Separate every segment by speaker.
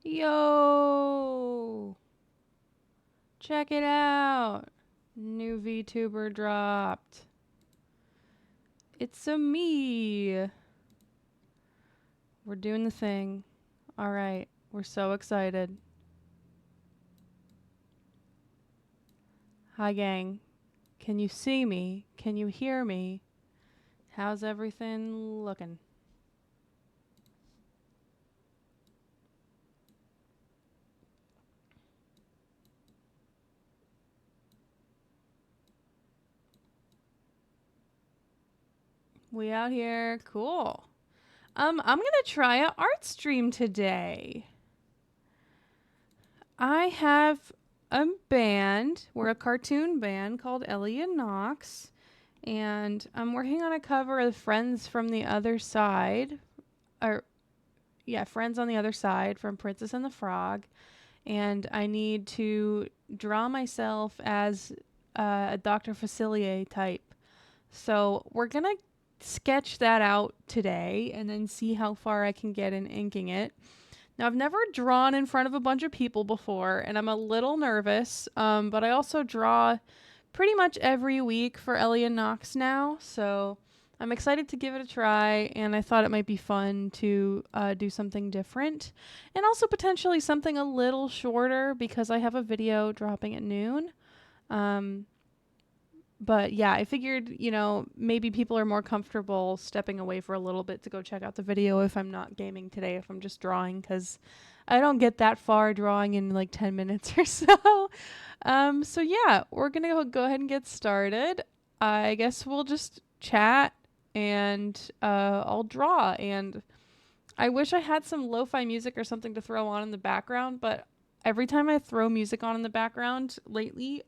Speaker 1: Yo! Check it out! New VTuber dropped. It's a me! We're doing the thing. Alright, we're so excited. Hi, gang. Can you see me? Can you hear me? How's everything looking? We out here. Cool. I'm gonna try a art stream today. I have a band. We're a cartoon band called Ellie and Knox. And I'm working on a cover of Friends from the Other Side. Or, yeah, Friends on the Other Side from Princess and the Frog. And I need to draw myself as a Dr. Facilier type. So we're going to sketch that out today and then see how far I can get in inking it. Now, I've never drawn in front of a bunch of people before, and I'm a little nervous, but I also draw pretty much every week for Ellie and Knox now, so I'm excited to give it a try, and I thought it might be fun to do something different, and also potentially something a little shorter because I have a video dropping at noon. But yeah, I figured, maybe people are more comfortable stepping away for a little bit to go check out the video if I'm not gaming today, if I'm just drawing, because I don't get that far drawing in like 10 minutes or so. So yeah, we're going to go ahead and get started. I guess we'll just chat and I'll draw. And I wish I had some lo-fi music or something to throw on in the background, but every time I throw music on in the background lately,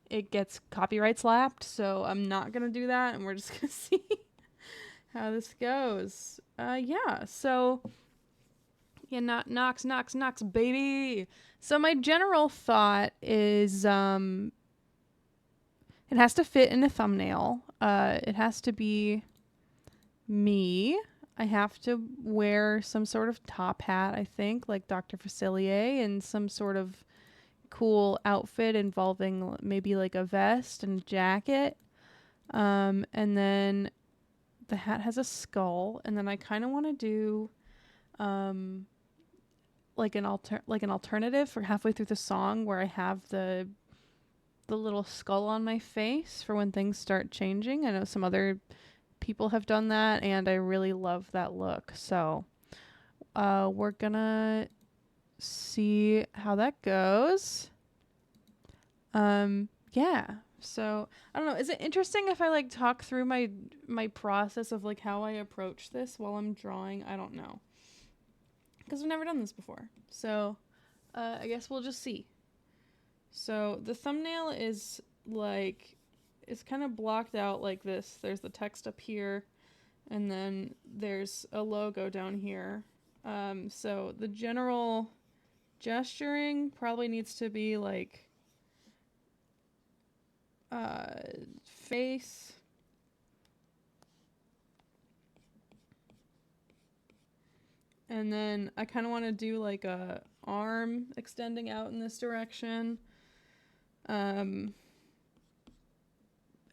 Speaker 1: it gets copyright slapped, so I'm not gonna do that, and we're just gonna see how this goes. Yeah, so yeah, Knox, baby. So my general thought is, it has to fit in a thumbnail. It has to be me. I have to wear some sort of top hat, I think, like Dr. Facilier, and some sort of cool outfit involving maybe like a vest and a jacket. And then the hat has a skull, and then I kind of want to do um, like an alternative for halfway through the song where I have the little skull on my face for when things start changing. I know some other people have done that, and I really love that look. So we're gonna see how that goes. Yeah. So I don't know. Is it interesting if I like talk through my process of like how I approach this while I'm drawing? I don't know, because I've never done this before. So I guess we'll just see. So the thumbnail is like it's kind of blocked out like this. There's the text up here, and then there's a logo down here. So the general gesturing probably needs to be like face, and then I kind of want to do like a arm extending out in this direction.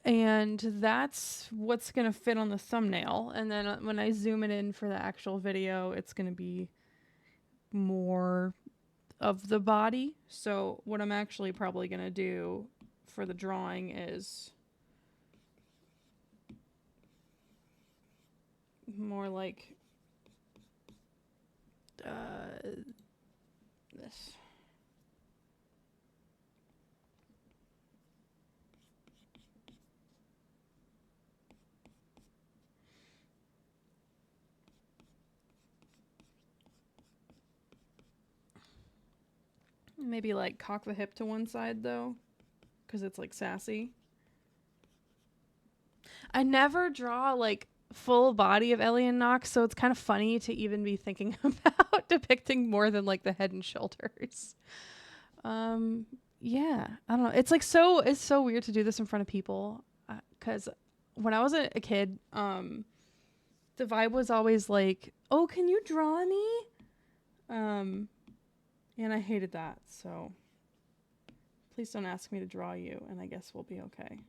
Speaker 1: And that's what's going to fit on the thumbnail. And then when I zoom it in for the actual video, it's going to be more of the body. So what I'm actually probably going to do for the drawing is more like this. Maybe like cock the hip to one side though, because it's like sassy. I never draw like full body of Ellie and Knox, so it's kind of funny to even be thinking about depicting more than like the head and shoulders. Yeah, I don't know. It's so weird to do this in front of people, because when I was a kid, the vibe was always like, "Oh, can you draw me?" And I hated that, so please don't ask me to draw you, and I guess we'll be okay.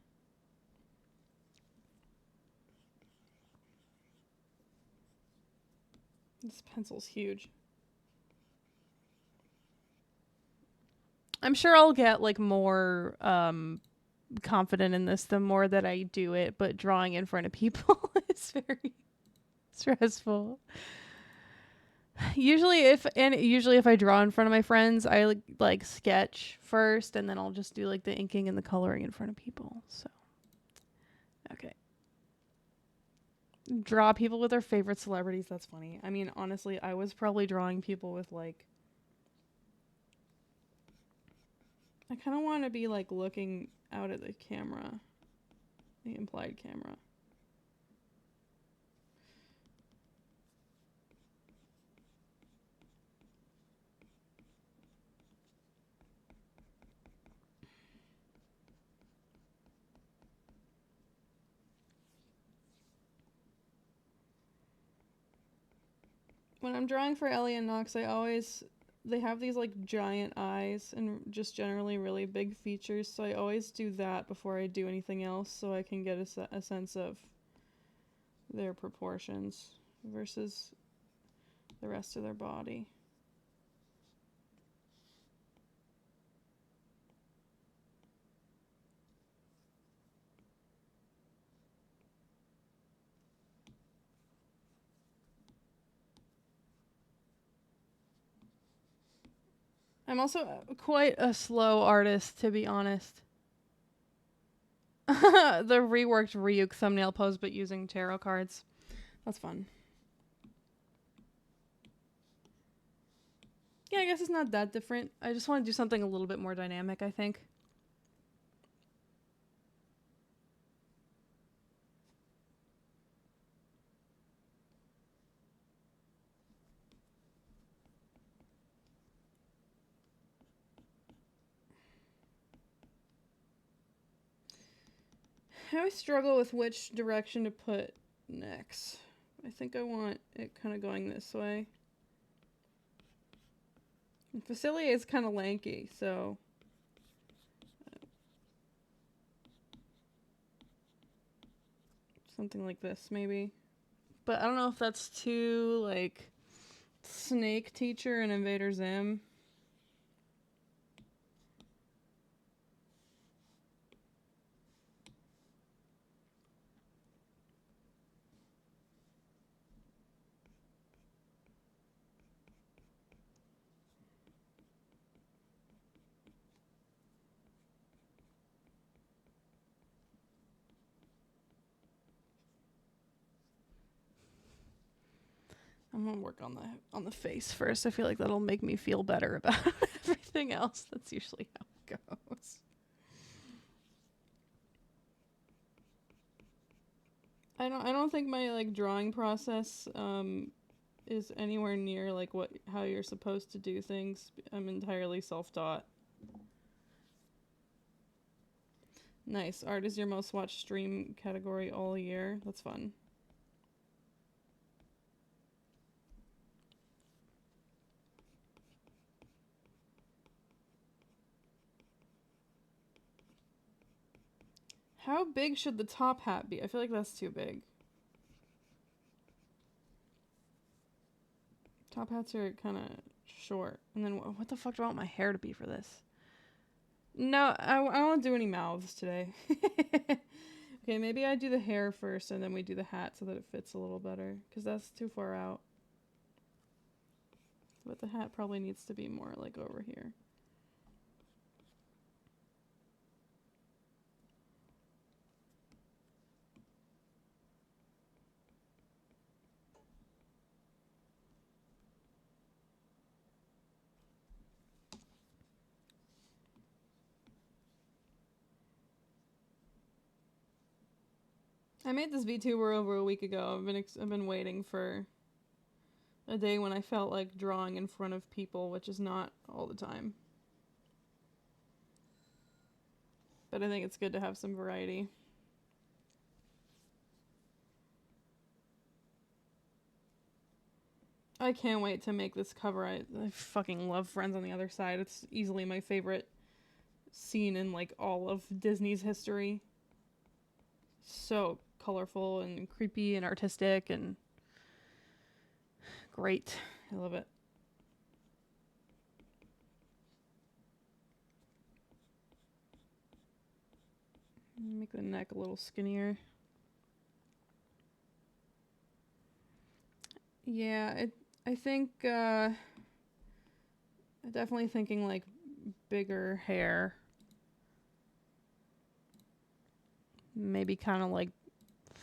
Speaker 1: This pencil's huge. I'm sure I'll get like more confident in this the more that I do it, but drawing in front of people is very stressful. Usually if I draw in front of my friends, I like sketch first and then I'll just do like the inking and the coloring in front of people. So okay. Draw people with their favorite celebrities. That's funny. I mean, honestly, I was probably drawing people with like I kind of want to be like looking out at the camera, the implied camera. When I'm drawing for Ellie and Nox, they have these like giant eyes and just generally really big features, so I always do that before I do anything else so I can get a sense of their proportions versus the rest of their body. I'm also quite a slow artist, to be honest. The reworked Ryuk thumbnail pose, but using tarot cards. That's fun. Yeah, I guess it's not that different. I just want to do something a little bit more dynamic, I think. I always struggle with which direction to put next. I think I want it kind of going this way. And Facilier is kind of lanky, so something like this maybe. But I don't know if that's too like Snake Teacher and Invader Zim. I'm gonna work on the face first. I feel like that'll make me feel better about everything else. That's usually how it goes. I don't think my like drawing process is anywhere near like how you're supposed to do things. I'm entirely self-taught. Nice. Art is your most watched stream category all year. That's fun. How big should the top hat be? I feel like that's too big. Top hats are kind of short. And then what the fuck do I want my hair to be for this? No, I won't do any mouths today. Okay, maybe I do the hair first and then we do the hat so that it fits a little better. Because that's too far out. But the hat probably needs to be more like over here. I made this VTuber over a week ago. I've been waiting for a day when I felt like drawing in front of people, which is not all the time. But I think it's good to have some variety. I can't wait to make this cover. I fucking love Friends on the Other Side. It's easily my favorite scene in like all of Disney's history. So colorful and creepy and artistic and great. I love it. Make the neck a little skinnier. Yeah, I think definitely thinking like bigger hair. Maybe kind of like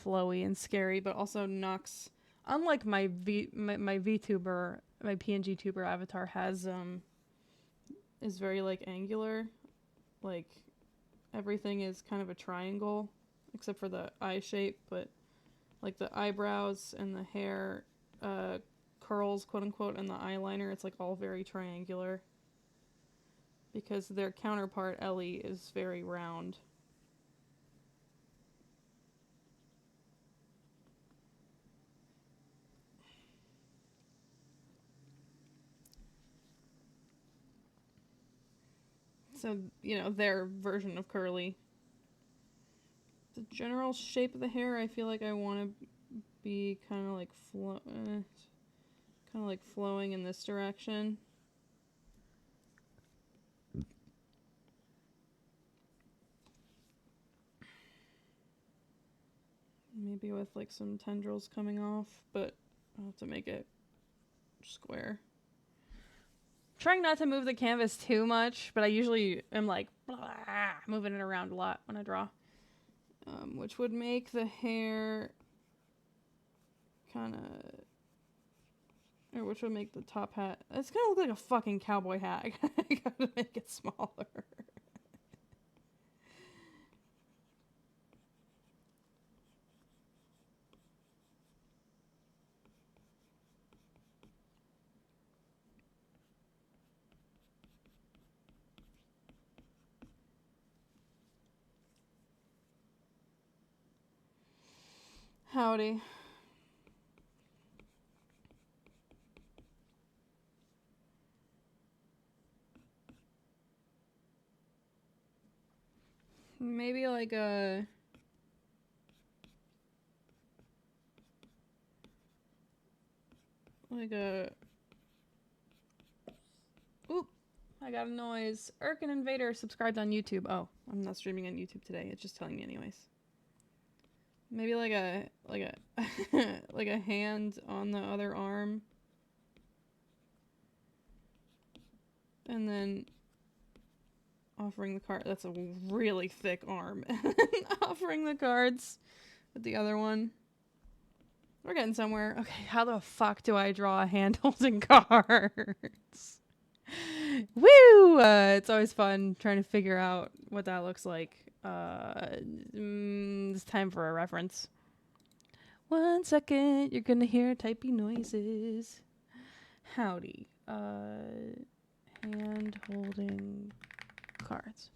Speaker 1: flowy and scary, but also knocks. Unlike my VTuber, my PNG tuber avatar has is very like angular, like everything is kind of a triangle, except for the eye shape, but like the eyebrows and the hair, curls, quote unquote, and the eyeliner, it's like all very triangular. Because their counterpart, Ellie, is very round. So, you know, their version of curly. The general shape of the hair, I feel like I want to be kind of like flowing in this direction. Maybe with like some tendrils coming off, but I'll have to make it square. Trying not to move the canvas too much, but I usually am like moving it around a lot when I draw. Which would make the hair kind of, or which would make the top hat, it's gonna look like a fucking cowboy hat. I gotta make it smaller. Howdy. Maybe like a oop, I got a noise. Urkin Invader subscribed on YouTube. Oh, I'm not streaming on YouTube today. It's just telling me anyways. Maybe like a like a hand on the other arm. And then offering the card. That's a really thick arm. Offering the cards with the other one. We're getting somewhere. Okay, how the fuck do I draw a hand holding cards? Woo! It's always fun trying to figure out what that looks like. It's time for a reference. 1 second, you're gonna hear typey noises. Howdy. Hand holding cards.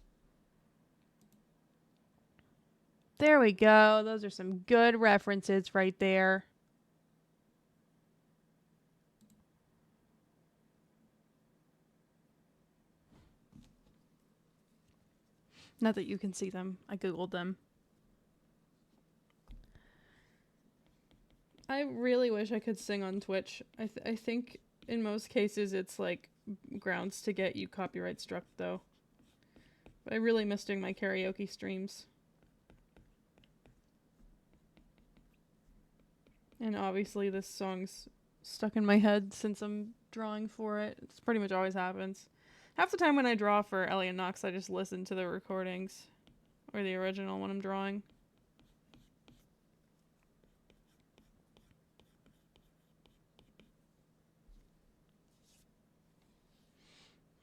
Speaker 1: There we go. Those are some good references right there. Not that you can see them. I googled them. I really wish I could sing on Twitch. I think in most cases it's like grounds to get you copyright struck though. But I really miss doing my karaoke streams. And obviously this song's stuck in my head since I'm drawing for it. It's pretty much always happens. Half the time when I draw for Elliot Knox, I just listen to the recordings or the original when I'm drawing.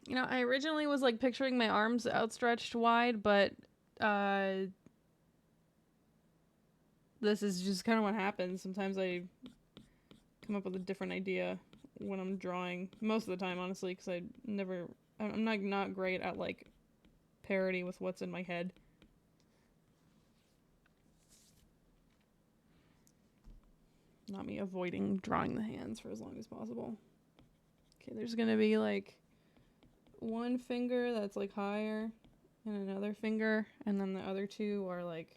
Speaker 1: You know, I originally was like picturing my arms outstretched wide, but this is just kind of what happens. Sometimes I come up with a different idea when I'm drawing. Most of the time, honestly, because I'm not great at like parody with what's in my head. Not me avoiding drawing the hands for as long as possible. Okay, there's gonna be like one finger that's like higher and another finger, and then the other two are like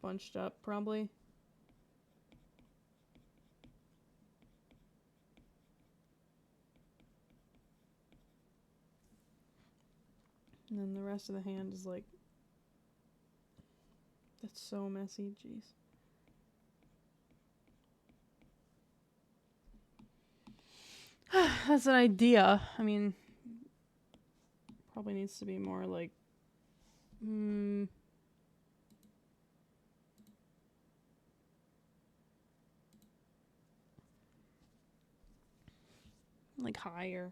Speaker 1: bunched up probably. And then the rest of the hand is like, that's so messy, jeez. That's an idea. I mean, probably needs to be more like, like higher.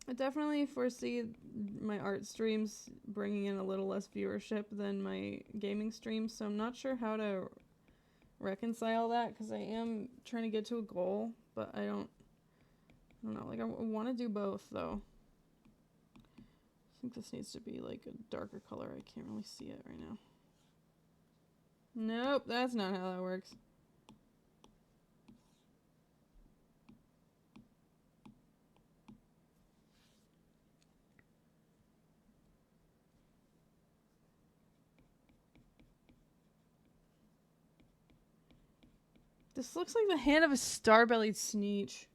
Speaker 1: I definitely foresee my art streams bringing in a little less viewership than my gaming streams, so I'm not sure how to reconcile that because I am trying to get to a goal, but I don't know. Like, I want to do both though. I think this needs to be like a darker color. I can't really see it right now. Nope, that's not how that works. This looks like the hand of a star-bellied Sneetch.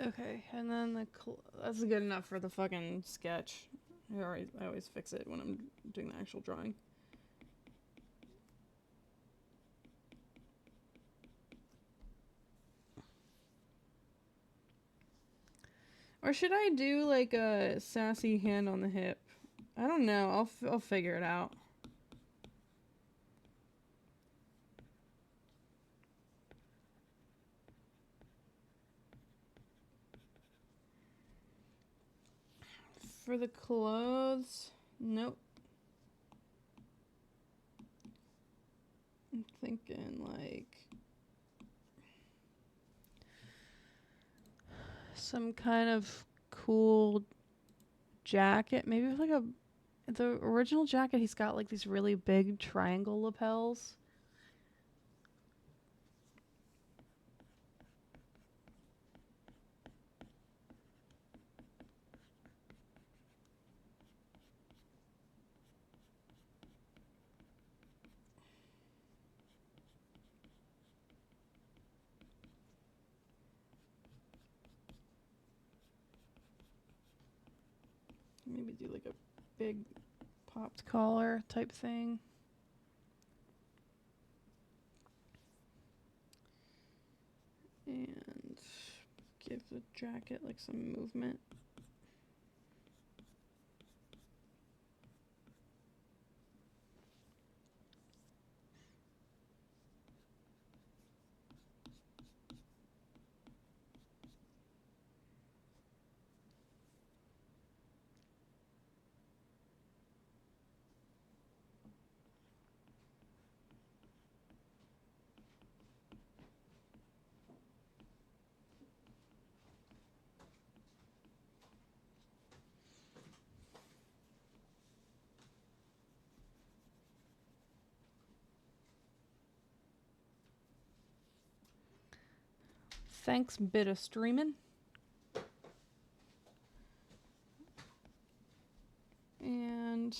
Speaker 1: Okay, and then that's good enough for the fucking sketch. I always fix it when I'm doing the actual drawing. Or should I do like a sassy hand on the hip? I don't know. I'll figure it out. For the clothes, nope. I'm thinking like some kind of cool jacket. Maybe with like the original jacket, he's got like these really big triangle lapels. Maybe do like a big popped collar type thing. And give the jacket like some movement. Thanks, bit of streaming. And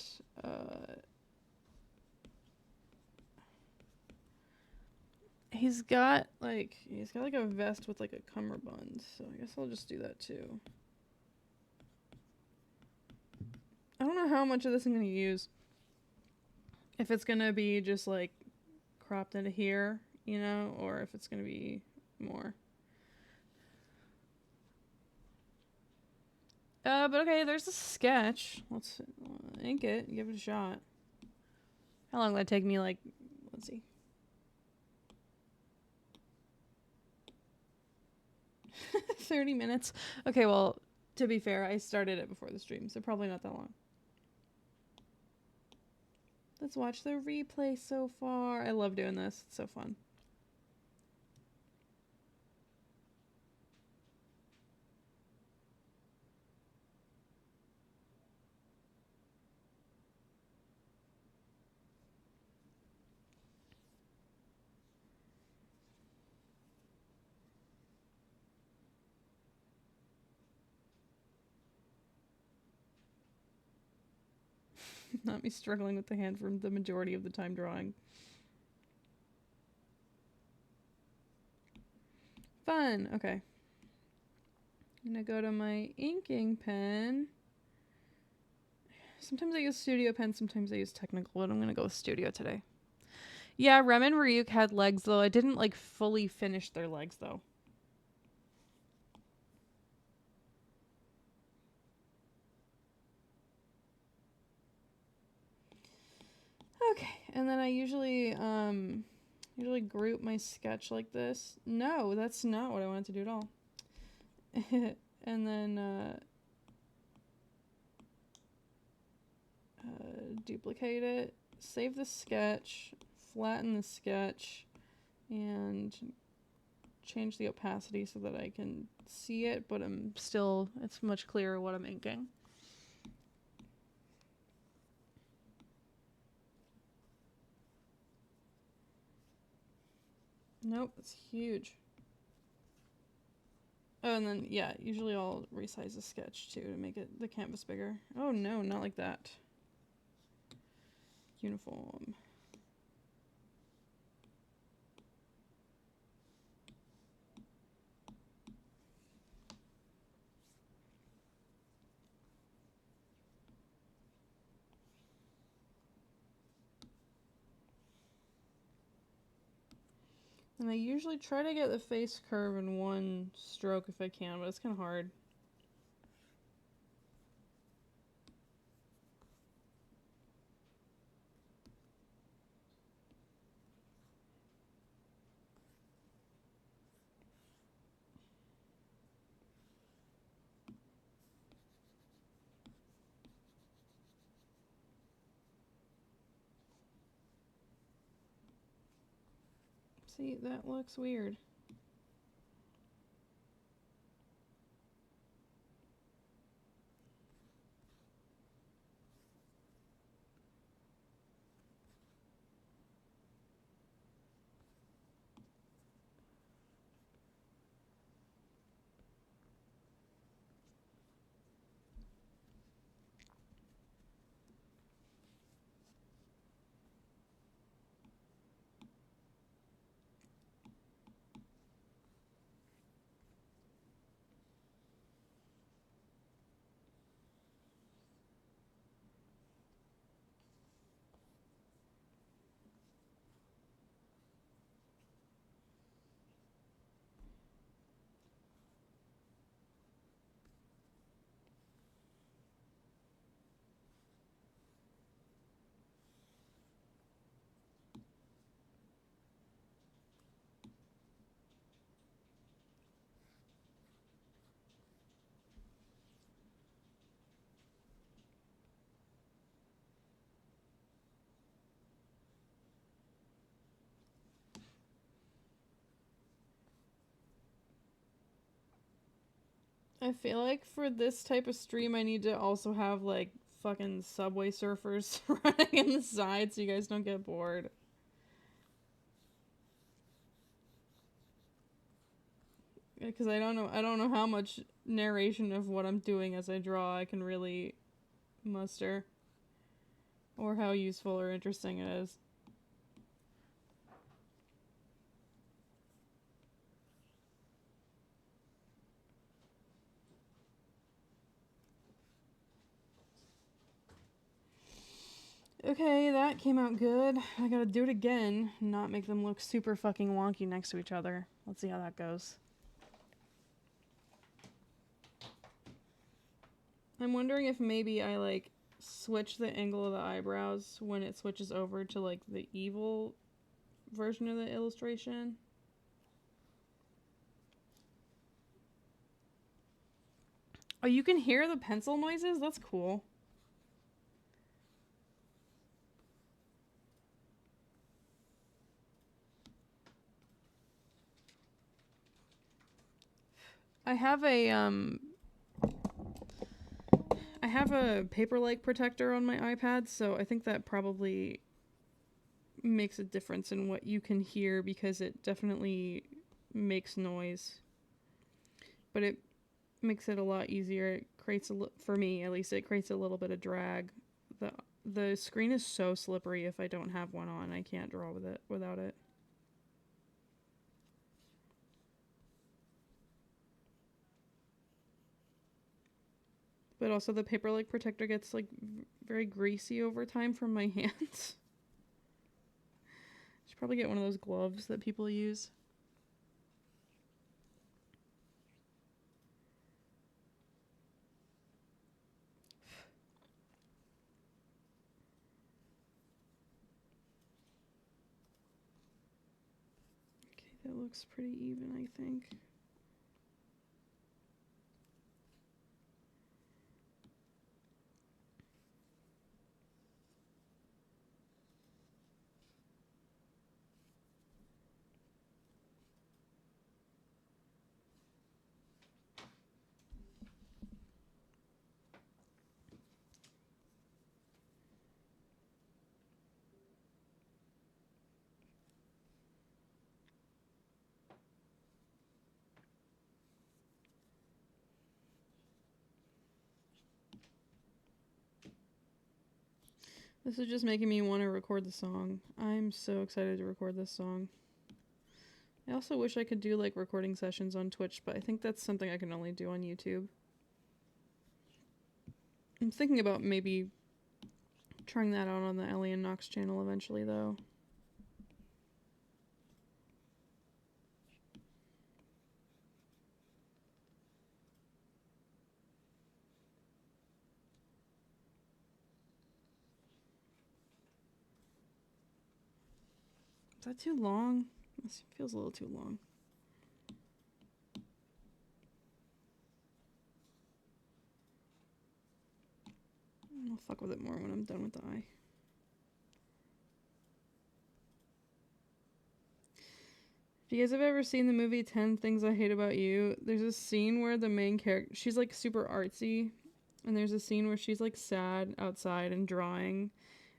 Speaker 1: he's got like a vest with like a cummerbund, so I guess I'll just do that too. I don't know how much of this I'm going to use. If it's going to be just like cropped into here, you know, or if it's going to be more. But okay, there's a sketch. Let's ink it, give it a shot. How long will that take me? Like, let's see. 30 minutes. Okay, well, to be fair, I started it before the stream, so probably not that long. Let's watch the replay so far. I love doing this. It's so fun. Not me struggling with the hand for the majority of the time drawing. Fun. Okay. I'm gonna go to my inking pen. Sometimes I use Studio Pen, sometimes I use Technical, but I'm gonna go with Studio today. Yeah, Rem and Ryuk had legs, though. I didn't, like, fully finish their legs, though. Okay, and then I usually group my sketch like this. No, that's not what I wanted to do at all. And then duplicate it, save the sketch, flatten the sketch, and change the opacity so that I can see it, but it's much clearer what I'm inking. Nope, it's huge. Oh, and then, yeah, usually I'll resize the sketch, too, to make the canvas bigger. Oh, no, not like that. Uniform. And I usually try to get the face curve in one stroke if I can, but it's kind of hard. See, that looks weird. I feel like for this type of stream, I need to also have, like, fucking Subway Surfers running in the side so you guys don't get bored. Because I don't know how much narration of what I'm doing as I draw I can really muster. Or how useful or interesting it is. Okay, that came out good. I gotta do it again, not make them look super fucking wonky next to each other. Let's see how that goes. I'm wondering if maybe I, like, switch the angle of the eyebrows when it switches over to, like, the evil version of the illustration. Oh, you can hear the pencil noises? That's cool. I have a paper-like protector on my iPad, so I think that probably makes a difference in what you can hear because it definitely makes noise. But it makes it a lot easier. It creates for me at least, it creates a little bit of drag. The screen is so slippery if I don't have one on. I can't draw with it without it. But also the paper-like protector gets like very greasy over time from my hands. Should probably get one of those gloves that people use. Okay, that looks pretty even, I think. This is just making me want to record the song. I'm so excited to record this song. I also wish I could do like recording sessions on Twitch, but I think that's something I can only do on YouTube. I'm thinking about maybe trying that out on the Ellie and Nox channel eventually, though. Is that too long? This feels a little too long. I'll fuck with it more when I'm done with the eye. If you guys have ever seen the movie 10 Things I Hate About You, there's a scene where the main character, she's like super artsy, and there's a scene where she's like sad outside and drawing,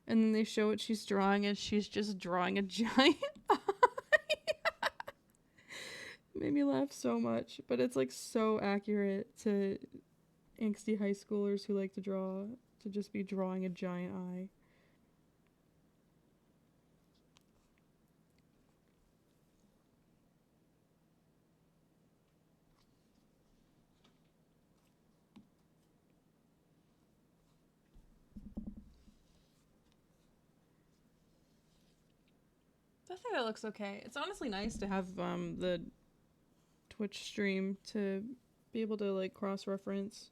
Speaker 1: and then they show what she's drawing and she's just drawing a giant eye. Made me laugh so much, but it's like so accurate to angsty high schoolers who like to draw, to just be drawing a giant eye. I think that looks okay. It's honestly nice to have the Twitch stream to be able to like cross-reference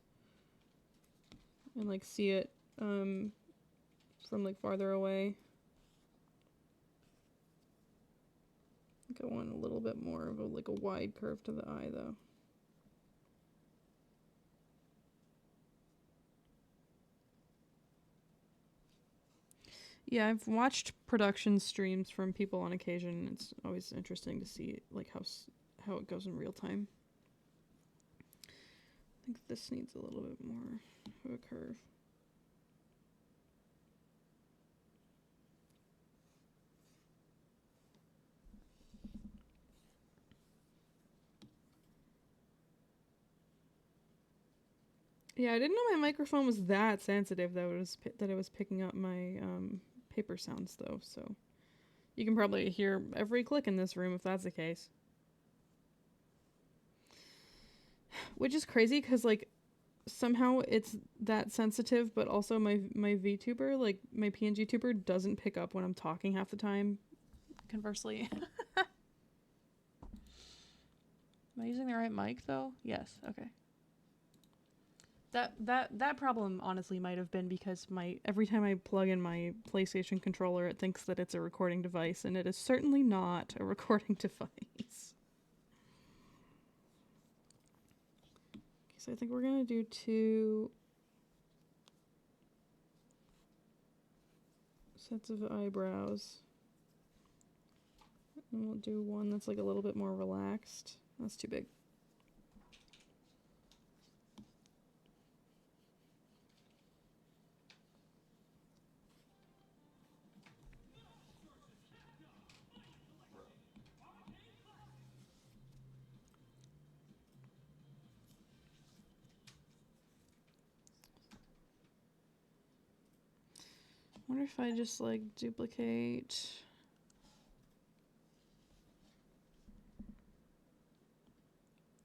Speaker 1: and like see it from like farther away. I think I want a little bit more of a like a wide curve to the eye though. Yeah, I've watched production streams from people on occasion. It's always interesting to see like how it goes in real time. I think this needs a little bit more of a curve. Yeah, I didn't know my microphone was that sensitive that it was picking up my paper sounds though. So you can probably hear every click in this room if that's the case. Which is crazy because like
Speaker 2: somehow it's that sensitive, but also my VTuber, like my PNG tuber, doesn't pick up when I'm talking half the time.
Speaker 1: Conversely. Am I using the right mic though? Yes. Okay. That problem honestly might have been because
Speaker 2: every time I plug in my PlayStation controller, it thinks that it's a recording device, and it is certainly not a recording device. Okay, so I think we're gonna do 2 sets of eyebrows. And we'll do one that's like a little bit more relaxed. That's too big. I wonder if I just like duplicate.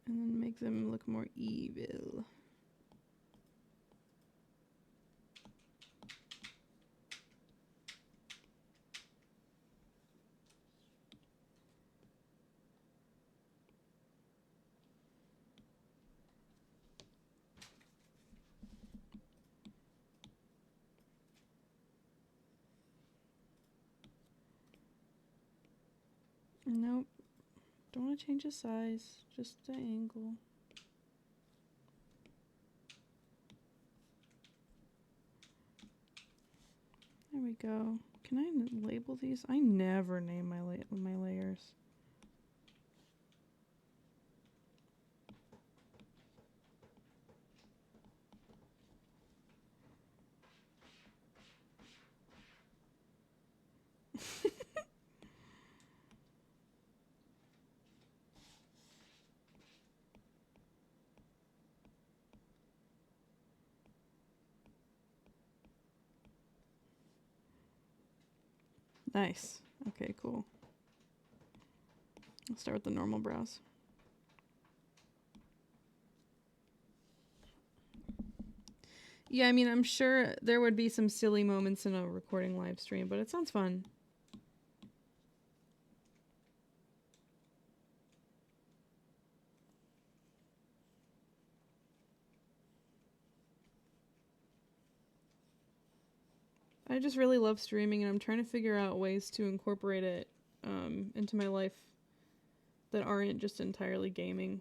Speaker 2: And then make them look more evil. Nope. Don't want to change the size, just the angle. There we go. Can I label these? I never name my layers. Nice. Okay, cool. I'll start with the normal brows. Yeah, I mean, I'm sure there would be some silly moments in a recording live stream, but it sounds fun. I just really love streaming, and I'm trying to figure out ways to incorporate it into my life that aren't just entirely gaming.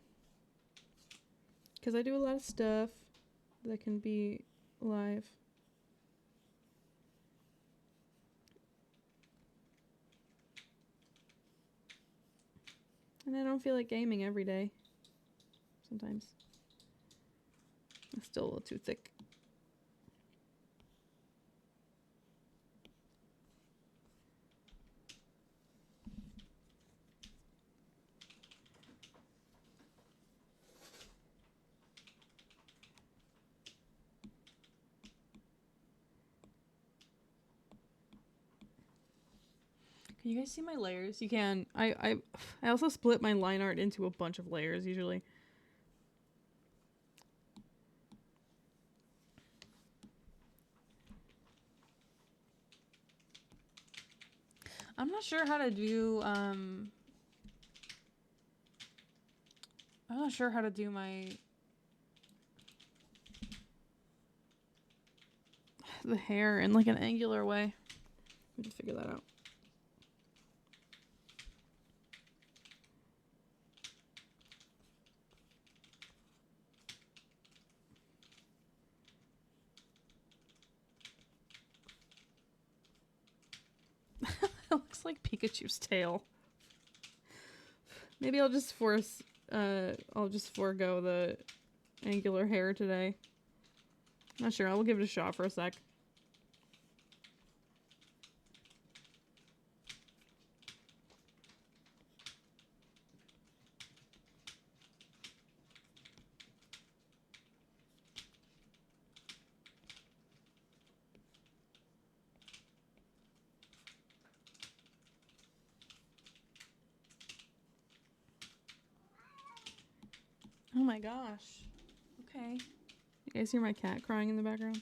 Speaker 2: Because I do a lot of stuff that can be live. And I don't feel like gaming every day. Sometimes. It's still a little too thick.
Speaker 1: Can you guys see my layers?
Speaker 2: You can. I also split my line art into a bunch of layers usually.
Speaker 1: I'm not sure how to do I'm not sure how to do my
Speaker 2: the hair in like an angular way. Let me just figure that out. It looks like Pikachu's tail. Maybe I'll just forego the angular hair today. Not sure. I will give it a shot for a sec.
Speaker 1: Oh my gosh. Okay.
Speaker 2: You guys hear my cat crying in the background?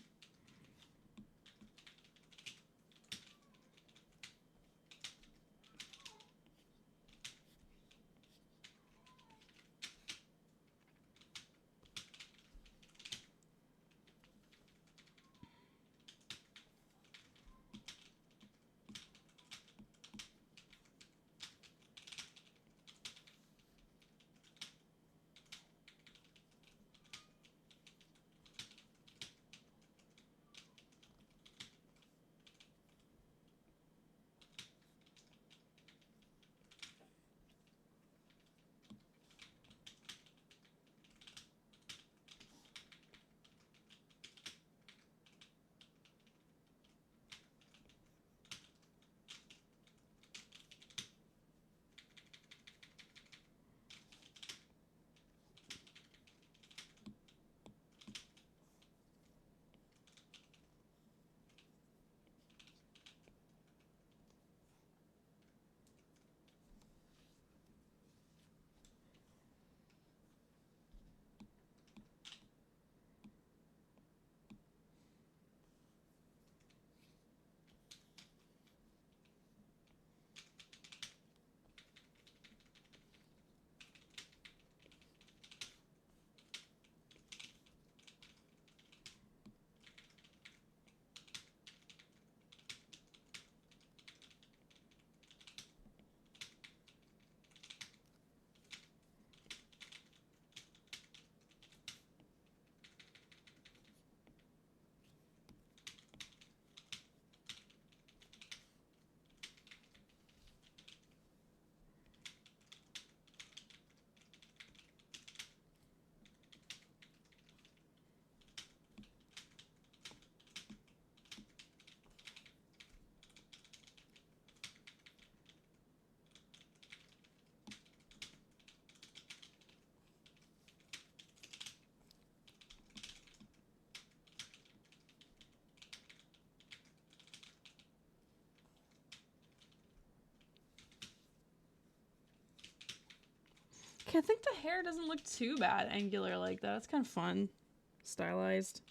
Speaker 2: Okay, I think the hair doesn't look too bad angular like that. It's kind of fun. Stylized.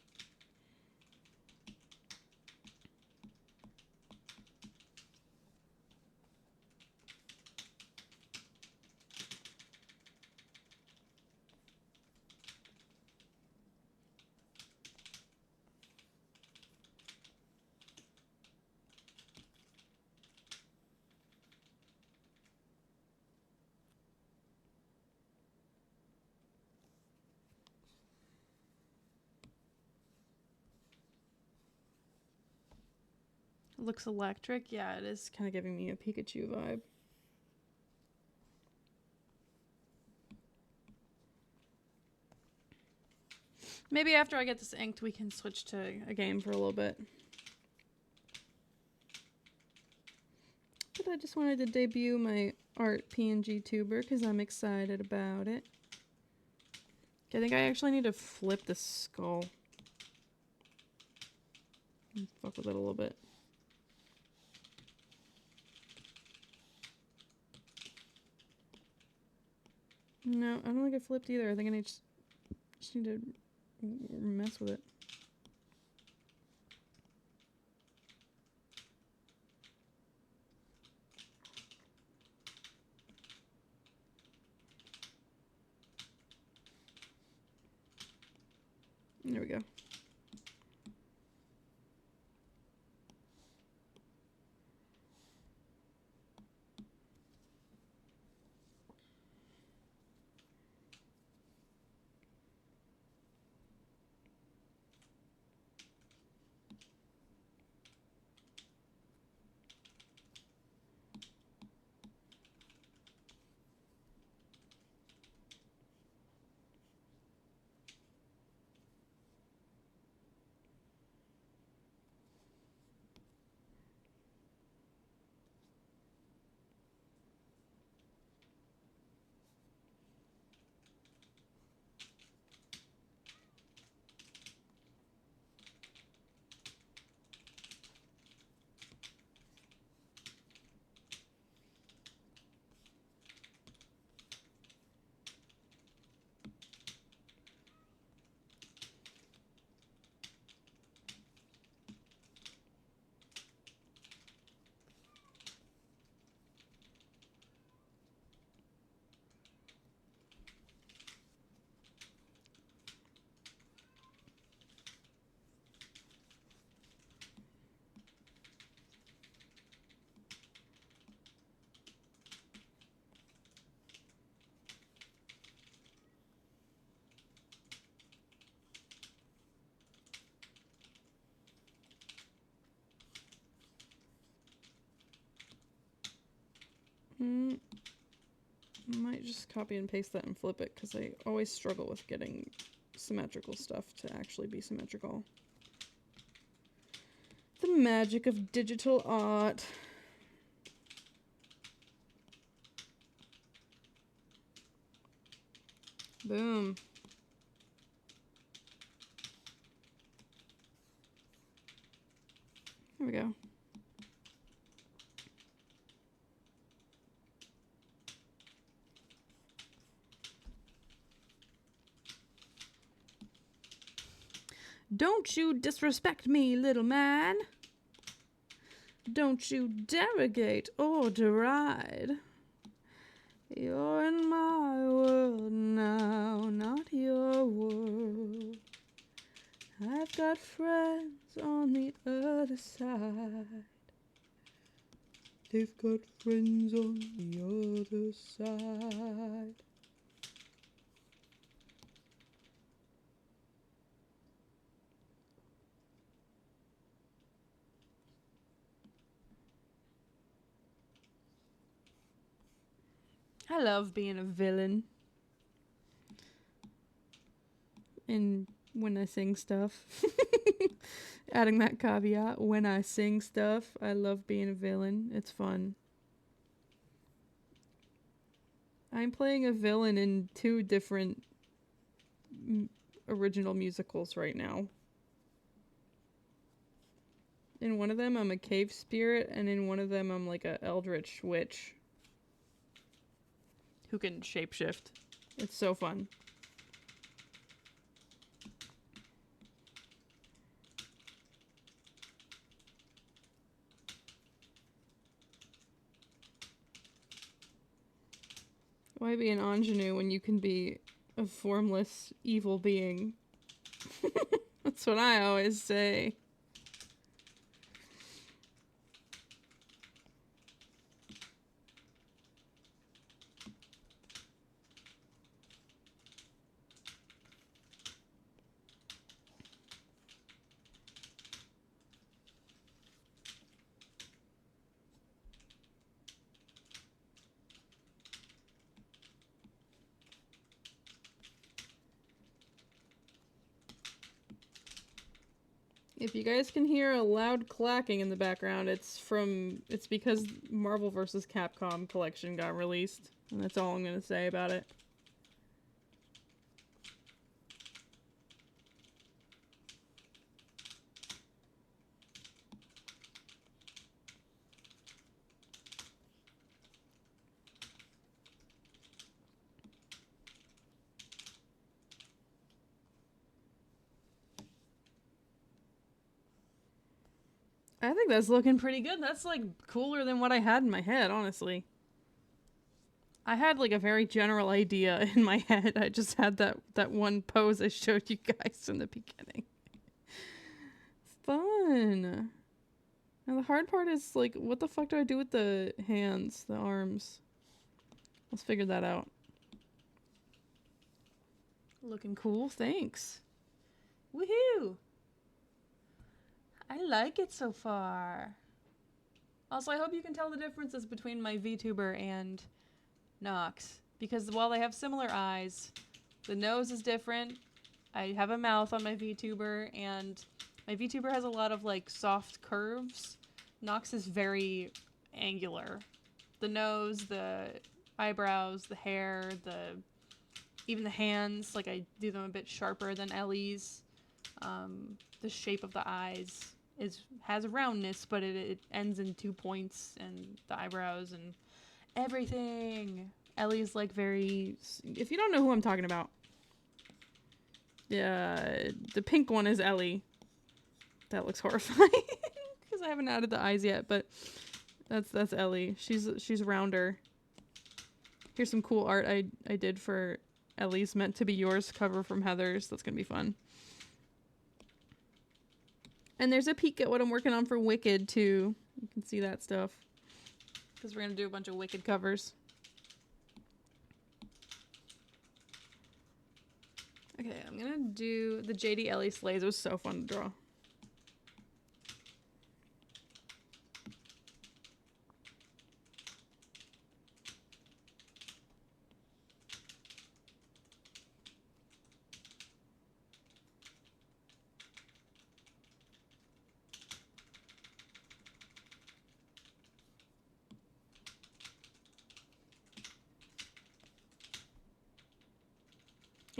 Speaker 2: It looks electric. Yeah, it is kind of giving me a Pikachu vibe. Maybe after I get this inked, we can switch to a game for a little bit. But I just wanted to debut my art PNG tuber because I'm excited about it. I think I actually need to flip the skull. Fuck with it a little bit. No, I don't think I flipped either. I think I just need to mess with it. There we go. Might just copy and paste that and flip it, because I always struggle with getting symmetrical stuff to actually be symmetrical. The magic of digital art. Boom. There we go. Don't you disrespect me, little man. Don't you derogate or deride. You're in my world now, not your world. I've got friends on the other side. They've got friends on the other side. I love being a villain. And when I sing stuff. Adding that caveat, when I sing stuff, I love being a villain. It's fun. I'm playing a villain in 2 different original musicals right now. In one of them, I'm a cave spirit, and in one of them, I'm like a eldritch witch who can shapeshift. It's so fun. Why be an ingenue when you can be a formless evil being? That's what I always say. If you guys can hear a loud clacking in the background, it's because Marvel vs. Capcom collection got released. And that's all I'm gonna say about it. I think that's looking pretty good. That's like cooler than what I had in my head, honestly. I had like a very general idea in my head. I just had that one pose I showed you guys in the beginning. It's fun. Now the hard part is like, what the fuck do I do with the hands, the arms? Let's figure that out. Looking cool, thanks. Woohoo! I like it so far. Also, I hope you can tell the differences between my VTuber and Nox. Because while they have similar eyes, the nose is different. I have a mouth on my VTuber, and my VTuber has a lot of, like, soft curves. Nox is very angular. The nose, the eyebrows, the hair, even the hands, like, I do them a bit sharper than Ellie's. The shape of the eyes has roundness, but it ends in 2 points, and the eyebrows and everything. Ellie's like very... If you don't know who I'm talking about, the pink one is Ellie. That looks horrifying because I haven't added the eyes yet, but that's Ellie. She's rounder. Here's some cool art I did for Ellie's Meant to Be Yours cover from Heather's. That's gonna be fun. And there's a peek at what I'm working on for Wicked, too. You can see that stuff. Because we're going to do a bunch of Wicked covers. Okay, I'm going to do the JD Ellie Slays. It was so fun to draw.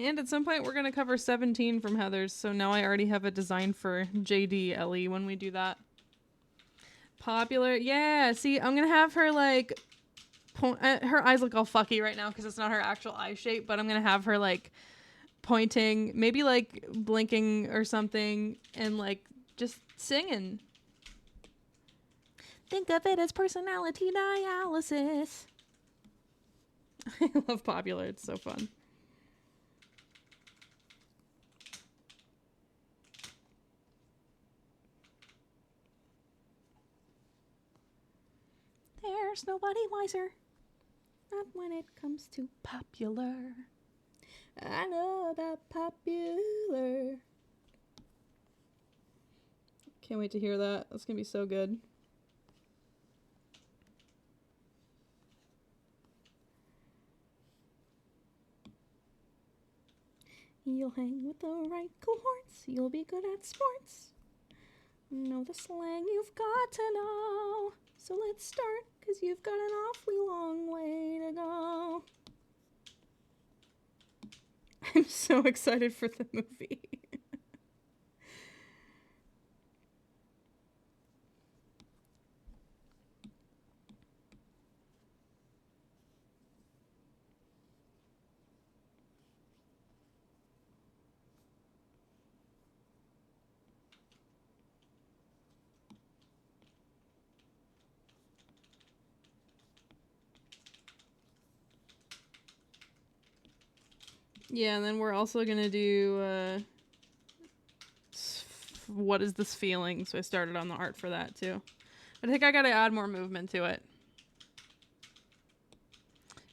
Speaker 2: And at some point, we're going to cover 17 from Heather's, so now I already have a design for JD Ellie when we do that. Popular. Yeah, see, I'm going to have her, like, her eyes look all fucky right now because it's not her actual eye shape, but I'm going to have her, like, pointing, maybe, like, blinking or something, and, like, just singing. Think of it as personality dialysis. I love Popular. It's so fun. There's nobody wiser. Not when it comes to Popular. I know about Popular. Can't wait to hear that. That's gonna be so good. You'll hang with the right cohorts. You'll be good at sports. Know the slang you've got to know. So let's start, 'cause you've got an awfully long way to go. I'm so excited for the movie. Yeah, and then we're also gonna do what is this feeling? So I started on the art for that too. But I think I gotta add more movement to it.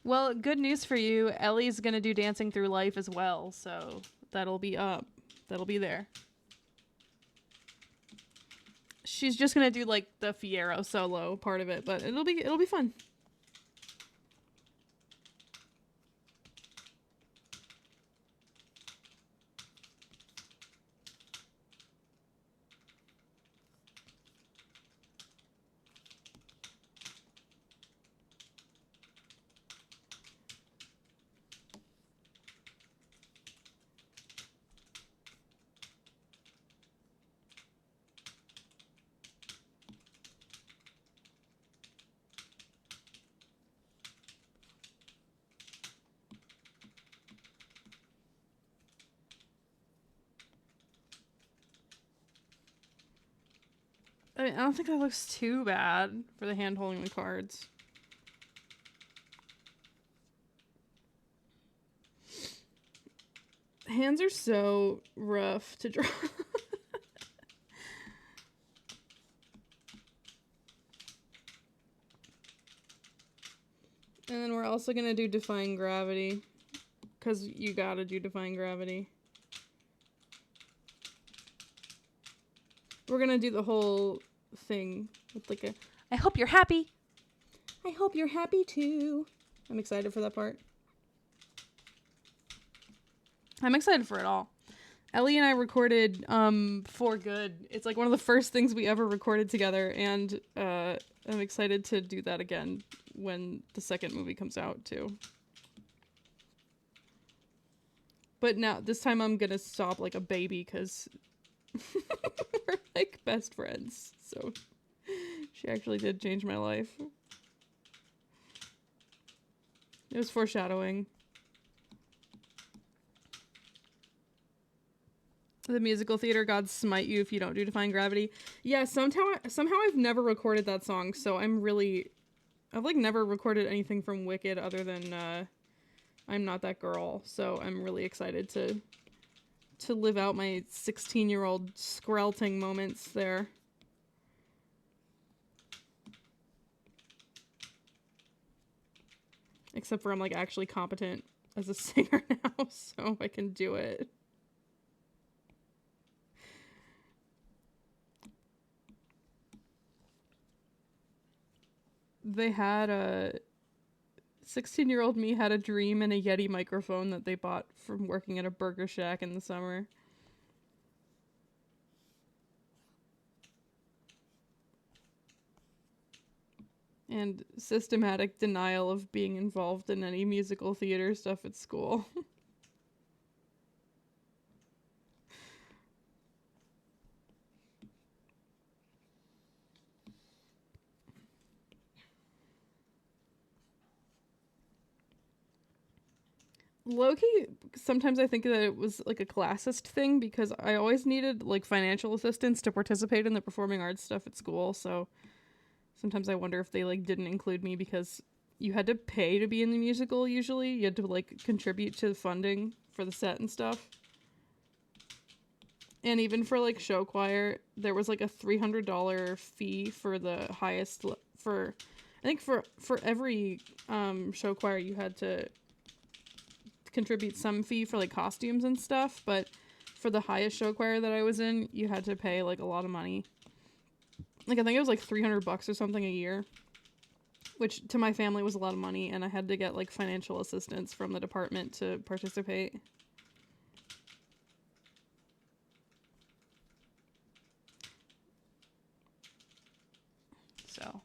Speaker 2: Well, good news for you. Ellie's gonna do Dancing Through Life as well, so that'll be up. That'll be there. She's just gonna do like the Fierro solo part of it, but it'll be fun. I don't think that looks too bad for the hand holding the cards. Hands are so rough to draw. And then we're also gonna do Defying Gravity, because you gotta do Defying Gravity. We're gonna do the whole thing with like a, I hope you're happy. I hope you're happy too. I'm excited for that part. I'm excited for it all. Ellie and I recorded For Good. It's like one of the first things we ever recorded together, and I'm excited to do that again when the second movie comes out too. But now, this time I'm gonna stop like a baby, because we're like best friends. So she actually did change my life. It was foreshadowing. The musical theater gods smite you if you don't do Defying Gravity. Yeah, somehow I've never recorded that song, so I've like never recorded anything from Wicked other than I'm Not That Girl, so I'm really excited to live out my 16-year-old skrelting moments there. Except for I'm like actually competent as a singer now, so I can do it. They had a 16-year-old me had a dream and a Yeti microphone that they bought from working at a burger shack in the summer. And systematic denial of being involved in any musical theater stuff at school. low-key, sometimes I think that it was like a classist thing because I always needed like financial assistance to participate in the performing arts stuff at school. So sometimes I wonder if they like didn't include me because you had to pay to be in the musical usually. You had to like contribute to the funding for the set and stuff. And even for like show choir, there was like a $300 fee for the highest for I think for every show choir you had to contribute some fee for like costumes and stuff, but for the highest show choir that I was in, you had to pay like a lot of money. Like I think it was like $300 or something a year, which to my family was a lot of money, and I had to get like financial assistance from the department to participate. So,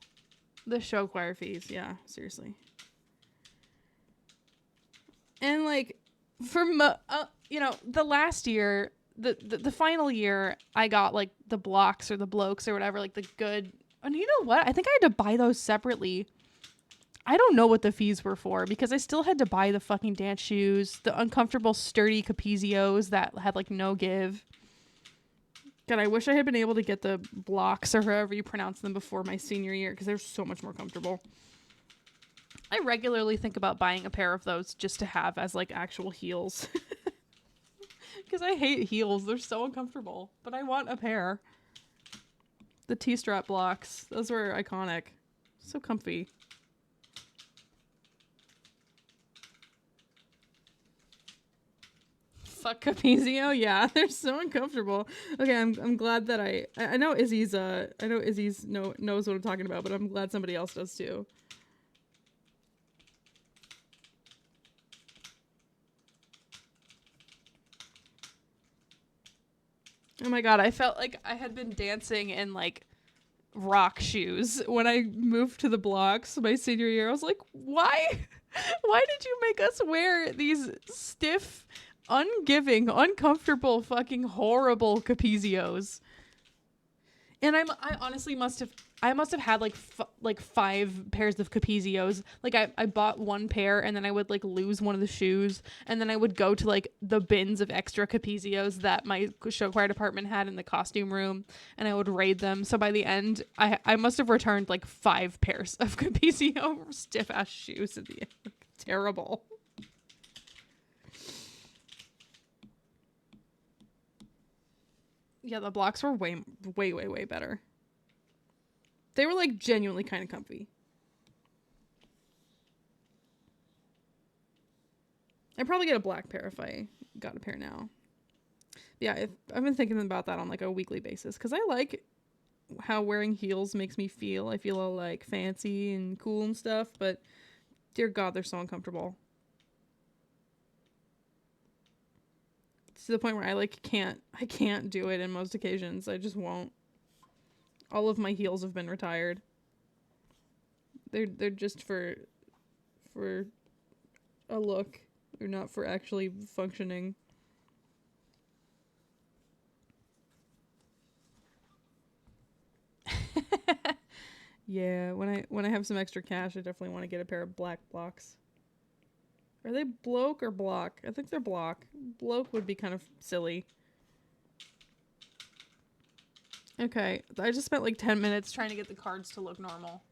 Speaker 2: the show choir fees, yeah, seriously. And like for the last year, the final year, I got like the blocks or the blokes or whatever, like the good. And you know what? I think I had to buy those separately. I don't know what the fees were for because I still had to buy the fucking dance shoes, the uncomfortable sturdy Capizios that had like no give. God, I wish I had been able to get the blocks or however you pronounce them before my senior year because they're so much more comfortable. I regularly think about buying a pair of those just to have as like actual heels. Because I hate heels. They're so uncomfortable. But I want a pair. The T-strap blocks. Those were iconic. So comfy. Fuck Capizio? Yeah, they're so uncomfortable. Okay, I'm glad that I know Izzy's knows what I'm talking about, but I'm glad somebody else does too. Oh my god, I felt like I had been dancing in like rock shoes when I moved to the blocks my senior year. I was like, why did you make us wear these stiff, ungiving, uncomfortable, fucking horrible Capizios? And I honestly must have had like 5 pairs of Capizios. Like I bought one pair and then I would like lose one of the shoes and then I would go to like the bins of extra Capizios that my show choir department had in the costume room and I would raid them. So by the end, I must have returned like 5 pairs of Capizio stiff ass shoes at the end. Terrible. Yeah, the blocks were way better. They were like genuinely kind of comfy. I'd probably get a black pair if I got a pair now. Yeah, I've been thinking about that on like a weekly basis because I like how wearing heels makes me feel. I feel all like fancy and cool and stuff, but dear God, they're so uncomfortable. To the point where I can't do it in most occasions. I just won't. All of my heels have been retired. They're just for a look. They're not for actually functioning. Yeah, when I have some extra cash, I definitely want to get a pair of black blocks. Are they bloke or block? I think they're block. Bloke would be kind of silly. Okay, I just spent like 10 minutes trying to get the cards to look normal.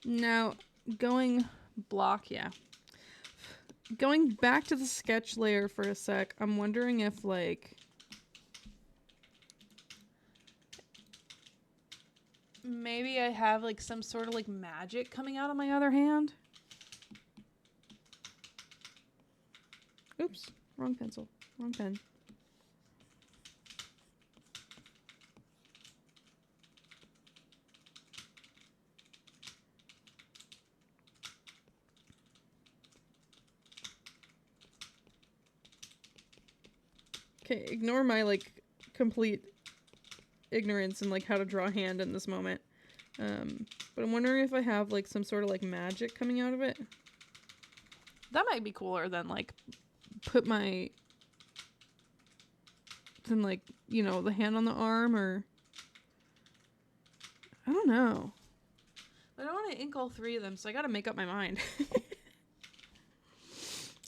Speaker 2: Now, going block, yeah. Going back to the sketch layer for a sec, I'm wondering if like maybe I have like some sort of like magic coming out of my other hand. Oops, wrong pencil, wrong pen. Okay, ignore my like complete ignorance in like how to draw a hand in this moment. But I'm wondering if I have like some sort of like magic coming out of it. That might be cooler than like put my than like, you know, the hand on the arm, or I don't know. I don't want to ink all three of them, so I gotta make up my mind.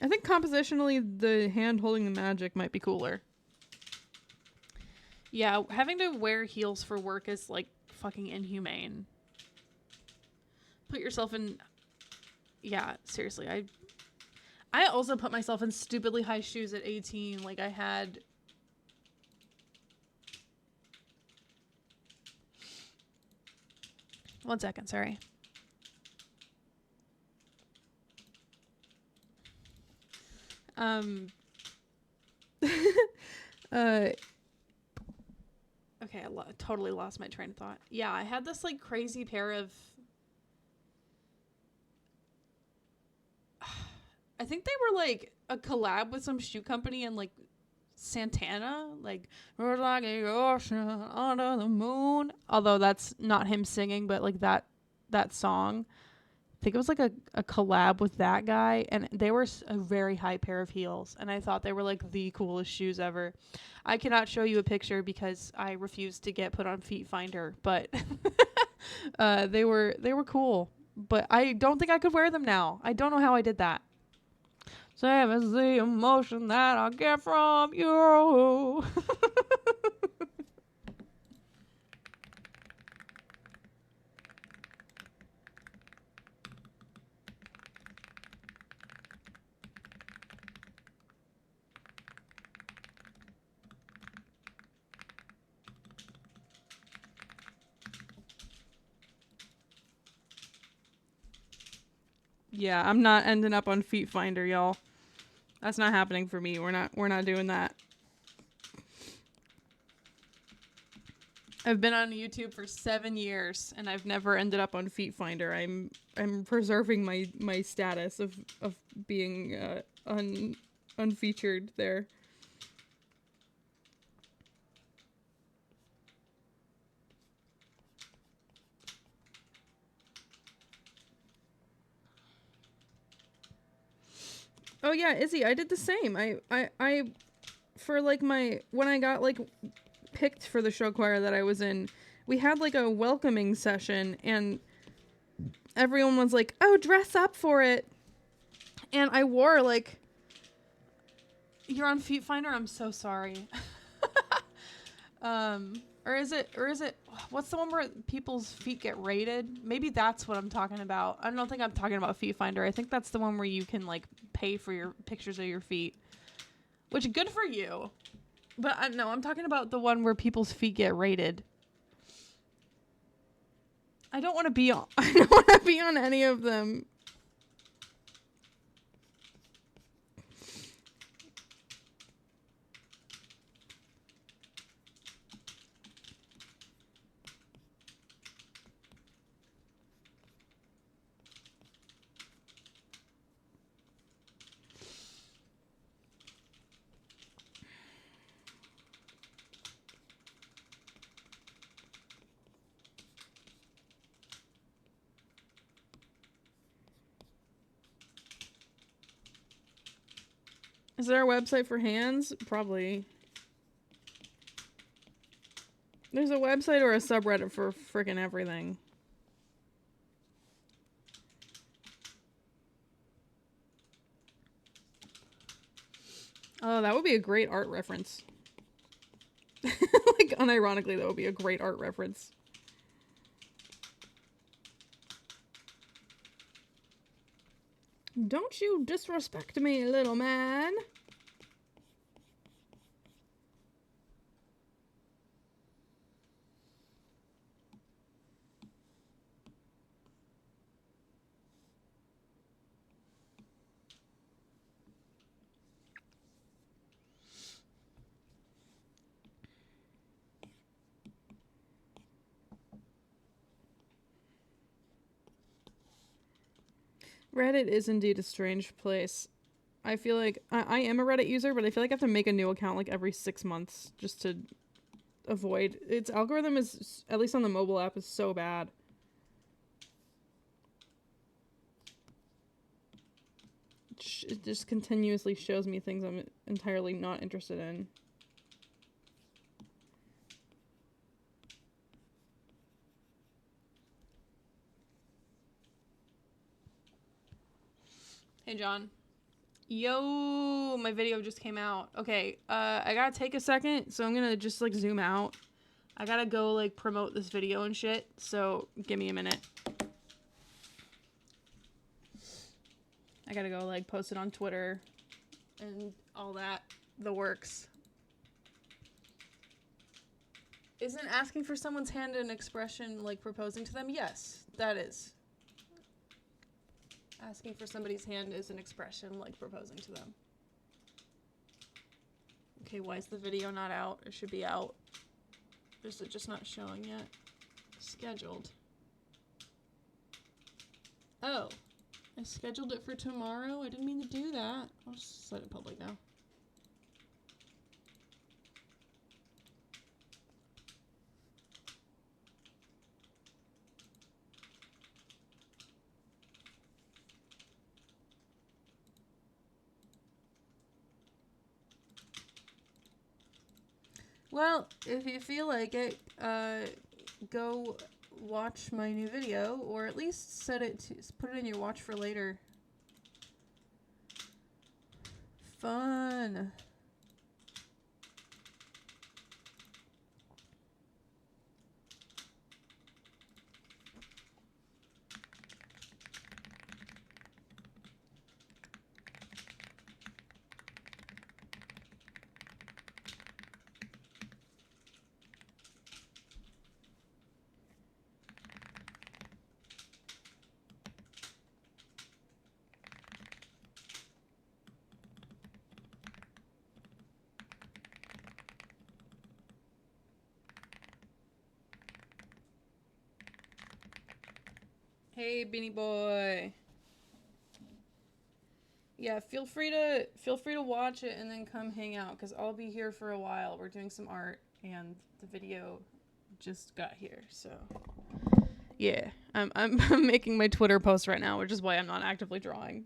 Speaker 2: I think compositionally the hand holding the magic might be cooler.
Speaker 1: Yeah, having to wear heels for work is like fucking inhumane. Put yourself in. Yeah, seriously. I also put myself in stupidly high shoes at 18. Like I had. One second, sorry. Okay, I totally lost my train of thought. Yeah, I had this like crazy pair of. I think they were like a collab with some shoe company and like Santana, like we're like the ocean under the moon. Although that's not him singing, but like that song. I think it was like a collab with that guy, and they were a very high pair of heels, and I thought they were like the coolest shoes ever. I cannot show you a picture because I refused to get put on Feet Finder, but they were cool. But I don't think I could wear them now. I don't know how I did that. Same as the emotion that I get from you.
Speaker 2: Yeah, I'm not ending up on Feet Finder, y'all. That's not happening for me. We're not doing that. I've been on YouTube for 7 years and I've never ended up on Feet Finder. I'm preserving my status of being unfeatured there. Oh yeah, Izzy, I did the same. I for like when I got like picked for the show choir that I was in, we had like a welcoming session and everyone was like, "Oh, dress up for it." And I wore like
Speaker 1: You're on Feet Finder? I'm so sorry. Or is it what's the one where people's feet get rated? Maybe that's what I'm talking about. I don't think I'm talking about Feet Finder. I think that's the one where you can like pay for your pictures of your feet. Which good for you. But no, I'm talking about the one where people's feet get rated. I don't want to be on
Speaker 2: I don't want to be on any of them. Is there a website for hands? Probably. There's a website or a subreddit for freaking everything. Oh, that would be a great art reference. Like, unironically, that would be a great art reference. Don't you disrespect me, little man. Reddit is indeed a strange place. I feel like I am a Reddit user, but I feel like I have to make a new account like every 6 months just to avoid its algorithm is, at least on the mobile app, is so bad. It just continuously shows me things I'm entirely not interested in.
Speaker 1: Hey, John. Yo, my video just came out. Okay, I gotta take a second, so I'm gonna just, like, zoom out. I gotta go, like, promote this video and shit, so give me a minute. I gotta go, like, post it on Twitter and all that. The works. Isn't asking for someone's hand an expression like proposing to them? Yes, that is. Asking for somebody's hand is an expression like proposing to them. Okay, why is the video not out? It should be out. Is it just not showing yet? Scheduled. Oh. I scheduled it for tomorrow? I didn't mean to do that. I'll just set it public now. Well, if you feel like it, go watch my new video, or at least set it to put it in your watch for later. Fun. Hey, Beanie Boy. Yeah, feel free to watch it and then come hang out, because I'll be here for a while. We're doing some art and the video just got here, so yeah. I'm making my Twitter post right now, which is why I'm not actively drawing.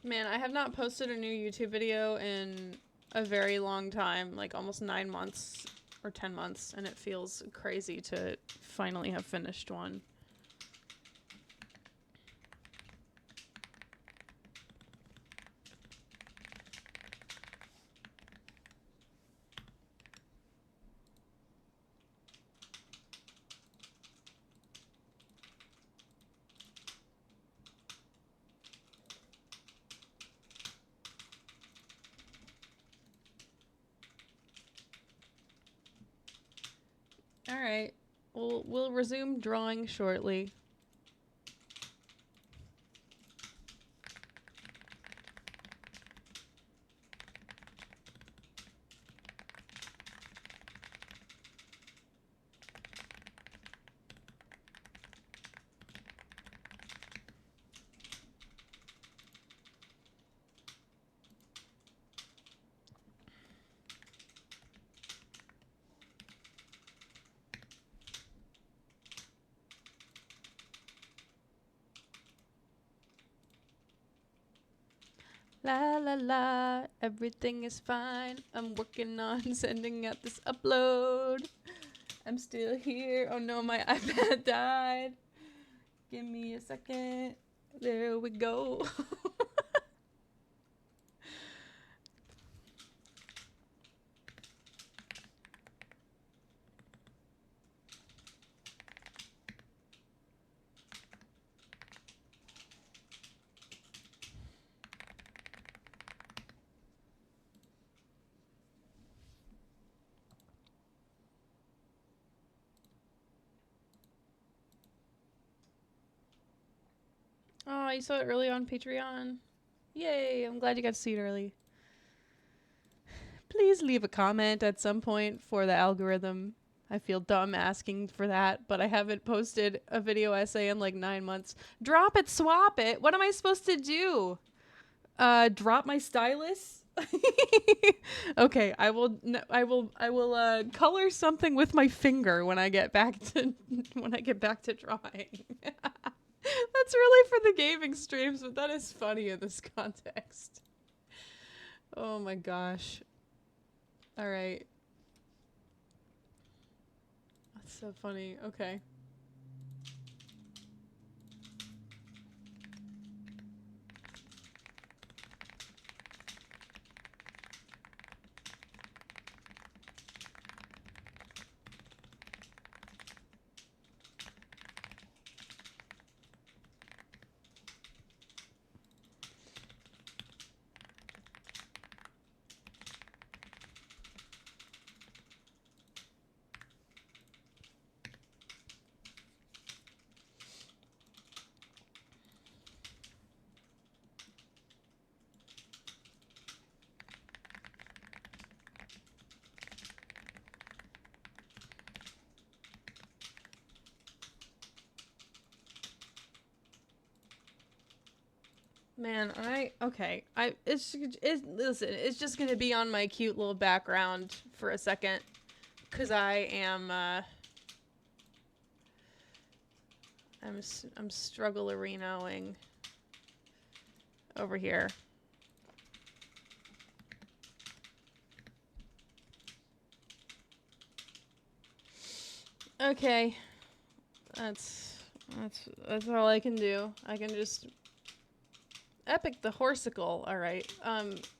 Speaker 1: Man, I have not posted a new YouTube video in a very long time, like almost 9 months or 10 months, and it feels crazy to finally have finished one. All right. We'll resume drawing shortly. La la la, everything is fine. I'm working on sending out this upload. I'm still here. Oh no, my iPad died. Give me a second. There we go. Oh, you saw it early on Patreon. Yay, I'm glad you got to see it early. Please leave a comment at some point for the algorithm. I feel dumb asking for that, but I haven't posted a video essay in like 9 months. Drop it, swap it. What am I supposed to do? Drop my stylus? Okay, I will color something with my finger when I get back to drawing. That's really for the gaming streams, but that is funny in this context. Oh my gosh. All right. That's so funny. Okay. Man, listen, it's just gonna be on my cute little background for a second, cause I'm struggle-arenoing over here. Okay, that's all I can do. I can just epic the horsicle. All right.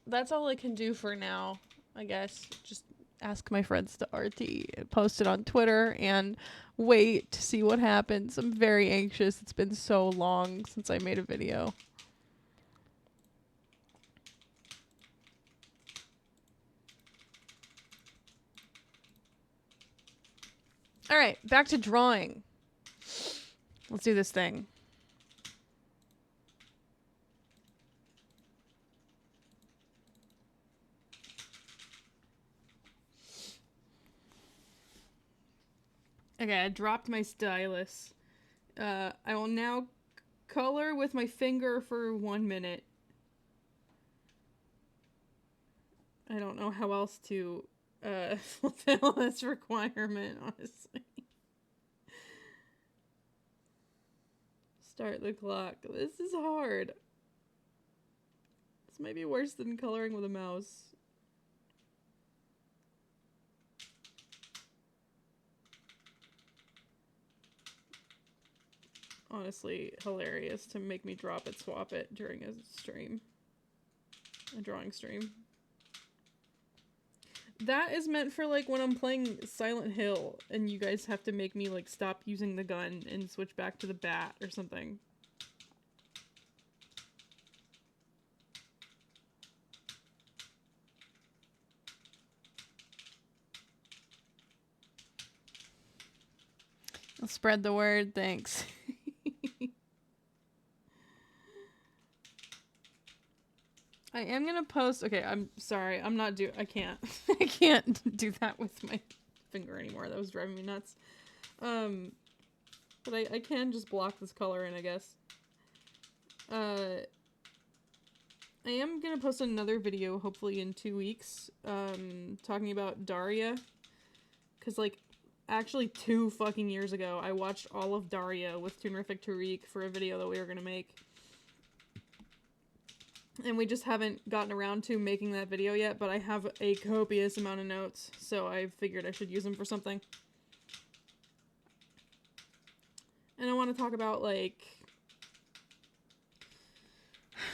Speaker 1: That's all I can do for now. I guess just ask my friends to RT, post it on Twitter, and wait to see what happens. I'm very anxious. It's been so long since I made a video. All right, back to drawing. Let's do this thing. Okay, I dropped my stylus. I will now color with my finger for 1 minute. I don't know how else to fulfill this requirement, honestly. Start the clock. This is hard. This might be worse than coloring with a mouse. Honestly, hilarious to make me drop it, swap it during a stream. A drawing stream. That is meant for like when I'm playing Silent Hill and you guys have to make me like stop using the gun and switch back to the bat or something. I'll spread the word, thanks. I am gonna post. Okay, I'm sorry. I can't. I can't do that with my finger anymore. That was driving me nuts. But I can just block this color in, I guess. I am gonna post another video, hopefully in 2 weeks, talking about Daria. Cause like, actually 2 fucking years ago, I watched all of Daria with Toonrific Tariq for a video that we were gonna make. And we just haven't gotten around to making that video yet, but I have a copious amount of notes, so I figured I should use them for something. And I want to talk about, like,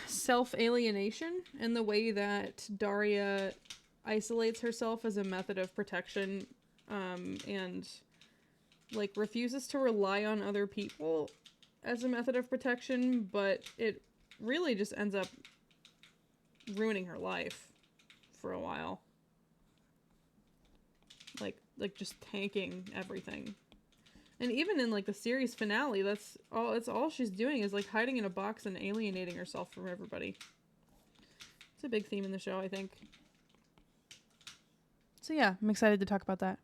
Speaker 1: self-alienation and the way that Daria isolates herself as a method of protection, and, like, refuses to rely on other people as a method of protection, but it really just ends up ruining her life for a while. Like just tanking everything.
Speaker 2: And even in like the series finale, that's all she's doing is like hiding in a box and alienating herself from everybody. It's a big theme in the show, I think.
Speaker 1: So yeah, I'm excited to talk about that.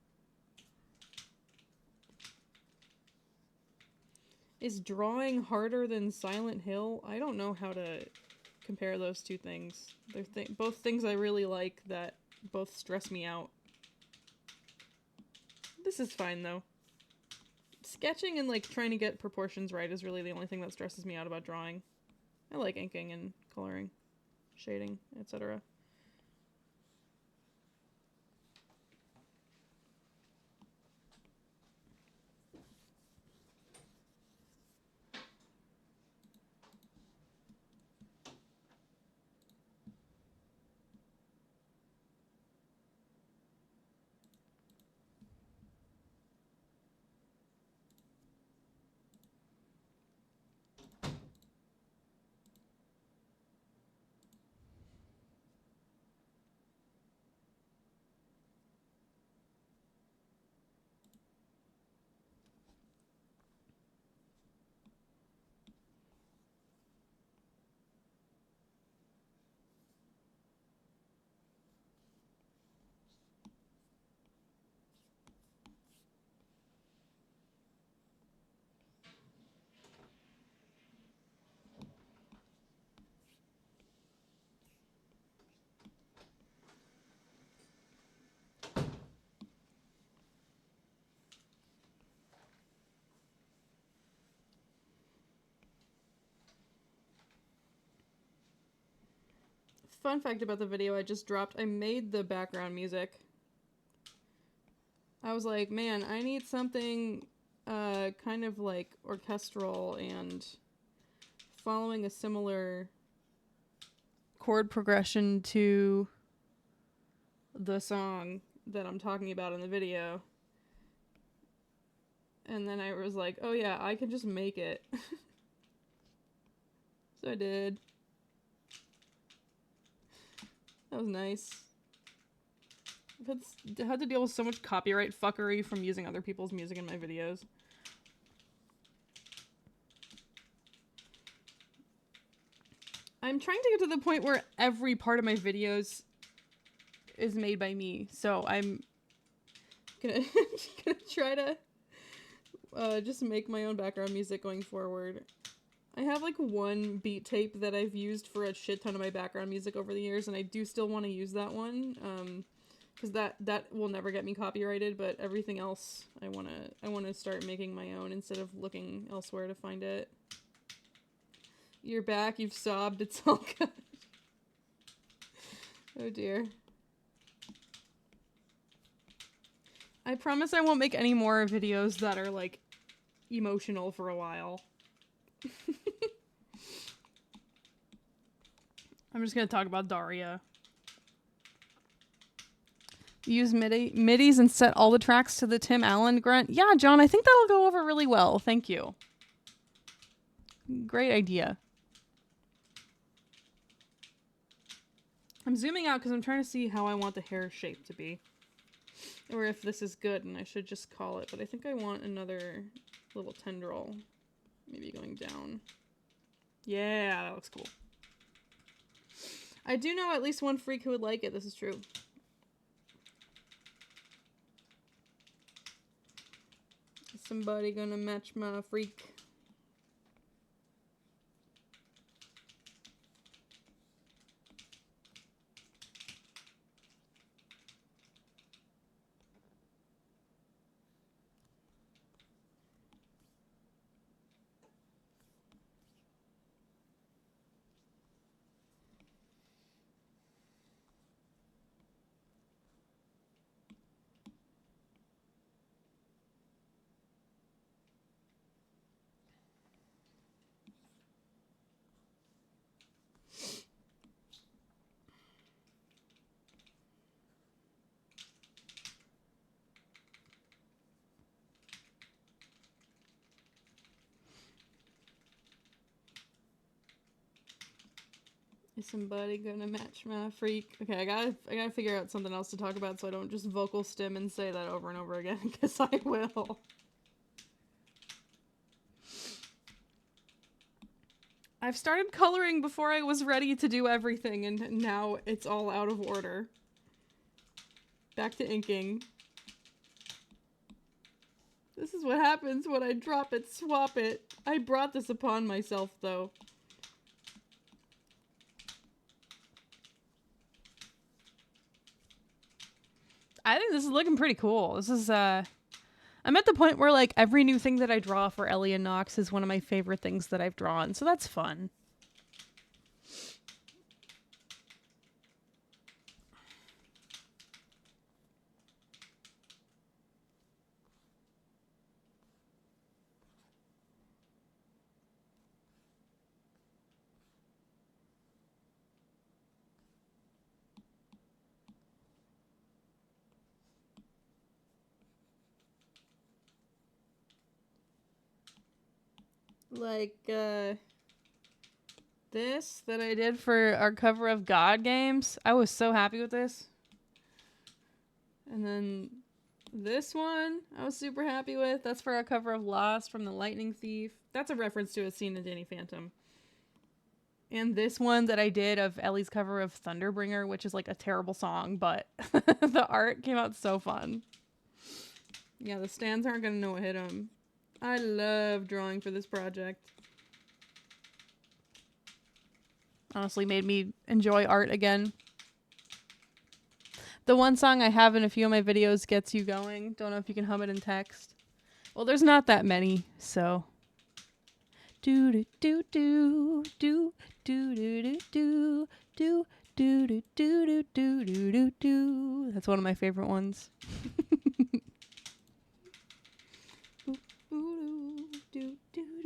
Speaker 2: Is drawing harder than Silent Hill? I don't know how to compare those two things. They're both things I really like that both stress me out. This is fine though. Sketching and like trying to get proportions right is really the only thing that stresses me out about drawing. I like inking and coloring, shading, etc. Fun fact about the video I just dropped, I made the background music. I was like, man, I need something kind of like orchestral and following a similar chord progression to the song that I'm talking about in the video. And then I was like, oh yeah, I can just make it. So I did. That was nice. I've had to deal with so much copyright fuckery from using other people's music in my videos. I'm trying to get to the point where every part of my videos is made by me. So I'm gonna try to just make my own background music going forward. I have like one beat tape that I've used for a shit ton of my background music over the years, and I do still want to use that one, because that will never get me copyrighted. But everything else, I wanna start making my own instead of looking elsewhere to find it. You're back. You've sobbed. It's all good. Oh dear. I promise I won't make any more videos that are like emotional for a while. I'm just gonna talk about Daria. Use midis and set all the tracks to the Tim Allen grunt. Yeah, John, I think that'll go over really well. Thank you. Great idea. I'm zooming out because I'm trying to see how I want the hair shape to be. Or if this is good and I should just call it. But I think I want another little tendril. Maybe going down. Yeah, that looks cool. I do know at least one freak who would like it. This is true. Is somebody gonna match my freak? Is somebody gonna match my freak? Okay, I gotta figure out something else to talk about so I don't just vocal stim and say that over and over again, because I will. I've started coloring before I was ready to do everything, and now it's all out of order. Back to inking. This is what happens when I drop it, swap it. I brought this upon myself, though.
Speaker 1: I think this is looking pretty cool. This is, I'm at the point where, like, every new thing that I draw for Ellie and Nox is one of my favorite things that I've drawn, so that's fun. Like, this that I did for our cover of God Games. I was so happy with this. And then this one I was super happy with. That's for our cover of Lost from the Lightning Thief. That's a reference to a scene in Danny Phantom. And this one that I did of Ellie's cover of Thunderbringer, which is like a terrible song, but the art came out so fun. Yeah, the stands aren't gonna know what hit them. I love drawing for this project. Honestly made me enjoy art again. The one song I have in a few of my videos, Gets You Going. Don't know if you can hum it in text. Well, there's not that many, so. Do do do do do do do do do do do do do do do do. That's one of my favorite ones. Do do do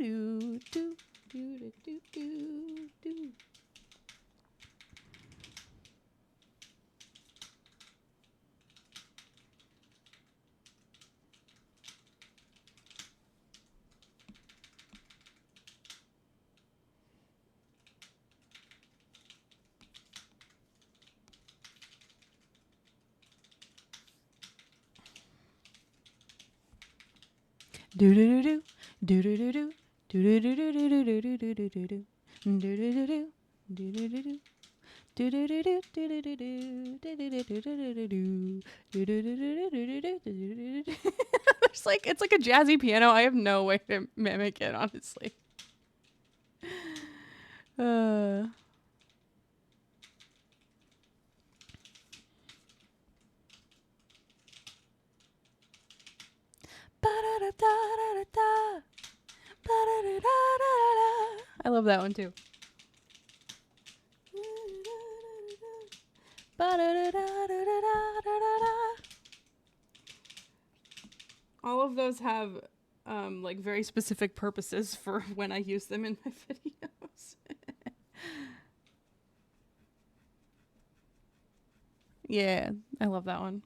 Speaker 1: do do do do do. Do do do do do do do do do do do do do do do do do do do. It's like a jazzy piano. I have no way to mimic it, honestly. I love that one too. All of those have like very specific purposes for when I use them in my videos. Yeah, I love that one.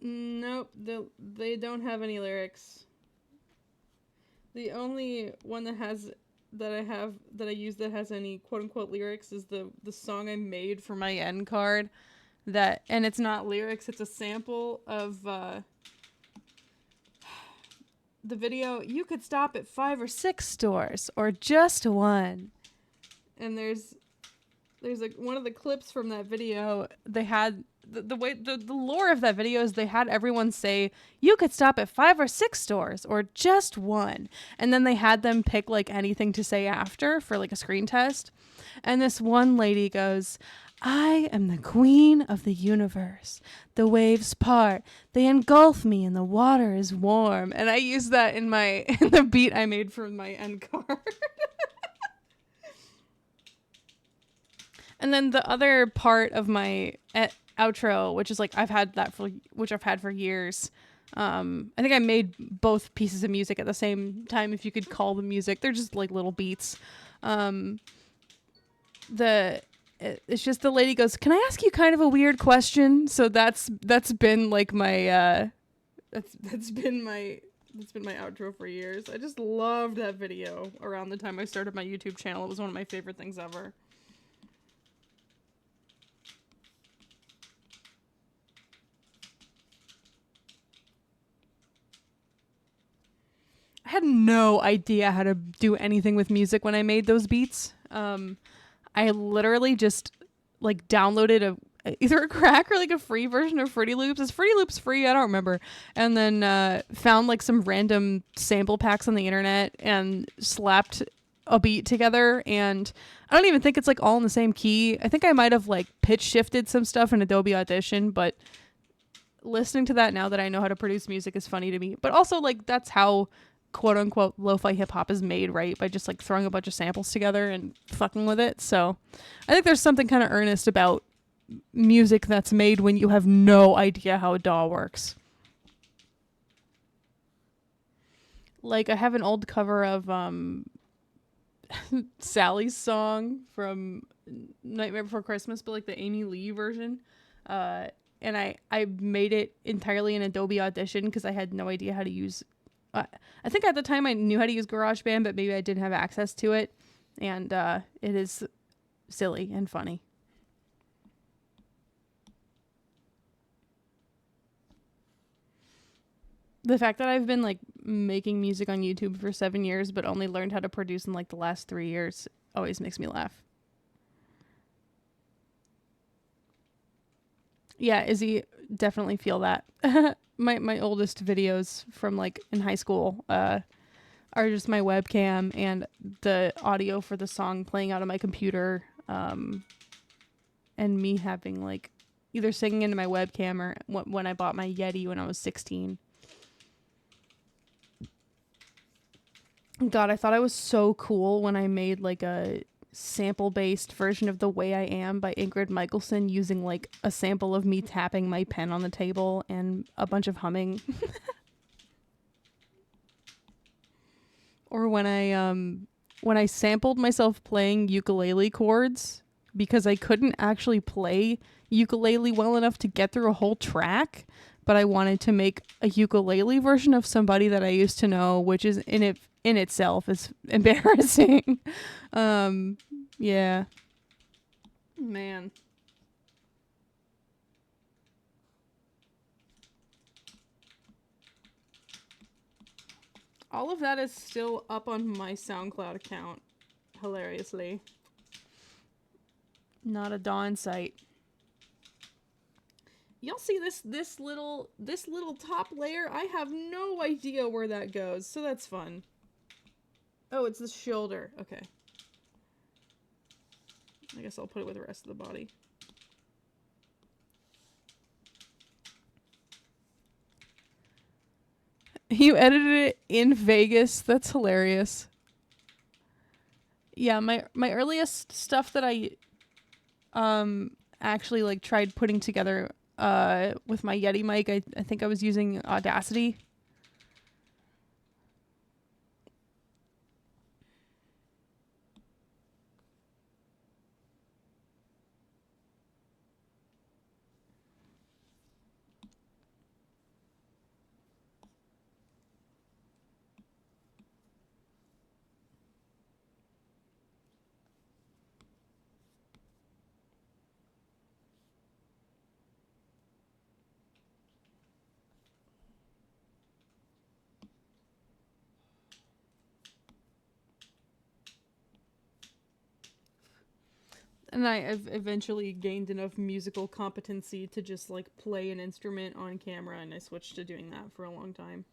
Speaker 1: Nope, they don't have any lyrics. The only one that I use that has any quote unquote lyrics is the song I made for my end card. And it's not lyrics, it's a sample of the video. You could stop at 5 or 6 stores or just one. And there's like one of the clips from that video. They had the way the lore of that video is they had everyone say you could stop at 5 or 6 stores or just one, and then they had them pick like anything to say after for like a screen test. And this one lady goes, I am the queen of the universe. The waves part, they engulf me, and the water is warm. And I used that in the beat I made for my end card. And then the other part of my outro, which is like I've had for years. I think I made both pieces of music at the same time, if you could call them music. They're just like little beats. It's just the lady goes, "Can I ask you kind of a weird question?" So that's been like my that's been
Speaker 2: That's been my outro for years. I just loved that video around the time I started my YouTube channel. It was one of my favorite things ever. I had no idea how to do anything with music when I made those beats. I literally just like downloaded either a crack or like a free version of Fruity Loops. Is Fruity Loops free? I don't remember. And then found like some random sample packs on the internet and slapped a beat together. And I don't even think it's like all in the same key. I think I might have like pitch shifted some stuff in Adobe Audition, but listening to that now that I know how to produce music is funny to me. But also like that's how quote unquote lo-fi hip hop is made, right? By just like throwing a bunch of samples together and fucking with it. So I think there's something kind of earnest about music that's made when you have no idea how a DAW works. Like I have an old cover of Sally's song from Nightmare Before Christmas, but like the Amy Lee version. And I made it entirely in Adobe Audition because I had no idea how to use. I think at the time I knew how to use GarageBand, but maybe I didn't have access to it. And it is silly and funny. The fact that I've been like making music on YouTube for 7 years, but only learned how to produce in like the last 3 years always makes me laugh. Yeah, Izzy, definitely feel that. My oldest videos from like in high school are just my webcam and the audio for the song playing out on my computer, and me having like either singing into my webcam or when I bought my Yeti when I was 16. God, I thought I was so cool when I made like a sample-based version of The Way I Am by Ingrid Michaelson using like a sample of me tapping my pen on the table and a bunch of humming. Or when I sampled myself playing ukulele chords because I couldn't actually play ukulele well enough to get through a whole track, but I wanted to make a ukulele version of somebody that I used to know, which is in itself is embarrassing. Yeah. Man. All of that is still up on my SoundCloud account, hilariously. Not a dawn sight. Y'all see this little top layer? I have no idea where that goes, so that's fun. Oh, it's the shoulder. Okay. I guess I'll put it with the rest of the body. You edited it in Vegas. That's hilarious. Yeah, my earliest stuff that I actually like tried putting together with my Yeti mic, I think I was using Audacity. And I've eventually gained enough musical competency to just like play an instrument on camera, and I switched to doing that for a long time.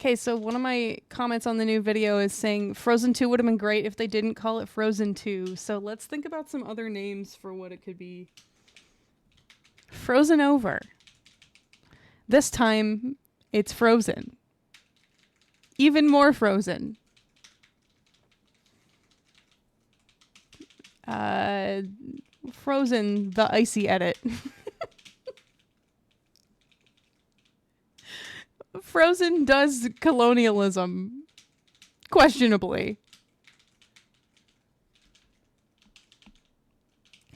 Speaker 1: Okay, so one of my comments on the new video is saying Frozen 2 would have been great if they didn't call it Frozen 2. So let's think about some other names for what it could be. Frozen Over. This time, it's Frozen. Even more Frozen. Frozen, the icy edit. Frozen does colonialism. Questionably.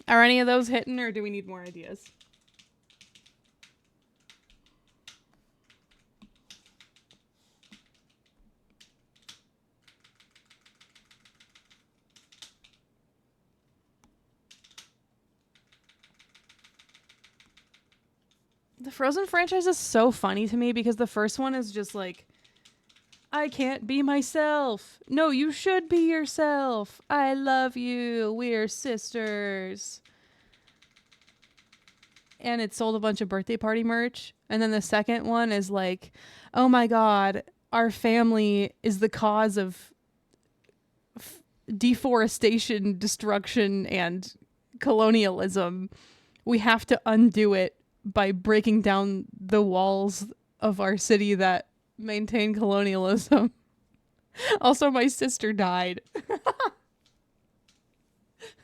Speaker 1: Are any of those hitting, or do we need more ideas? The Frozen franchise is so funny to me because the first one is just like, I can't be myself. No, you should be yourself. I love you. We're sisters. And it sold a bunch of birthday party merch. And then the second one is like, oh my God, our family is the cause of deforestation, destruction, and colonialism. We have to undo it by breaking down the walls of our city that maintain colonialism. Also, my sister died.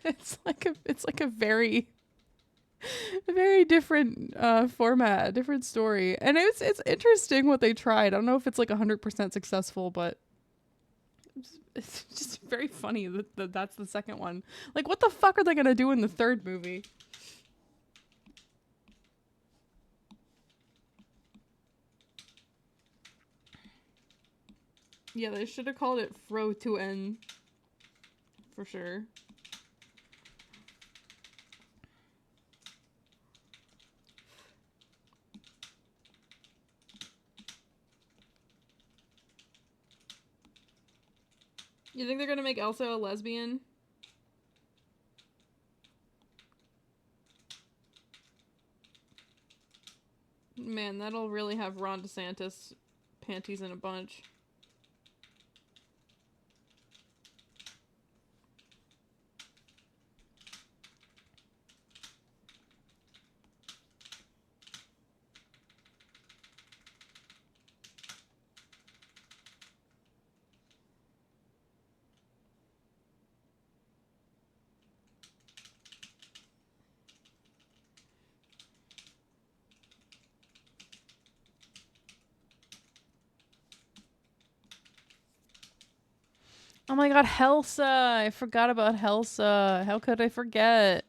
Speaker 1: It's like a very different format, different story, and it's interesting what they tried. I don't know if it's like 100% successful, but it's just very funny that that's the second one. Like, what the fuck are they gonna do in the third movie? Yeah, they should have called it Fro to N for sure. You think they're gonna make Elsa a lesbian? Man, that'll really have Ron DeSantis panties in a bunch. Oh my God, Helsa! I forgot about Helsa. How could I forget?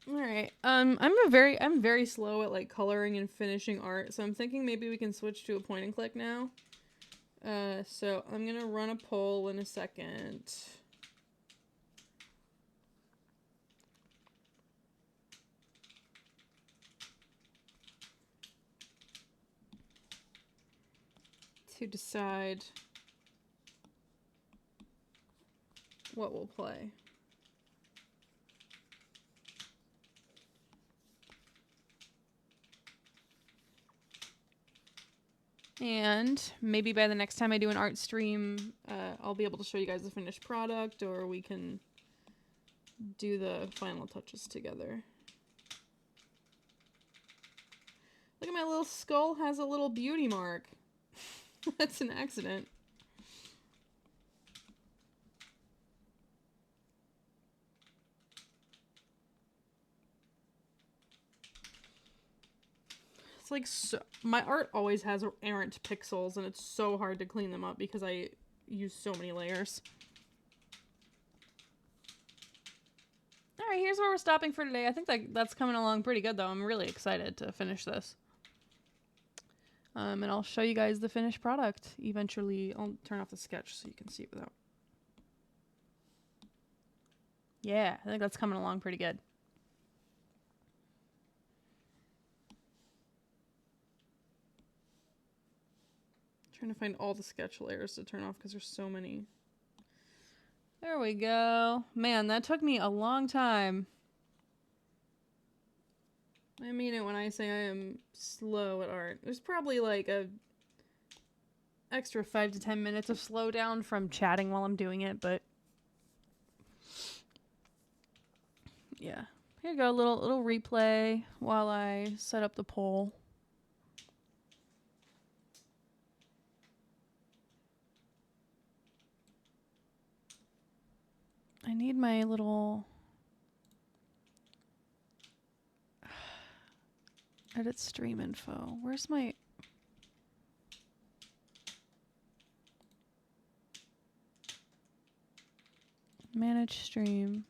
Speaker 1: All right. I'm very slow at like coloring and finishing art, so I'm thinking maybe we can switch to a point and click now. So I'm gonna run a poll in a second. To decide what we'll play.
Speaker 2: And maybe by the next time I do an art stream, I'll be able to show you guys the finished product, or we can do the final touches together. Look at my little skull has a little beauty mark. That's an accident. It's like my art always has errant pixels, and it's so hard to clean them up because I use so many layers. All right, here's where we're stopping for today. I think that's coming along pretty good, though. I'm really excited to finish this. And I'll show you guys the finished product eventually. I'll turn off the sketch so you can see it without. Yeah, I think that's coming along pretty good. Trying to find all the sketch layers to turn off because there's so many. There we go. Man, that took me a long time. I mean it when I say I am slow at art. There's probably like a extra 5 to 10 minutes of slowdown from chatting while I'm doing it, but yeah. Here you go, little replay while I set up the poll. I need my little edit stream info. Where's my manage stream?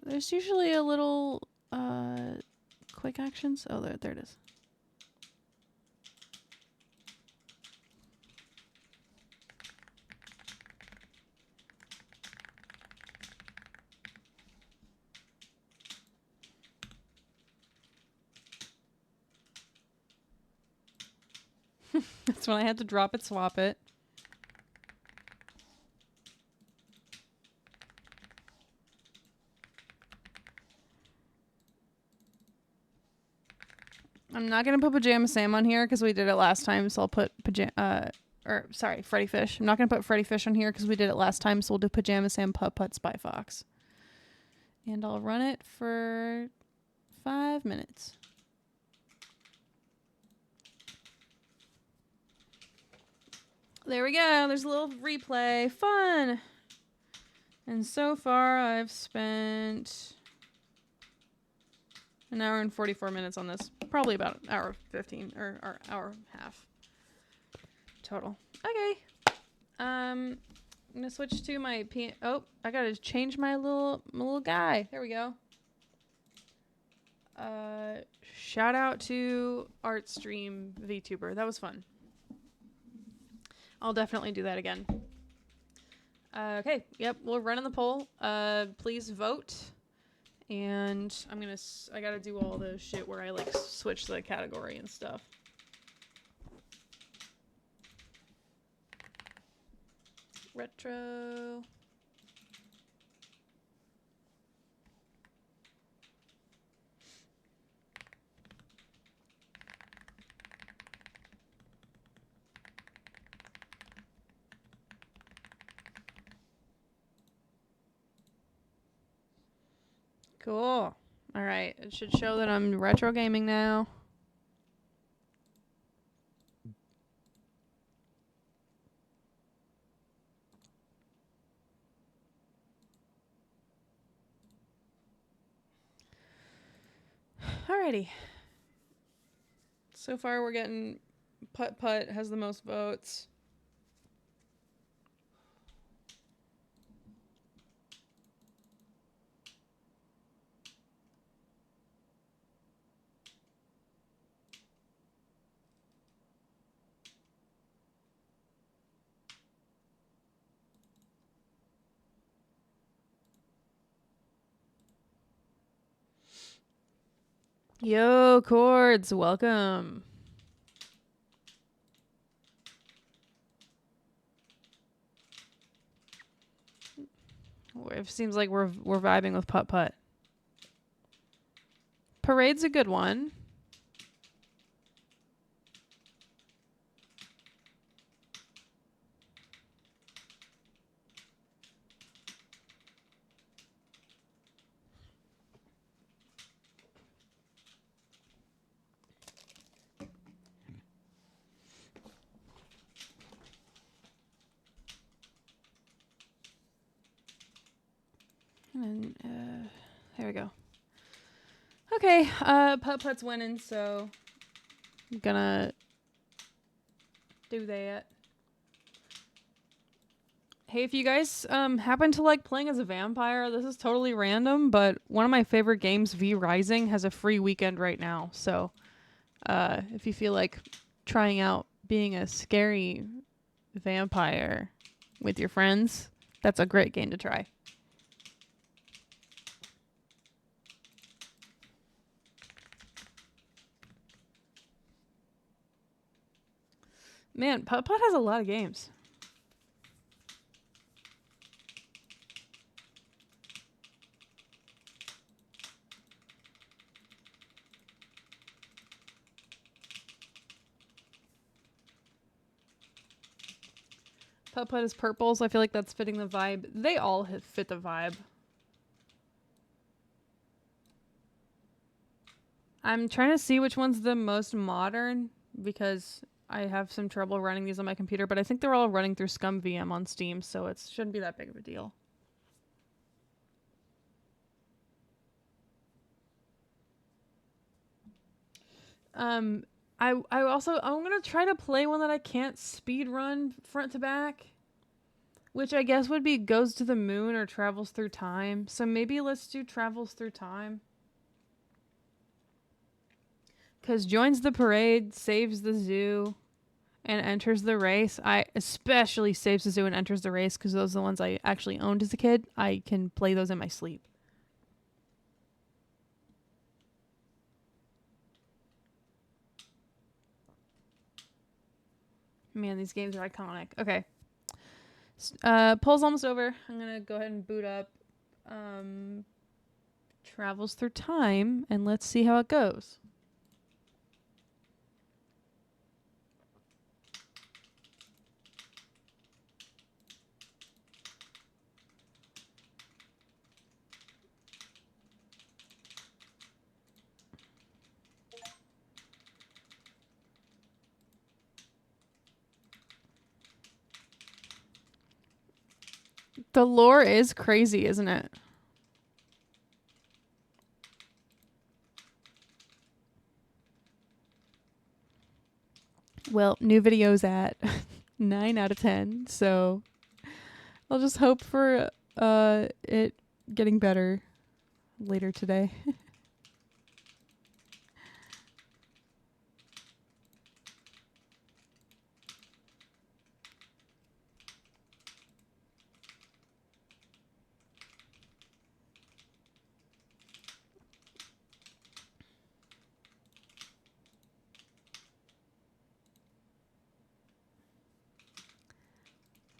Speaker 2: There's usually a little quick actions. Oh, there it is. That's when I had to drop it, swap it. I'm not gonna put Pajama Sam on here because we did it last time, so I'll put Freddy Fish. I'm not gonna put Freddy Fish on here because we did it last time, so we'll do Pajama Sam, Putt Putt, Spy Fox. And I'll run it for 5 minutes. There we go. There's a little replay. Fun! And so far, I've spent an hour and 44 minutes on this. Probably about an hour 15 or hour and a half total. Okay. I'm gonna switch to my oh, I gotta change my little guy. There we go. Shout out to Artstream VTuber. That was fun. I'll definitely do that again. Okay. Yep. We're running the poll. Please vote. And I gotta do all the shit where I like switch the category and stuff. Retro. Cool. All right. It should show that I'm retro gaming now. Alrighty. So far we're getting Putt Putt has the most votes. Yo, Chords, welcome. It seems like we're vibing with Putt Putt. Parade's a good one.
Speaker 1: And there we go. Okay, Putt-Putt's winning, so I'm gonna do that. Hey, if you guys happen to like playing as a vampire, this is totally random, but one of my favorite games, V Rising, has a free weekend right now. So if you feel like trying out being a scary vampire with your friends, that's a great game to try. Man, Putt-Putt has a lot of games. Putt-Putt is purples. I feel like that's fitting the vibe. They all fit the vibe. I'm trying to see which one's the most modern because I have some trouble running these on my computer, but I think they're all running through ScumVM on Steam, so it shouldn't be that big of a deal. I'm gonna try to play one that I can't speed run front to back, which I guess would be Goes to the Moon or Travels Through Time. So maybe let's do Travels Through Time. Because joins the parade, saves the zoo, and enters the race. I especially saves the zoo and enters the race because those are the ones I actually owned as a kid. I can play those in my sleep. Man, these games are iconic. Okay. Poll's almost over. I'm going to go ahead and boot up Travels Through Time, and let's see how it goes. The lore is crazy, isn't it? Well, new videos at 9 out of 10, so I'll just hope for it getting better later today.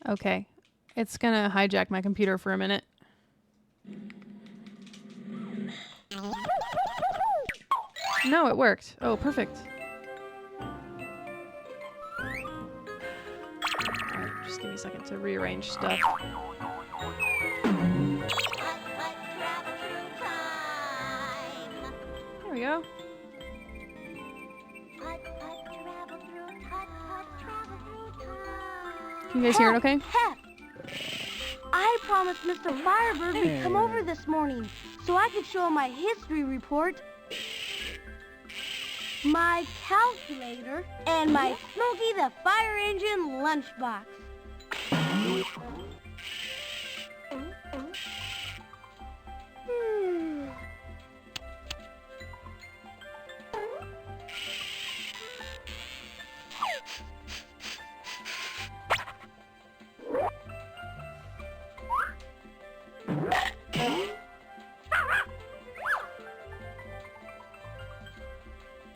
Speaker 1: Okay. It's gonna hijack my computer for a minute. No, it worked. Oh, perfect. Alright, just give me a second to rearrange stuff. There we go. Can you guys hear it okay?
Speaker 3: Pep! I promised Mr. Firebird we'd come over this morning so I could show him my history report, my calculator, and my Smokey the Fire Engine lunchbox.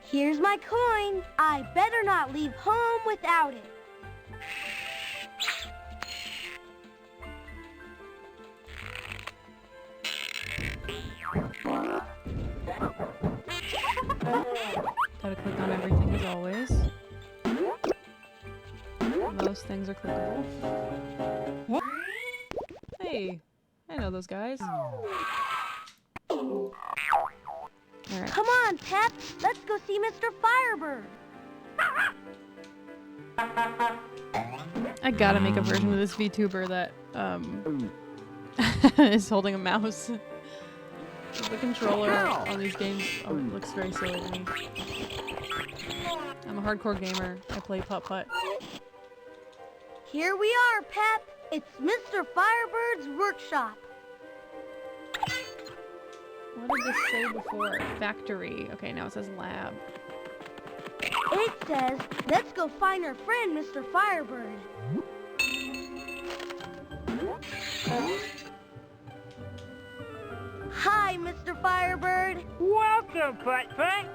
Speaker 3: Here's my coin. I better not leave home without it.
Speaker 1: Gotta click on everything as always. Most things are clickable. Hey, I know those guys. Alright.
Speaker 3: Come on, Pep. Let's go see Mr. Firebird.
Speaker 1: I gotta make a version of this VTuber that is holding a mouse. The controller on these games looks very silly to me. I'm a hardcore gamer. I play putt-putt.
Speaker 3: Here we are, Pep. It's Mr. Firebird's workshop.
Speaker 1: What did this say before? Factory. Okay, now it says lab.
Speaker 3: It says, let's go find our friend, Mr. Firebird. Hi, Mr. Firebird.
Speaker 4: Welcome, Putt-Putt.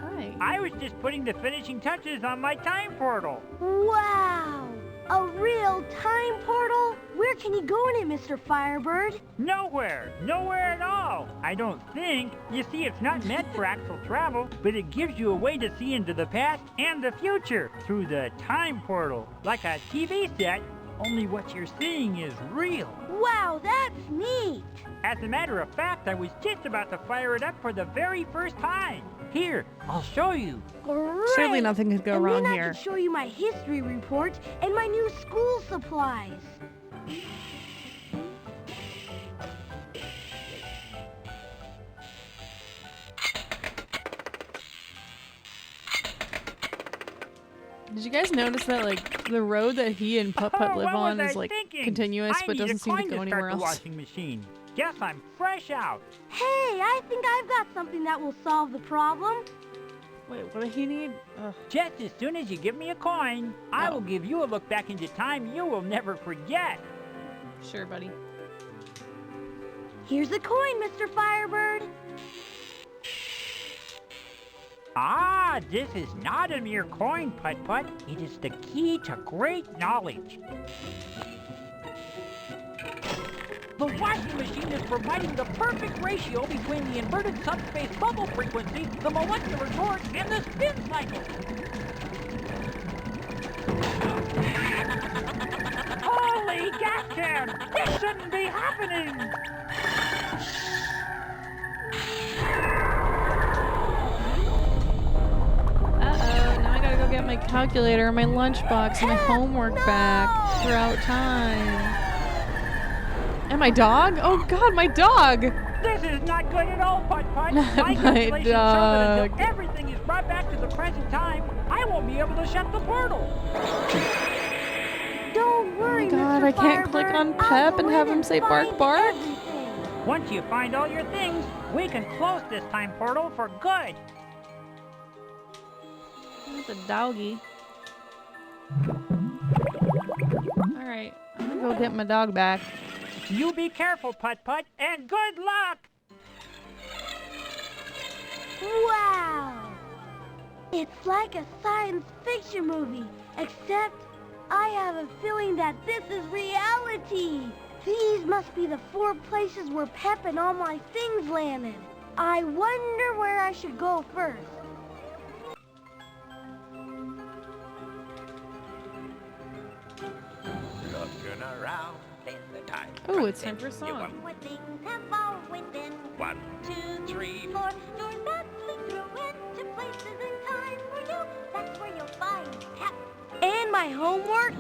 Speaker 1: Hi.
Speaker 4: I was just putting the finishing touches on my time portal.
Speaker 3: Wow, a real time portal? Where can you go in it, Mr. Firebird?
Speaker 4: Nowhere. Nowhere at all. I don't think. You see, it's not meant for actual travel, but it gives you a way to see into the past and the future through the time portal. Like a TV set, only what you're seeing is real.
Speaker 3: Wow, that's neat.
Speaker 4: As a matter of fact, I was just about to fire it up for the very first time. Here, I'll show you.
Speaker 3: Great.
Speaker 1: Surely nothing could go
Speaker 3: and
Speaker 1: wrong
Speaker 3: then I
Speaker 1: here.
Speaker 3: can show you my history report and my new school supplies.
Speaker 1: Did you guys notice that, like, the road that he and Putt-Putt live
Speaker 4: what
Speaker 1: on
Speaker 4: was
Speaker 1: is,
Speaker 4: I
Speaker 1: like,
Speaker 4: thinking?
Speaker 1: continuous,
Speaker 4: I
Speaker 1: but
Speaker 4: need a
Speaker 1: doesn't seem to
Speaker 4: coin
Speaker 1: go
Speaker 4: start
Speaker 1: anywhere
Speaker 4: the
Speaker 1: else?
Speaker 4: washing machine. Guess I'm fresh out.
Speaker 3: Hey, I think I've got something that will solve the problem.
Speaker 1: Wait, what did he need? Ugh.
Speaker 4: Just as soon as you give me a coin, I
Speaker 1: Oh.
Speaker 4: will give you a look back into time you will never forget.
Speaker 1: Sure, buddy.
Speaker 3: Here's a coin, Mr. Firebird.
Speaker 4: Ah, this is not a mere coin, Putt-Putt. It is the key to great knowledge. The washing machine is providing the perfect ratio between the inverted subspace bubble frequency, the molecular torque, and the spin cycle. Holy gas can! This shouldn't be happening!
Speaker 1: Uh-oh, now I gotta go get my calculator and my lunchbox and my homework back throughout time. And my dog? Oh god, my dog!
Speaker 4: This is not good at all, Putt-Putt.
Speaker 1: Not
Speaker 4: My
Speaker 1: my
Speaker 4: calculations show that until
Speaker 1: dog.
Speaker 4: everything is brought back to the present time, I won't be able to shut the portal.
Speaker 3: Don't worry,
Speaker 1: God,
Speaker 3: Mr.
Speaker 1: I can't click
Speaker 3: Firebird.
Speaker 1: on
Speaker 3: I'll
Speaker 1: Pep
Speaker 3: go
Speaker 1: and
Speaker 3: in
Speaker 1: have him say bark,
Speaker 3: find
Speaker 1: bark.
Speaker 3: everything.
Speaker 4: Once you find all your things, we can close this time portal for good.
Speaker 1: That's a doggy. Alright, I'm gonna go get my dog back.
Speaker 4: You be careful, Putt-Putt, and good luck!
Speaker 3: Wow! It's like a science fiction movie, except I have a feeling that this is reality. These must be the 4 places where Pep and all my things landed. I wonder where I should go first.
Speaker 5: Looking around in the time.
Speaker 1: Oh, it's time for a song.
Speaker 3: What things have always been
Speaker 5: 1,
Speaker 3: 2,
Speaker 5: 3,
Speaker 3: 4. You're battling through into places in time for you. That's where you'll find Pep. And my homework?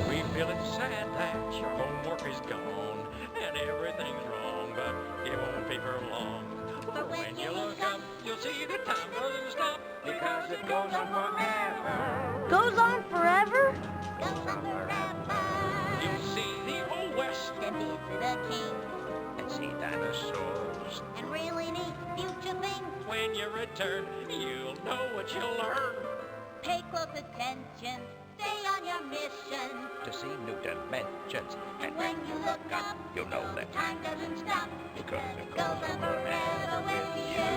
Speaker 5: we feeling sad that your homework is gone and everything's wrong, but it won't be for long. But when you look up, you'll see the time doesn't stop because it goes on forever.
Speaker 3: Goes on forever?
Speaker 5: You'll see the old west
Speaker 3: And visit a king.
Speaker 5: and see dinosaurs.
Speaker 3: And really neat future things.
Speaker 5: When you return, you'll know what you'll learn.
Speaker 3: Pay close attention. Stay on your mission.
Speaker 5: To see new dimensions.
Speaker 3: And when you look up,
Speaker 5: you'll know that
Speaker 3: time doesn't stop.
Speaker 5: because it
Speaker 3: Goes on forever with you.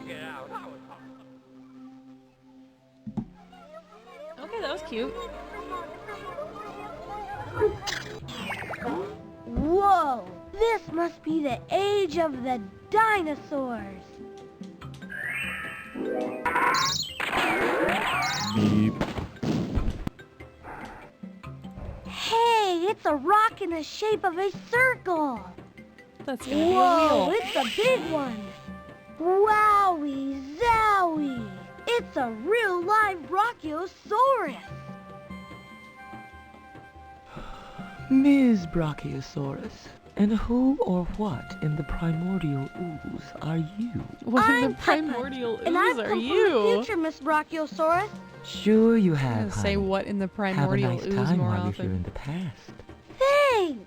Speaker 5: Get out.
Speaker 1: Okay, that was cute.
Speaker 3: Whoa! This must be the age of the dinosaurs. Hey, it's a rock in the shape of a circle.
Speaker 1: That's gonna be a
Speaker 3: Whoa,
Speaker 1: wheel.
Speaker 3: it's a big one. Wowie zowie. It's a real live Brachiosaurus.
Speaker 6: Ms. Brachiosaurus, and who or what in the primordial ooze are you?
Speaker 1: What in
Speaker 3: I'm
Speaker 1: the
Speaker 3: Putt-Putt,
Speaker 1: primordial
Speaker 3: and I've
Speaker 1: ooze are
Speaker 3: come
Speaker 1: you?
Speaker 3: from the future, Miss Brachiosaurus.
Speaker 6: Sure you
Speaker 1: I'm
Speaker 6: have,
Speaker 1: gonna say
Speaker 6: honey.
Speaker 1: what in the
Speaker 6: Have a
Speaker 1: primordial
Speaker 6: nice
Speaker 1: ooze
Speaker 6: time
Speaker 1: more
Speaker 6: while you're here
Speaker 1: often.
Speaker 6: in the past.
Speaker 3: Thanks.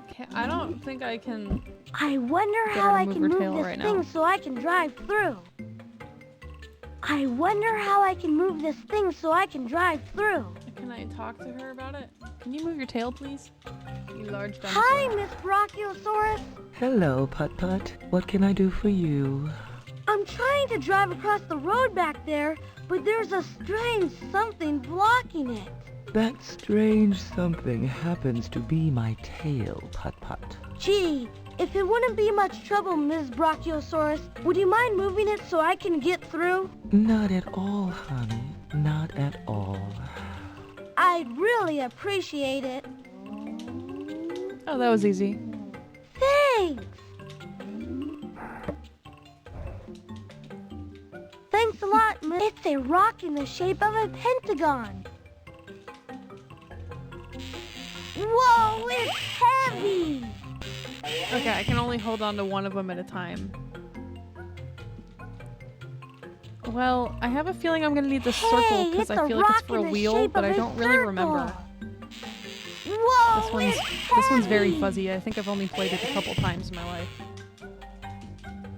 Speaker 1: Okay, I don't think I can.
Speaker 3: I wonder
Speaker 1: Get
Speaker 3: how
Speaker 1: her to
Speaker 3: I
Speaker 1: move
Speaker 3: can
Speaker 1: her
Speaker 3: move
Speaker 1: tail
Speaker 3: this
Speaker 1: right
Speaker 3: thing
Speaker 1: now.
Speaker 3: so I can drive through. I wonder how I can move this thing so I can drive through.
Speaker 1: Can I talk to her about it? Can you move your tail, please? You large dinosaur.
Speaker 3: Hi, Miss Brachiosaurus.
Speaker 6: Hello, Putt-Putt. What can I do for you?
Speaker 3: I'm trying to drive across the road back there, but there's a strange something blocking it.
Speaker 6: That strange something happens to be my tail, Putt-Putt.
Speaker 3: Gee, if it wouldn't be much trouble, Ms. Brachiosaurus, would you mind moving it so I can get through?
Speaker 6: Not at all, honey. Not at all.
Speaker 3: I'd really appreciate it.
Speaker 1: Oh, that was easy.
Speaker 3: Thanks. Thanks a lot, Miss. It's a rock in the shape of a pentagon. Whoa, it's heavy!
Speaker 1: Okay, I can only hold on to one of them at a time. Well, I have a feeling I'm gonna need the circle
Speaker 3: Hey,
Speaker 1: because
Speaker 3: it's
Speaker 1: I
Speaker 3: a
Speaker 1: feel like it's
Speaker 3: rock
Speaker 1: for a
Speaker 3: in the
Speaker 1: wheel,
Speaker 3: shape
Speaker 1: but
Speaker 3: of
Speaker 1: I
Speaker 3: a
Speaker 1: don't really remember.
Speaker 3: circle. Whoa,
Speaker 1: This one's very
Speaker 3: heavy.
Speaker 1: fuzzy. I think I've only played it a couple times in my life.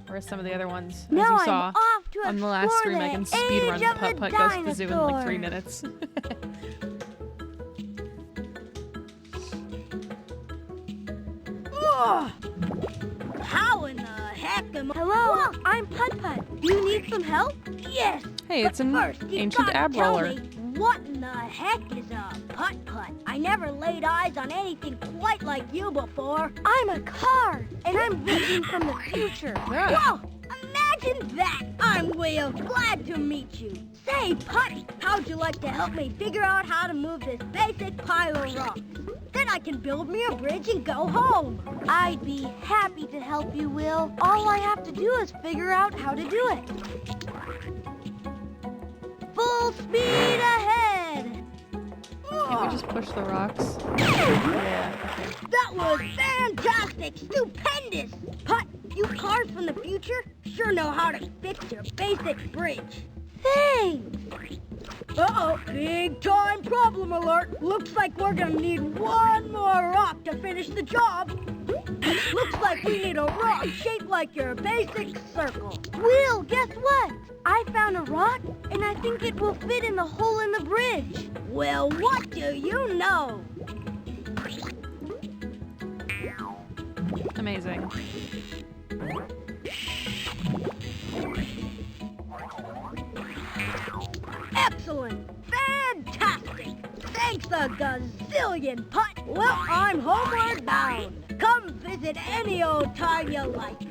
Speaker 1: Whereas some of the other ones, as
Speaker 3: Now
Speaker 1: you
Speaker 3: I'm
Speaker 1: saw
Speaker 3: off to
Speaker 1: on the last
Speaker 3: explore
Speaker 1: stream, I
Speaker 3: the
Speaker 1: can speedrun
Speaker 3: age of
Speaker 1: Putt
Speaker 3: the
Speaker 1: Putt Goes to the Zoo in like 3
Speaker 3: dinosaurs.
Speaker 1: minutes.
Speaker 3: Ugh. How in the heck am I? Hello, I'm Putt-Putt. Do you need some help? Yes.
Speaker 1: Hey, it's
Speaker 3: But
Speaker 1: an
Speaker 3: first, you
Speaker 1: ancient
Speaker 3: gotta
Speaker 1: ab
Speaker 3: tell
Speaker 1: roller.
Speaker 3: me, what in the heck is a Putt-Putt? I never laid eyes on anything quite like you before. I'm a car, and I'm visiting from the future.
Speaker 1: Yeah.
Speaker 3: Whoa! Imagine that! I'm Will. Glad to meet you. Say, Putt, how'd you like to help me figure out how to move this basic pile of rocks? Then I can build me a bridge and go home. I'd be happy to help you, Will. All I have to do is figure out how to do it. Full speed ahead!
Speaker 1: Can't we just push the rocks?
Speaker 3: That was fantastic! Stupendous! Putt, you cars from the future sure know how to fix your basic bridge. Thanks! Uh-oh, big time problem alert! Looks like we're gonna need one more rock to finish the job. Looks like we need a rock shaped like your basic circle. Will, guess what? I found a rock, and I think it will fit in the hole in the bridge. Well, what do you know?
Speaker 1: Amazing.
Speaker 3: Excellent! Fantastic! Thanks a gazillion, Putt! Well, I'm homeward bound. Come visit any old time you like.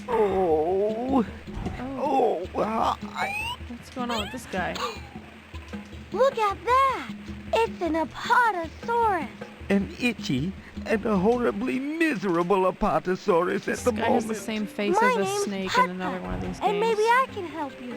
Speaker 1: Whoa.
Speaker 6: Oh.
Speaker 1: Oh,
Speaker 6: Oh.
Speaker 1: what's going on with this guy?
Speaker 3: Look at that! It's an Apatosaurus.
Speaker 6: An itchy and a horribly miserable Apatosaurus at
Speaker 1: This
Speaker 6: the
Speaker 1: guy has the
Speaker 6: moment.
Speaker 1: same face
Speaker 3: My
Speaker 1: as a
Speaker 3: name's
Speaker 1: snake in
Speaker 3: Putt-Putt,
Speaker 1: another one of these games.
Speaker 3: and maybe I can help you.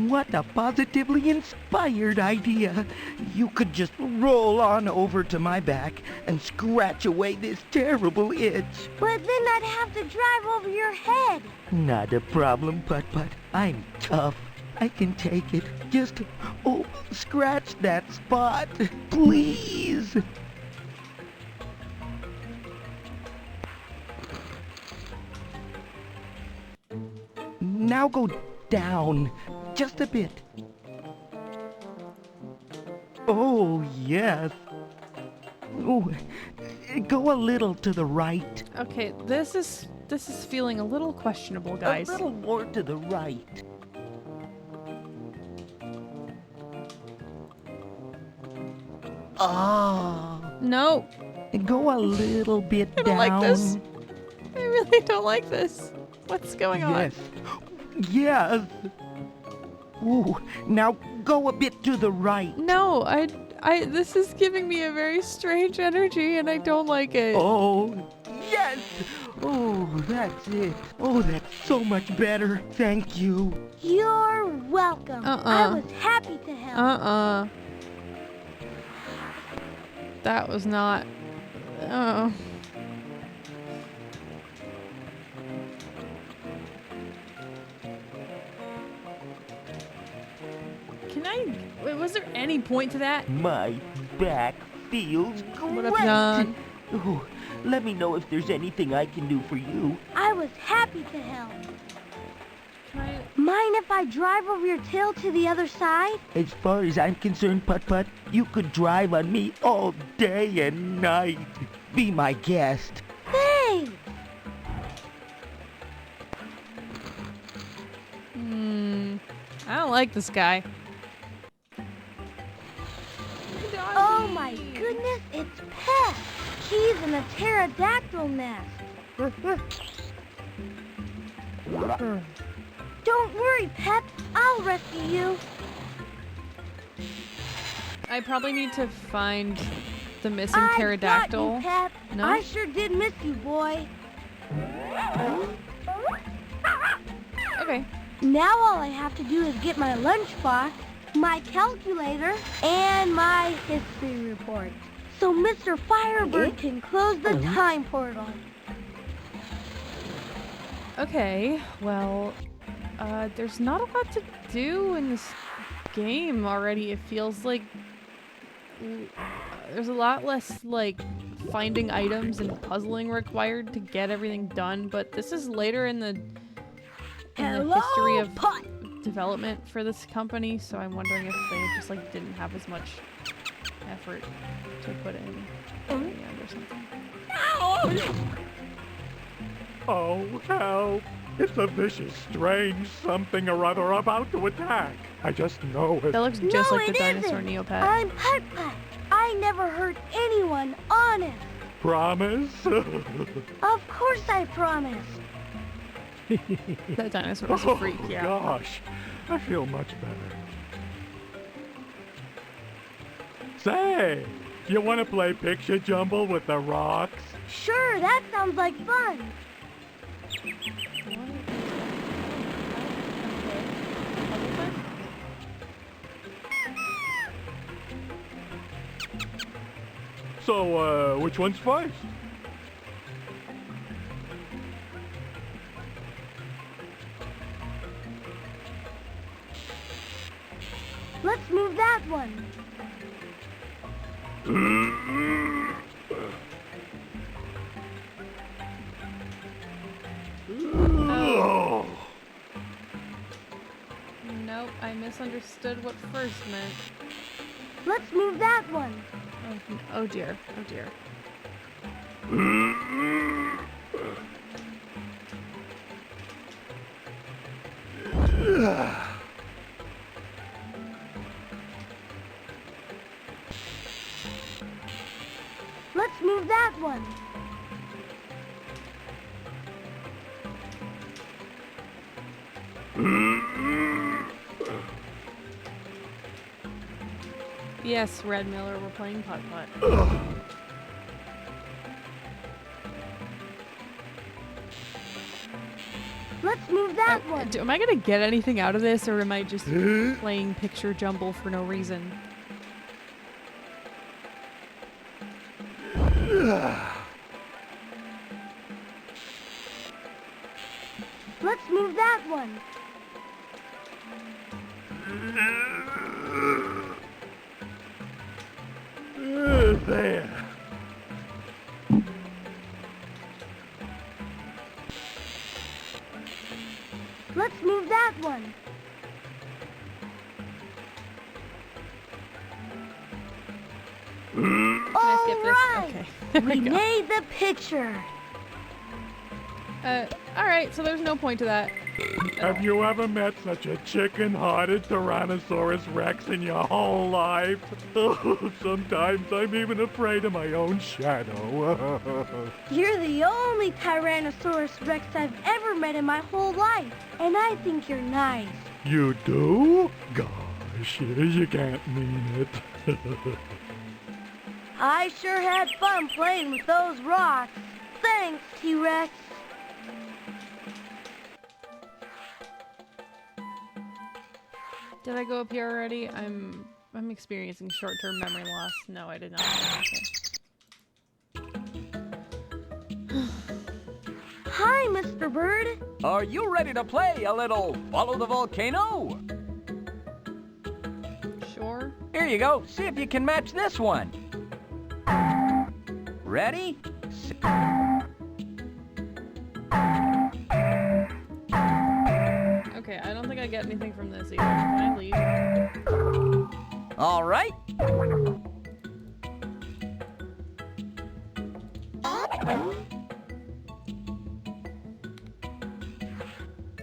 Speaker 6: What a positively inspired idea. You could just roll on over to my back and scratch away this terrible itch.
Speaker 3: But then I'd have to drive over your head.
Speaker 6: Not a problem, Putt-Putt. I'm tough. I can take it. Just, scratch that spot, please. Now go down, just a bit. Oh, yes. Oh, go a little to the right.
Speaker 1: Okay, this is feeling a little questionable, guys.
Speaker 6: A little more to the right. Ah,
Speaker 1: No,
Speaker 6: go a little bit
Speaker 1: I
Speaker 6: down.
Speaker 1: don't like this. I really don't like this. What's going on?
Speaker 6: Yes. Yes. Ooh, now go a bit to the right.
Speaker 1: No, This is giving me a very strange energy, and I don't like it.
Speaker 6: Oh, yes! Oh, that's it. Oh, that's so much better. Thank you.
Speaker 3: You're welcome. I was happy to help.
Speaker 1: That was not. Oh. Was there any point to that?
Speaker 6: My back feels great.
Speaker 1: What up, John?
Speaker 6: Oh, let me know if there's anything I can do for you.
Speaker 3: I was happy to help.
Speaker 1: Can I?
Speaker 3: Mind if I drive over your tail to the other side?
Speaker 6: As far as I'm concerned, Putt-Putt, you could drive on me all day and night. Be my guest.
Speaker 3: Thanks.
Speaker 1: I don't like this guy.
Speaker 3: Oh my goodness, it's Pep. She's in a pterodactyl nest. Don't worry, Pep. I'll rescue you.
Speaker 1: I probably need to find the missing
Speaker 3: I
Speaker 1: pterodactyl.
Speaker 3: got you, Pep.
Speaker 1: No?
Speaker 3: I sure did miss you, boy.
Speaker 1: Okay.
Speaker 3: Now all I have to do is get my lunchbox, my calculator, and my history report. So Mr. Firebird can close the time portal.
Speaker 1: Okay. Well, there's not a lot to do in this game already. It feels like there's a lot less like finding items and puzzling required to get everything done. But this is later in the history of
Speaker 3: Putt.
Speaker 1: development for this company, so I'm wondering if they just like didn't have as much effort to put in the end or something.
Speaker 7: Oh, help! It's a vicious, strange something or other about to attack. I just know it.
Speaker 1: That looks just
Speaker 3: No,
Speaker 1: like the
Speaker 3: it
Speaker 1: dinosaur
Speaker 3: isn't.
Speaker 1: Neopet.
Speaker 3: I'm Putt-Putt. I never hurt anyone, honest.
Speaker 7: Promise?
Speaker 3: Of course I promise.
Speaker 1: That dinosaur was a freak, yeah.
Speaker 7: Gosh, I feel much better. Say, you want to play picture jumble with the rocks?
Speaker 3: Sure, that sounds like fun.
Speaker 7: So, which one's first?
Speaker 3: Let's move that one.
Speaker 7: Oh.
Speaker 1: Nope, I misunderstood what first meant.
Speaker 3: Let's move that one.
Speaker 1: Oh dear, oh dear.
Speaker 3: Let's move that one.
Speaker 1: Yes, Red Miller, we're playing putt-putt.
Speaker 3: Let's move that one.
Speaker 1: Am I gonna get anything out of this, or am I just playing picture jumble for no reason?
Speaker 3: Let's move that one.
Speaker 7: There.
Speaker 3: Let's move that one.
Speaker 1: Can I skip this?
Speaker 3: Alright.
Speaker 1: Okay. There
Speaker 3: We
Speaker 1: we go.
Speaker 3: made the picture.
Speaker 1: Alright, so there's no point to that.
Speaker 7: Have you ever met such a chicken-hearted Tyrannosaurus Rex in your whole life? Oh, sometimes I'm even afraid of my own shadow.
Speaker 3: You're the only Tyrannosaurus Rex I've ever met in my whole life, and I think you're nice.
Speaker 7: You do? Gosh, you can't mean it.
Speaker 3: I sure had fun playing with those rocks. Thanks, T-Rex.
Speaker 1: Did I go up here already? I'm experiencing short-term memory loss. No, I did not. Okay.
Speaker 3: Hi, Mr. Bird.
Speaker 8: Are you ready to play a little Follow the Volcano?
Speaker 1: Sure.
Speaker 8: Here you go. See if you can match this one. Ready?
Speaker 1: Okay, I don't think I get anything from this either. Can I leave?
Speaker 8: All right.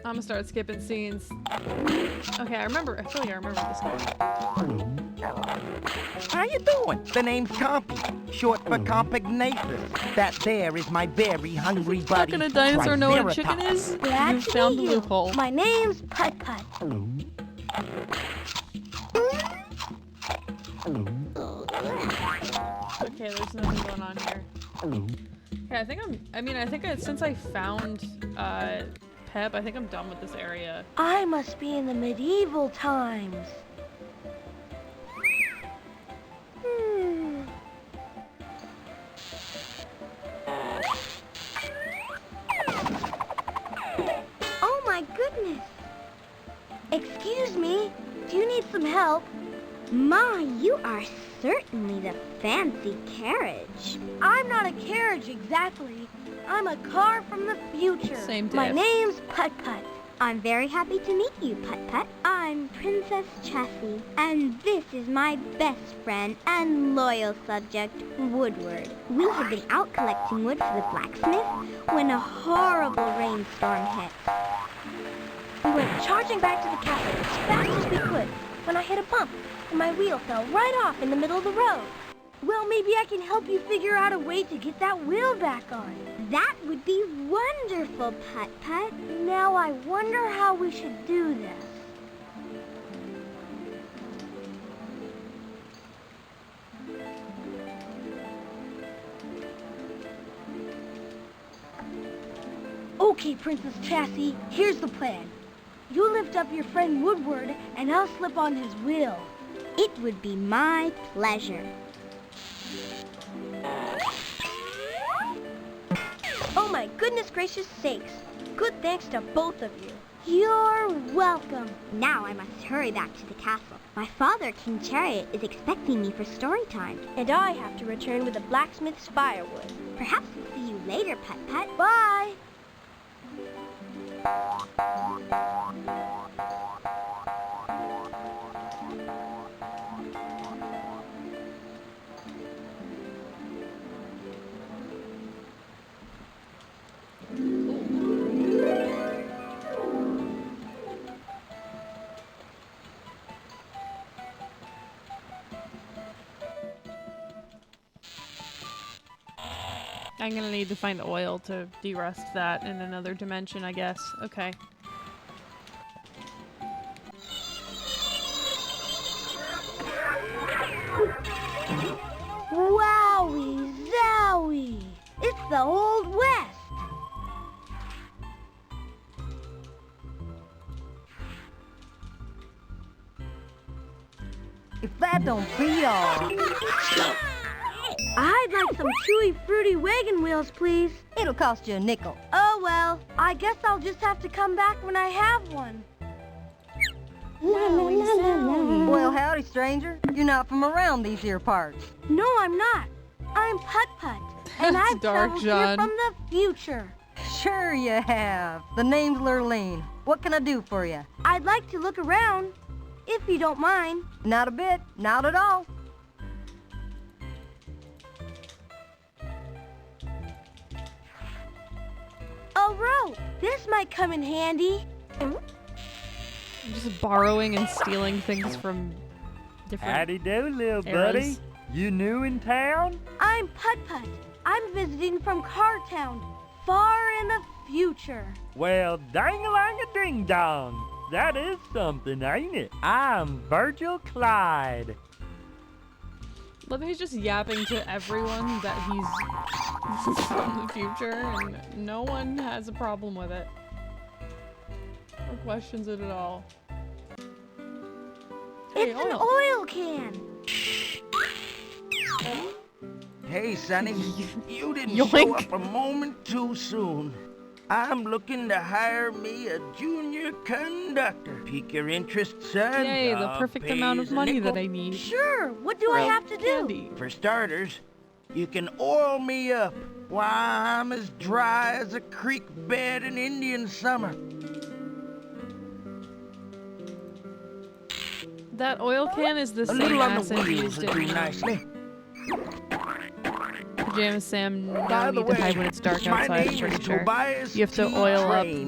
Speaker 1: I'm gonna start skipping scenes. Okay, I feel like I remember this one.
Speaker 6: How you doing? The name's Compy, short for Compagnathus. That there is my very hungry buddy.
Speaker 1: How can a dinosaur know what a chicken
Speaker 6: Triceratops.
Speaker 1: is?
Speaker 3: Glad
Speaker 1: You
Speaker 3: to
Speaker 1: found the
Speaker 3: meet you.
Speaker 1: loophole.
Speaker 3: My name's Putt Putt.
Speaker 1: Okay, there's nothing going on here. Okay, I think since I found Pep, I think I'm done with this area.
Speaker 3: I must be in the medieval times. Hmm. Oh my goodness! Excuse me, do you need some help?
Speaker 9: My, you are certainly the fancy carriage.
Speaker 3: I'm not a carriage exactly. I'm a car from the future.
Speaker 1: Same
Speaker 3: My
Speaker 1: diff.
Speaker 3: name's Putt Putt.
Speaker 9: I'm very happy to meet you, Putt Putt. I'm Princess Chessie, and this is my best friend and loyal subject, Woodward. We have been out collecting wood for the blacksmith when a horrible rainstorm hit.
Speaker 3: We went charging back to the castle as fast as we could when I hit a bump and my wheel fell right off in the middle of the road. Well, maybe I can help you figure out a way to get that wheel back on.
Speaker 9: That would be wonderful, Putt Putt.
Speaker 3: Now I wonder how we should do this. Okay, Princess Chassis, here's the plan. You lift up your friend Woodward, and I'll slip on his wheel.
Speaker 9: It would be my pleasure.
Speaker 3: Oh my goodness gracious sakes. Good thanks to both of you.
Speaker 9: You're welcome. Now I must hurry back to the castle. My father, King Chariot, is expecting me for story time.
Speaker 3: And I have to return with the blacksmith's firewood.
Speaker 9: Perhaps we'll see you later, Putt Putt.
Speaker 3: Bye!
Speaker 1: I'm gonna need to find oil to de-rust that in another dimension, I guess. Okay.
Speaker 3: Wowie zowie! It's the Old West!
Speaker 6: If that don't beat all.
Speaker 3: I'd like some chewy, fruity wagon wheels, please.
Speaker 10: It'll cost you a nickel.
Speaker 3: Oh well, I guess I'll just have to come back when I have one.
Speaker 10: Well, howdy, stranger. You're not from around these here parts.
Speaker 3: No, I'm not. I'm Putt Putt, and
Speaker 1: That's
Speaker 3: I've
Speaker 1: dark,
Speaker 3: traveled
Speaker 1: John.
Speaker 3: here from the future.
Speaker 10: Sure you have. The name's Lurleen. What can I do for you?
Speaker 3: I'd like to look around, if you don't mind.
Speaker 10: Not a bit. Not at all.
Speaker 3: A rope. This might come in handy.
Speaker 1: I'm just borrowing and stealing things from different
Speaker 4: Howdy do, little
Speaker 1: eras.
Speaker 4: buddy. You new in town?
Speaker 3: I'm Putt Putt. I'm visiting from Cartown, far in the future.
Speaker 4: Well, dang-a-lang-a-ding-dong. That is something, ain't it? I'm Virgil Clyde.
Speaker 2: Love he's just yapping to everyone that he's from the future, and no one has a problem with it. Or questions it at all. Hey,
Speaker 3: It's an oil can.
Speaker 6: Hey, Sonny, you didn't
Speaker 2: Yoink.
Speaker 6: show up a moment too soon. I'm looking to hire me a junior conductor. Pique your interest, son?
Speaker 2: Yay, the perfect amount of money that I need.
Speaker 3: Sure, what do I have to do?
Speaker 2: Candy.
Speaker 6: For starters, you can oil me up. Why, I'm as dry as a creek bed in Indian summer.
Speaker 2: That oil can is the
Speaker 6: A
Speaker 2: same
Speaker 6: little on the
Speaker 2: acid
Speaker 6: wheels
Speaker 2: used
Speaker 6: would do
Speaker 2: in
Speaker 6: nicely.
Speaker 2: Pajama Sam
Speaker 6: By
Speaker 2: No
Speaker 6: the
Speaker 2: Need to Hide
Speaker 6: way,
Speaker 2: When It's Dark
Speaker 6: my
Speaker 2: Outside, I'm
Speaker 6: name
Speaker 2: pretty
Speaker 6: is
Speaker 2: sure.
Speaker 6: Tobias
Speaker 2: You have to
Speaker 6: T.
Speaker 2: oil up
Speaker 6: Train.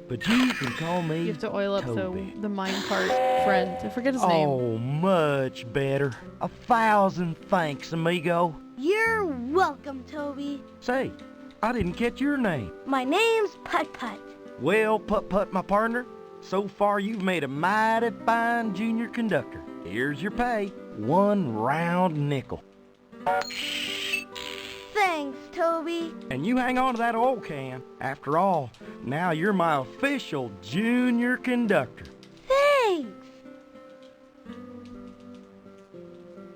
Speaker 6: But you can call me
Speaker 2: You have to oil up
Speaker 6: Toby.
Speaker 2: the minecart friend. I forget his name.
Speaker 6: Oh, much better. 1,000 thanks, amigo.
Speaker 3: You're welcome, Toby.
Speaker 6: Say, I didn't catch your name.
Speaker 3: My name's Putt Putt.
Speaker 6: Well, Putt-Putt, my partner, so far you've made a mighty fine junior conductor. Here's your pay, 1 round nickel.
Speaker 3: Thanks, Toby.
Speaker 6: And you hang on to that oil can. After all, now you're my official junior conductor.
Speaker 3: Thanks.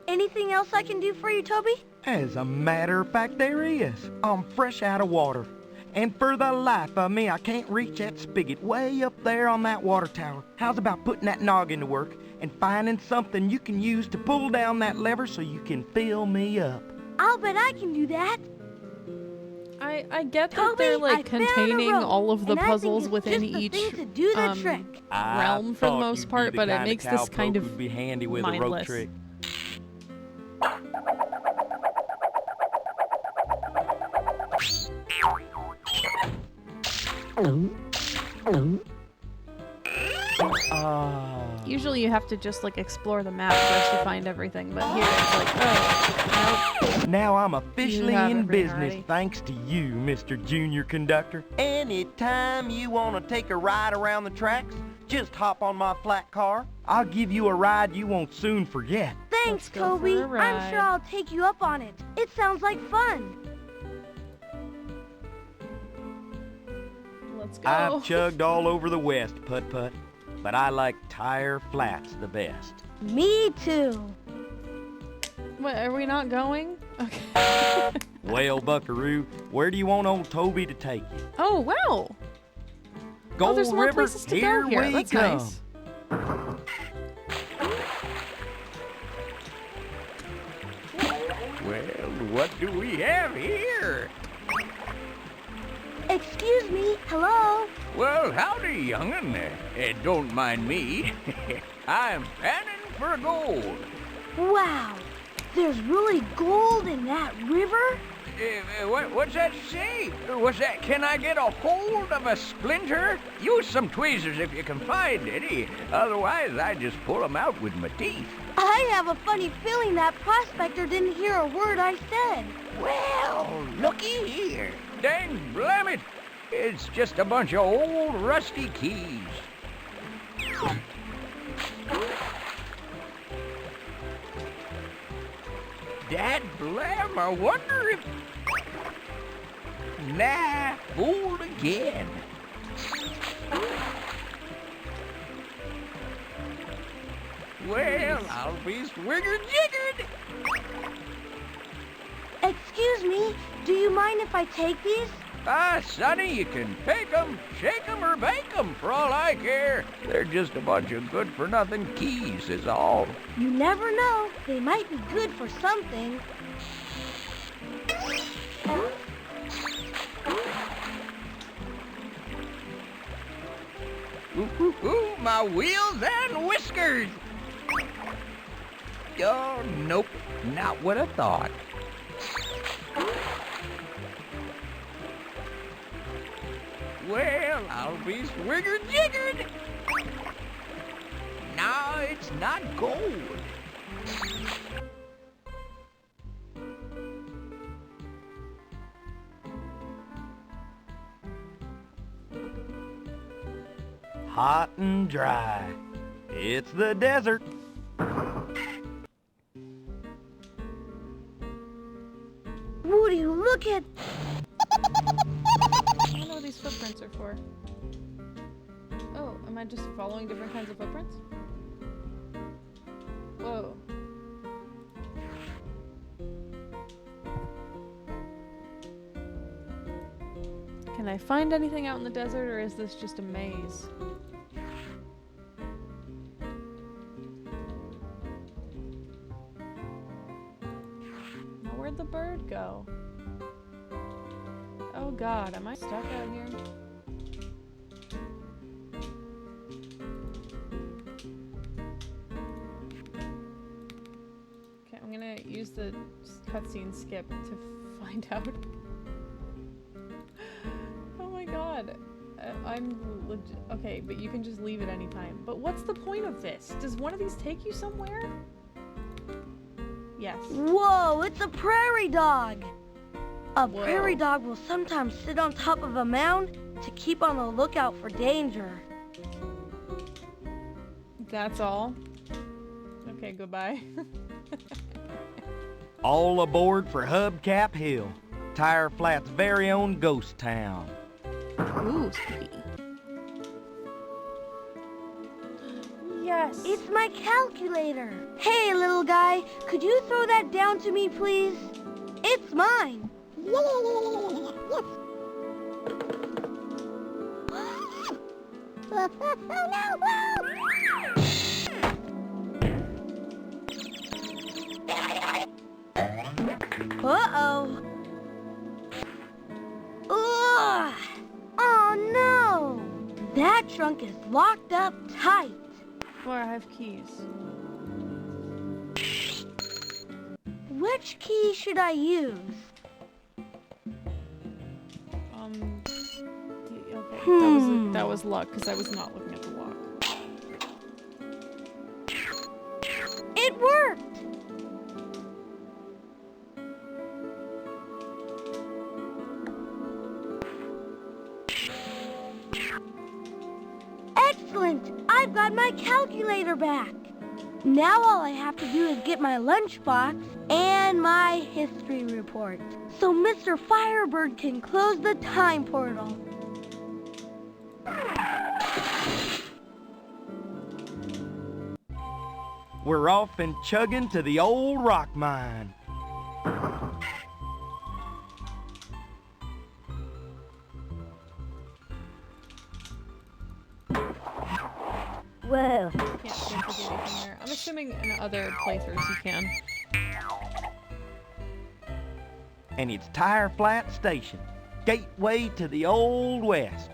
Speaker 3: Anything else I can do for you, Toby?
Speaker 6: As a matter of fact, there is. I'm fresh out of water. And for the life of me, I can't reach that spigot way up there on that water tower. How's about putting that noggin to work and finding something you can use to pull down that lever so you can fill me up?
Speaker 3: I'll bet I can do that.
Speaker 2: I get that
Speaker 3: Toby,
Speaker 2: they're like
Speaker 3: I found a
Speaker 2: containing
Speaker 3: rope,
Speaker 2: all of the
Speaker 3: and I think
Speaker 2: puzzles
Speaker 3: it's
Speaker 2: within
Speaker 3: just the
Speaker 2: each
Speaker 3: thing to do the
Speaker 2: um,
Speaker 3: trick.
Speaker 2: realm for the most part, but it makes this kind of
Speaker 6: would be handy with
Speaker 2: mindless.
Speaker 6: a rope trick.
Speaker 1: Usually you have to just like explore the map first to find everything, but here it's like, oh, nope.
Speaker 6: Now I'm officially
Speaker 1: have
Speaker 6: in
Speaker 1: everything
Speaker 6: business
Speaker 1: already.
Speaker 6: thanks to you, Mr. Junior Conductor. Anytime you want to take a ride around the tracks, just hop on my flat car. I'll give you a ride you won't soon forget.
Speaker 3: Thanks,
Speaker 1: Let's go for
Speaker 3: Toby.
Speaker 1: a
Speaker 3: I'm
Speaker 1: ride.
Speaker 3: sure I'll take you up on it. It sounds like fun.
Speaker 2: Let's go.
Speaker 6: I've chugged all over the West, Putt-Putt, but I like Tire Flats the best.
Speaker 3: Me too.
Speaker 1: What, are we not going? Okay.
Speaker 6: Well, Buckaroo, where do you want old Toby to take you?
Speaker 1: Oh, wow.
Speaker 6: Gold
Speaker 1: there's more
Speaker 6: River,
Speaker 1: places to
Speaker 6: here
Speaker 1: go here.
Speaker 6: we
Speaker 1: That's
Speaker 6: come.
Speaker 1: nice.
Speaker 8: Well, what do we have here?
Speaker 3: Excuse me. Hello.
Speaker 8: Well, howdy, young'un. Don't mind me. I'm panning for gold.
Speaker 3: Wow. There's really gold in that river?
Speaker 8: What's that say? What's that? Can I get a hold of a splinter? Use some tweezers if you can find any. Otherwise, I just pull them out with my teeth.
Speaker 3: I have a funny feeling that prospector didn't hear a word I said.
Speaker 8: Well, looky here. Dang blam it. It's just a bunch of old rusty keys. Dad blam, I wonder if... Nah, fooled again. Well, I'll be swigger-jiggered.
Speaker 3: Excuse me. Do you mind if I take these?
Speaker 8: Ah, Sonny, you can take 'em, shake 'em, or bake 'em for all I care. They're just a bunch of good-for-nothing keys is all.
Speaker 3: You never know. They might be good for something.
Speaker 8: Ooh, my wheels and whiskers. Oh, nope, not what I thought. Well, I'll be swigger-jiggered. No, it's not gold.
Speaker 6: Hot and dry. It's the desert.
Speaker 3: Woody, look at...
Speaker 1: I don't know what these footprints are for. Oh, am I just following different kinds of footprints? Whoa. Can I find anything out in the desert, or is this just a maze? Now, where'd the bird go? Oh god, am I stuck out here? Okay, I'm gonna use the cutscene skip to find out. Oh my god. Okay, but you can just leave at any time. But what's the point of this? Does one of these take you somewhere? Yes.
Speaker 3: Whoa, it's a prairie dog! A
Speaker 1: Whoa.
Speaker 3: prairie dog will sometimes sit on top of a mound to keep on the lookout for danger.
Speaker 1: That's all? Okay, goodbye.
Speaker 6: All aboard for Hubcap Hill, Tire Flat's very own ghost town.
Speaker 1: Ooh, spooky. Yes!
Speaker 3: It's my calculator. Hey, little guy, could you throw that down to me, please? It's mine. Uh-oh. Ugh. Oh, no. That trunk is locked up tight.
Speaker 1: Or I have keys.
Speaker 3: Which key should I use?
Speaker 1: Okay, that was luck, because I was not looking at the lock.
Speaker 3: It worked! Excellent! I've got my calculator back. Now all I have to do is get my lunchbox and my history report, so Mr. Firebird can close the time portal.
Speaker 6: We're off and chugging to the old rock mine.
Speaker 3: Whoa.
Speaker 1: Can't seem to do anything there. I'm assuming in other playthroughs you can.
Speaker 6: And it's Tire Flat Station, gateway to the Old West.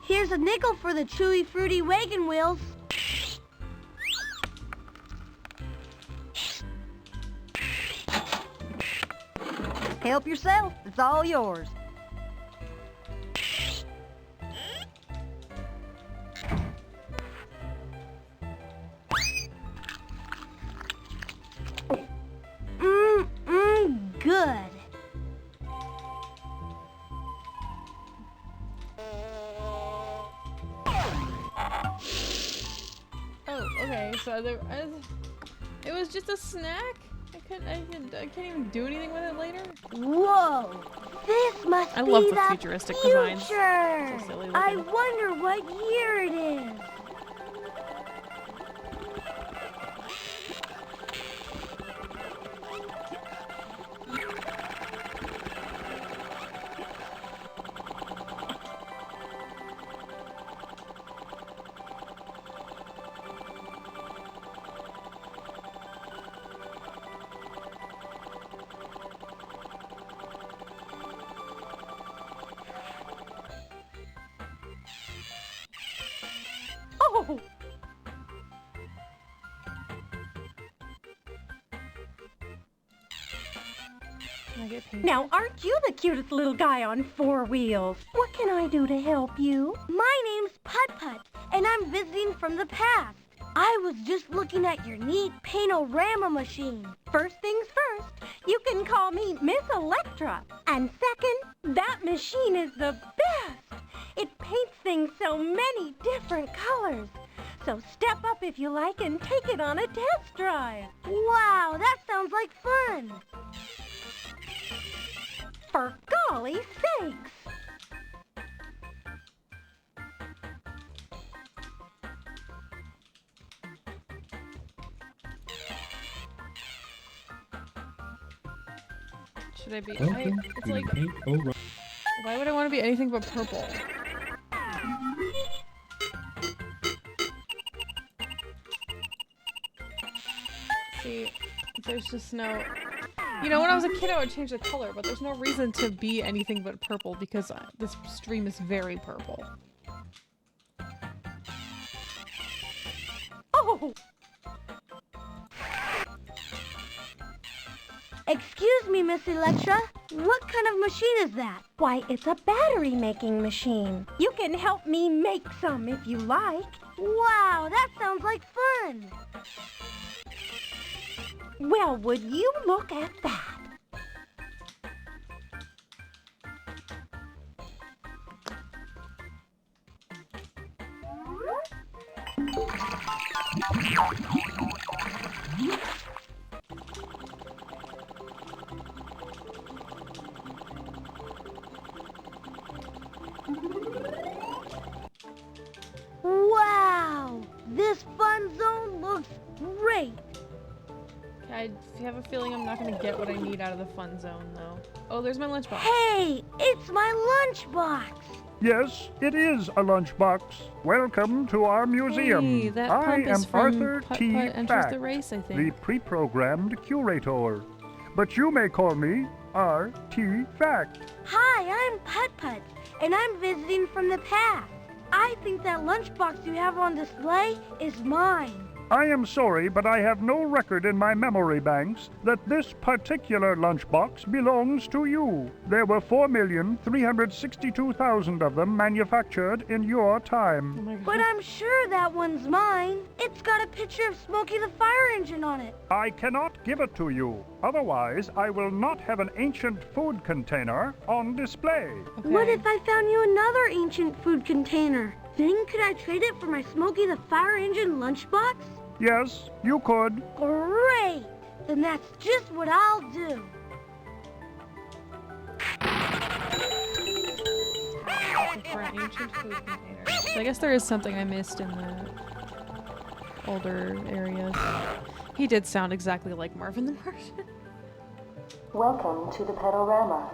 Speaker 3: Here's a nickel for the chewy, fruity wagon wheels.
Speaker 10: Help yourself. It's all yours.
Speaker 3: Good.
Speaker 1: Oh, okay, so it was just a snack? I can't even do anything with it later?
Speaker 3: Whoa! This must
Speaker 1: I
Speaker 3: be
Speaker 1: love the
Speaker 3: the
Speaker 1: futuristic designs.
Speaker 3: future.
Speaker 1: So silly
Speaker 3: I
Speaker 1: looking.
Speaker 3: wonder what year it is. Oh!
Speaker 1: Can I get pink?
Speaker 11: Now, aren't you the cutest little guy on four wheels? What can I do to help you?
Speaker 3: My name's Putt Putt, and I'm visiting from the past. I was just looking at your neat paint-o-rama machine.
Speaker 11: First things first, you can call me Miss Electra. And second, that machine is the best. It paints things so many different colors. So step up if you like and take it on a test drive.
Speaker 3: Wow, that sounds like fun.
Speaker 11: For golly sakes!
Speaker 1: Should I be? It's like, why would I want to be anything but purple? See, there's just no. You know, when I was a kid, I would change the color, but there's no reason to be anything but purple because this stream is very purple.
Speaker 11: Oh!
Speaker 3: Excuse me, Miss Electra. What kind of machine is that?
Speaker 11: Why, it's a battery-making machine. You can help me make some if you like.
Speaker 3: Wow, that sounds like fun.
Speaker 11: Well, would you look at that?
Speaker 3: Wow, this fun zone looks great.
Speaker 1: I have a feeling I'm not gonna get what I need out of the fun zone, though. Oh, there's my lunchbox.
Speaker 3: Hey, it's my lunchbox.
Speaker 7: Yes, it is a lunchbox. Welcome to our museum.
Speaker 1: Hey, that
Speaker 7: I
Speaker 1: pump
Speaker 7: am
Speaker 1: is from
Speaker 7: Arthur
Speaker 1: Putt
Speaker 7: T.
Speaker 1: Putt Enters
Speaker 7: Fact,
Speaker 1: the Race, I think.
Speaker 7: the pre-programmed curator. But you may call me R.T. Fact.
Speaker 3: Hi, I'm Putt Putt, and I'm visiting from the past. I think that lunchbox you have on display is mine.
Speaker 7: I am sorry, but I have no record in my memory banks that this particular lunchbox belongs to you. There were 4,362,000 of them manufactured in your time.
Speaker 3: But I'm sure that one's mine. It's got a picture of Smokey the Fire Engine on it.
Speaker 7: I cannot give it to you. Otherwise, I will not have an ancient food container on display.
Speaker 1: Okay.
Speaker 3: What if I found you another ancient food container? Then could I trade it for my Smokey the Fire Engine lunchbox?
Speaker 7: Yes, you could.
Speaker 3: Great! Then that's just what I'll do.
Speaker 1: For an ancient food container. So I guess there is something I missed in the older areas. He did sound exactly like Marvin the Martian.
Speaker 12: Welcome to the Petorama,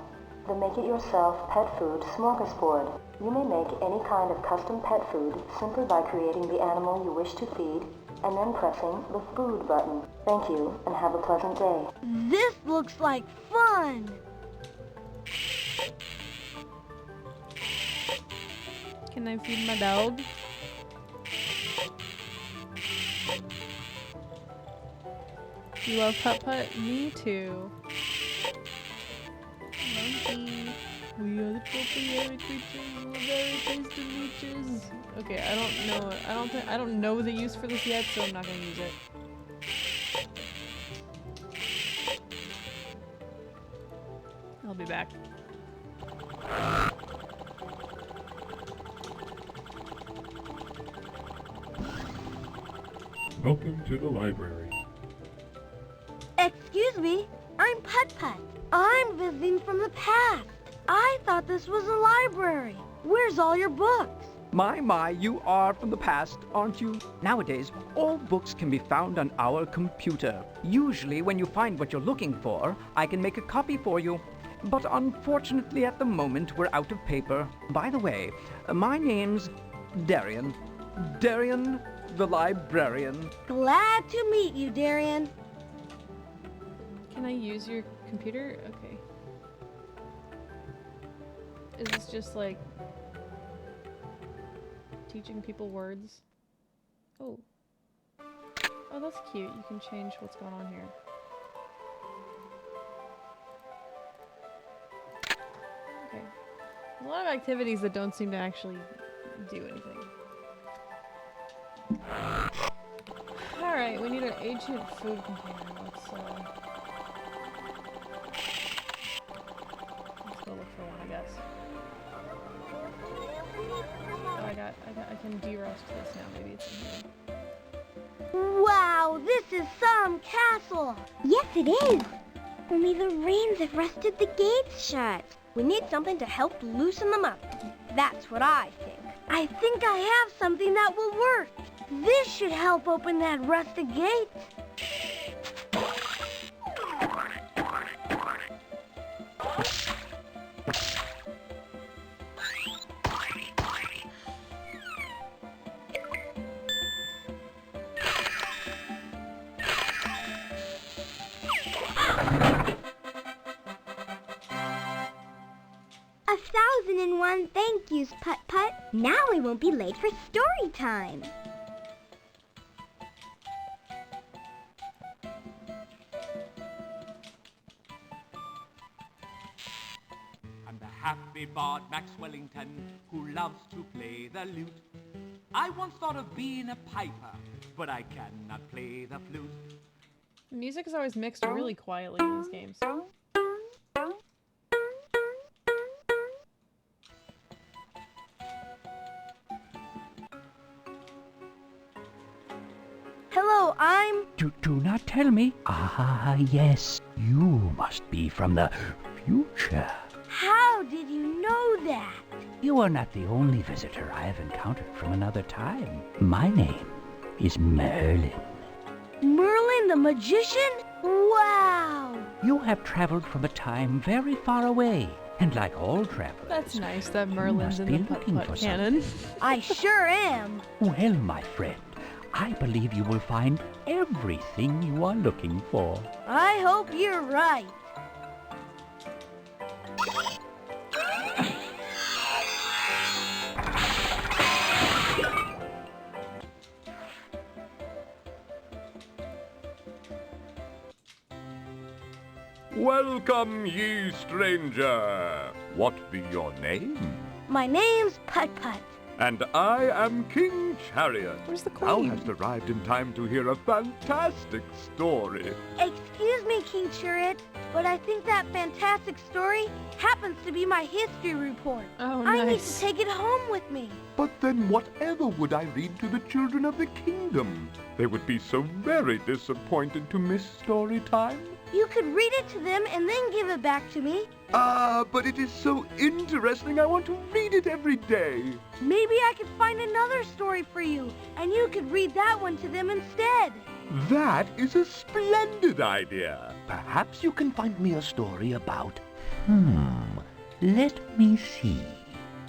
Speaker 12: the make-it-yourself pet food smorgasbord. You may make any kind of custom pet food simply by creating the animal you wish to feed and then pressing the food button. Thank you and have a pleasant day.
Speaker 3: This looks like fun!
Speaker 1: Can I feed my dog? You love Putt Putt? Me too. Monkey. We are the topiary creatures of the very tasty leeches. Okay, I don't know the use for this yet, so I'm not gonna use it. I'll be back.
Speaker 7: Welcome to the library.
Speaker 3: Excuse me, I'm Putt Putt. I'm visiting from the past. I thought this was a library. Where's all your books?
Speaker 13: My, you are from the past, aren't you? Nowadays, all books can be found on our computer. Usually, when you find what you're looking for, I can make a copy for you. But unfortunately, at the moment, we're out of paper. By the way, my name's Darian. Darian, the librarian.
Speaker 3: Glad to meet you, Darian.
Speaker 1: Can I use your computer? Okay. Is this just like teaching people words? Oh. Oh, that's cute. You can change what's going on here. Okay. There's a lot of activities that don't seem to actually do anything. Alright, we need an ancient food container. Let's go look for one, I guess. Oh, I can de-rust this now. Maybe it's in here.
Speaker 3: Wow, this is some castle.
Speaker 9: Yes, it is. Only the rains have rusted the gates shut.
Speaker 11: We need something to help loosen them up. That's what I think.
Speaker 3: I think I have something that will work. This should help open that rusted gate.
Speaker 9: A 1,001 thank yous, Putt Putt. Now we won't be late for story time.
Speaker 14: I'm the happy bard Max Wellington, who loves to play the lute. I once thought of being a piper, but I cannot play the flute.
Speaker 1: The music is always mixed really quietly in these games.
Speaker 3: Hello, I'm...
Speaker 8: Do not tell me. Ah, yes. You must be from the future.
Speaker 3: How did you know that?
Speaker 8: You are not the only visitor I have encountered from another time. My name is Merlin.
Speaker 3: Merlin the magician? Wow!
Speaker 8: You have traveled from a time very far away, and like all travelers...
Speaker 1: That's nice that Merlin's
Speaker 8: must
Speaker 1: in
Speaker 8: be
Speaker 1: the
Speaker 8: looking
Speaker 1: Putt-Putt
Speaker 8: for
Speaker 1: canon.
Speaker 3: I sure am.
Speaker 8: Well, my friend, I believe you will find everything you are looking for.
Speaker 3: I hope you're right.
Speaker 7: Welcome, ye stranger. What be your name?
Speaker 3: My name's Putt Putt.
Speaker 7: And I am King Chariot.
Speaker 1: Where's the
Speaker 7: Thou
Speaker 1: queen?
Speaker 7: hast arrived in time to hear a fantastic story.
Speaker 3: Excuse me, King Chariot, but I think that fantastic story happens to be my history report.
Speaker 1: Oh,
Speaker 3: I need
Speaker 1: nice.
Speaker 3: to take it home with me.
Speaker 7: But then whatever would I read to the children of the kingdom? They would be so very disappointed to miss story time.
Speaker 3: You could read it to them and then give it back to me.
Speaker 7: But it is so interesting I want to read it every day.
Speaker 3: Maybe I could find another story for you, and you could read that one to them instead.
Speaker 7: That is a splendid idea.
Speaker 8: Perhaps you can find me a story about... let me see.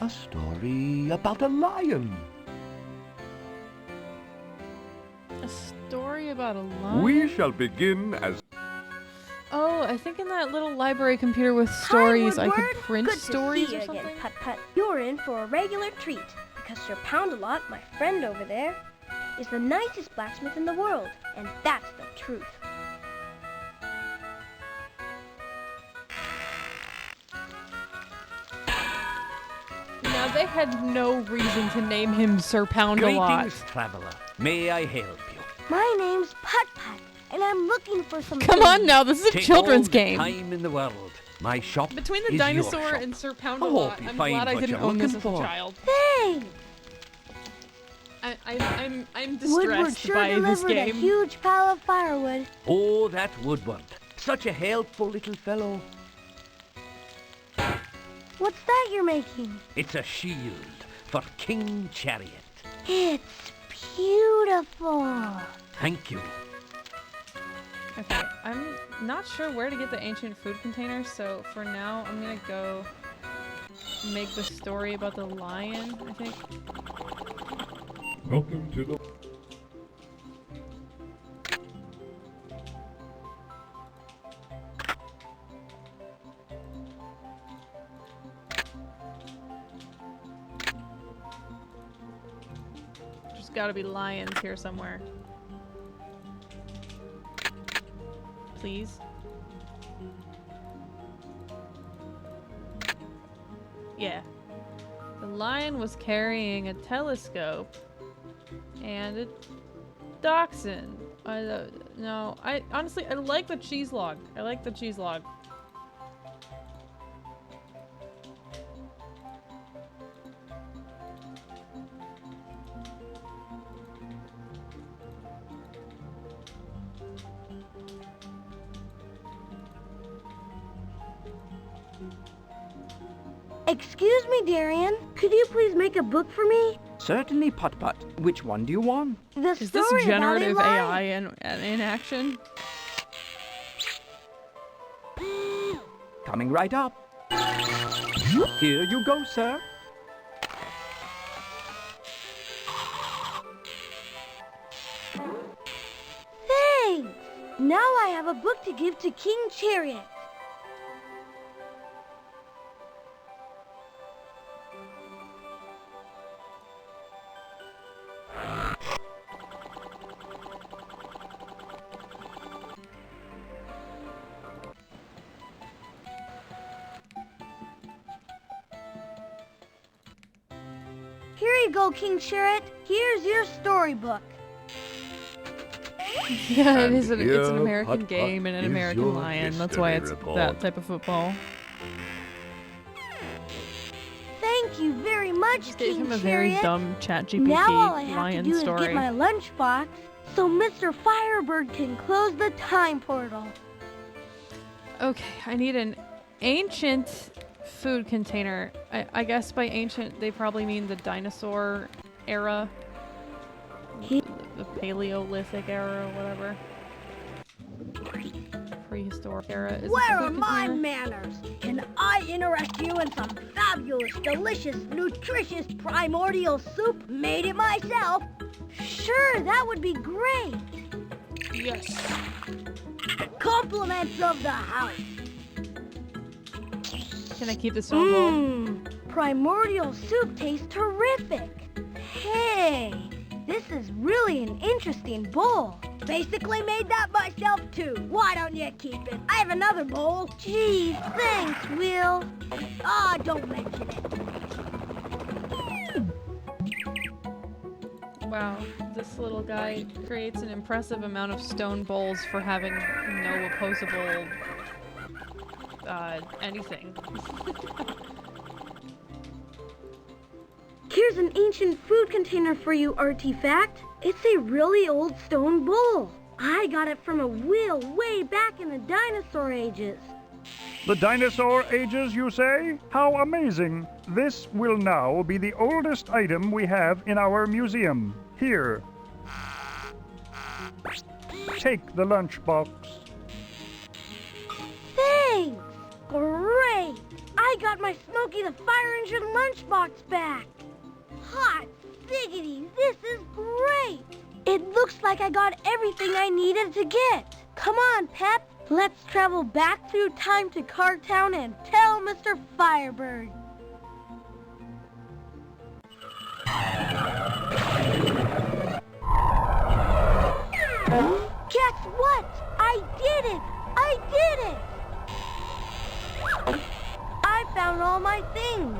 Speaker 7: A story about a lion.
Speaker 1: A story about a lion?
Speaker 7: We shall begin as...
Speaker 1: Oh, I think in that little library computer with stories, I could
Speaker 11: Woodward.
Speaker 1: print
Speaker 11: Good
Speaker 1: stories
Speaker 11: to see
Speaker 1: or
Speaker 11: you
Speaker 1: something.
Speaker 11: again, Putt Putt. You're in for a regular treat, because Sir Pound-a-Lot, my friend over there, is the nicest blacksmith in the world, and that's the truth.
Speaker 1: Now, they had no reason to name him Sir Pound-a-Lot.
Speaker 8: Greetings, traveler. May I help you?
Speaker 3: My name's Putt Putt, and I'm looking for some
Speaker 1: Come on now, this is a
Speaker 8: Take
Speaker 1: children's
Speaker 8: all the
Speaker 1: game.
Speaker 8: time in the world. My shop
Speaker 1: Between the
Speaker 8: is
Speaker 1: dinosaur
Speaker 8: your shop.
Speaker 1: and Sir
Speaker 8: I
Speaker 1: Pound-a-Lot,
Speaker 8: hope you
Speaker 1: I'm
Speaker 8: find
Speaker 1: glad I
Speaker 8: what
Speaker 1: didn't
Speaker 8: you're
Speaker 1: own this as
Speaker 8: looking
Speaker 1: a
Speaker 8: for.
Speaker 1: child.
Speaker 3: Thanks!
Speaker 1: I'm
Speaker 3: Woodward
Speaker 1: distressed
Speaker 3: sure
Speaker 1: by this
Speaker 3: delivered a
Speaker 1: game.
Speaker 3: huge pile of firewood.
Speaker 8: Oh, that Woodward. Such a helpful little fellow.
Speaker 3: What's that you're making?
Speaker 8: It's a shield for King Chariot.
Speaker 3: It's beautiful.
Speaker 8: Thank you.
Speaker 1: Okay, I'm not sure where to get the ancient food container, so for now I'm gonna go make the story about the lion, I think.
Speaker 7: Welcome to the...
Speaker 1: There's gotta be lions here somewhere. Please. Yeah. The lion was carrying a telescope and Dachshund. No, I honestly, I like the cheese log. I like the cheese log.
Speaker 3: Excuse me, Darian. Could you please make a book for me?
Speaker 13: Certainly, Putt-Putt. Which one do you want?
Speaker 3: The
Speaker 1: Is this
Speaker 3: story
Speaker 1: generative
Speaker 3: about
Speaker 1: AI in action?
Speaker 13: Coming right up. Here you go, sir.
Speaker 3: Thanks! Now I have a book to give to King Chariot. Here you go, King Chariot. Here's your storybook.
Speaker 1: Yeah, it's an
Speaker 15: here,
Speaker 1: American
Speaker 15: Putt-Putt,
Speaker 1: game and an
Speaker 15: is
Speaker 1: American
Speaker 15: your
Speaker 1: lion. That's why it's
Speaker 15: history
Speaker 1: that
Speaker 15: report.
Speaker 1: type of football.
Speaker 3: Thank you very much,
Speaker 1: Gave
Speaker 3: King
Speaker 1: him a very
Speaker 3: Chariot.
Speaker 1: dumb ChatGPT
Speaker 3: Now all I have
Speaker 1: lion
Speaker 3: to do
Speaker 1: story.
Speaker 3: is get my lunchbox so Mr. Firebird can close the time portal.
Speaker 1: Okay, I need an ancient food container. I guess by ancient they probably mean the dinosaur era. The Paleolithic era or whatever. Prehistoric era. Is
Speaker 3: Where
Speaker 1: this a
Speaker 3: are
Speaker 1: food
Speaker 3: my
Speaker 1: container?
Speaker 3: manners? Can I interest you in some fabulous, delicious, nutritious primordial soup? Made it myself. Sure, that would be great.
Speaker 1: Yes.
Speaker 3: Compliments of the house.
Speaker 1: Can I keep the stone bowl?
Speaker 3: Primordial soup tastes terrific. Hey, this is really an interesting bowl. Basically made that myself too. Why don't you keep it? I have another bowl. Geez, thanks, Will. Don't mention it.
Speaker 1: Wow, this little guy creates an impressive amount of stone bowls for having no opposable anything.
Speaker 3: Here's an ancient food container for you, Artifact. It's a really old stone bowl. I got it from a wheel way back in the dinosaur ages.
Speaker 7: The dinosaur ages, you say? How amazing! This will now be the oldest item we have in our museum. Here. Take the lunchbox.
Speaker 3: Thanks! Great! I got my Smokey the Fire Engine lunchbox back. Hot diggity, this is great! It looks like I got everything I needed to get. Come on, Pep. Let's travel back through time to Cartown and tell Mr. Firebird. Guess what? I did it! I did it! I found all my things.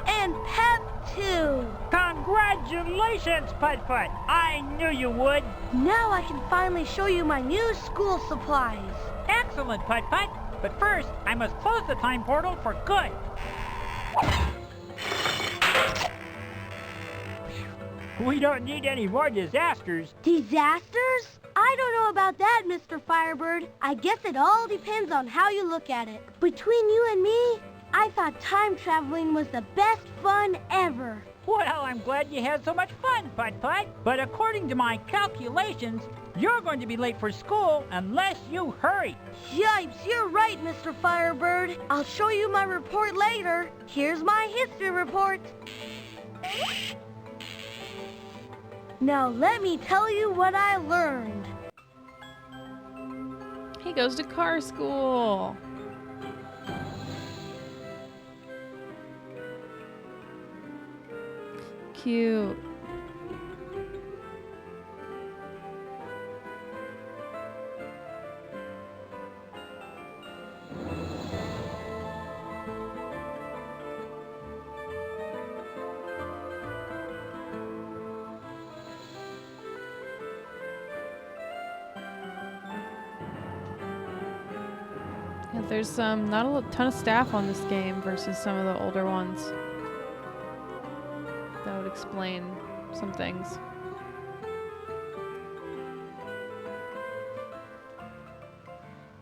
Speaker 3: And Pep, too.
Speaker 4: Congratulations, Putt-Putt! I knew you would!
Speaker 3: Now I can finally show you my new school supplies.
Speaker 4: Excellent, Putt-Putt! But first, I must close the time portal for good. We don't need any more disasters.
Speaker 3: Disasters? I don't know about that, Mr. Firebird. I guess it all depends on how you look at it. Between you and me, I thought time traveling was the best fun ever.
Speaker 4: Well, I'm glad you had so much fun, Putt-Putt. But according to my calculations, you're going to be late for school unless you hurry.
Speaker 3: Yipes, you're right, Mr. Firebird. I'll show you my report later. Here's my history report. Now let me tell you what I learned.
Speaker 1: He goes to car school. Cute. There's not a ton of staff on this game versus some of the older ones. That would explain some things.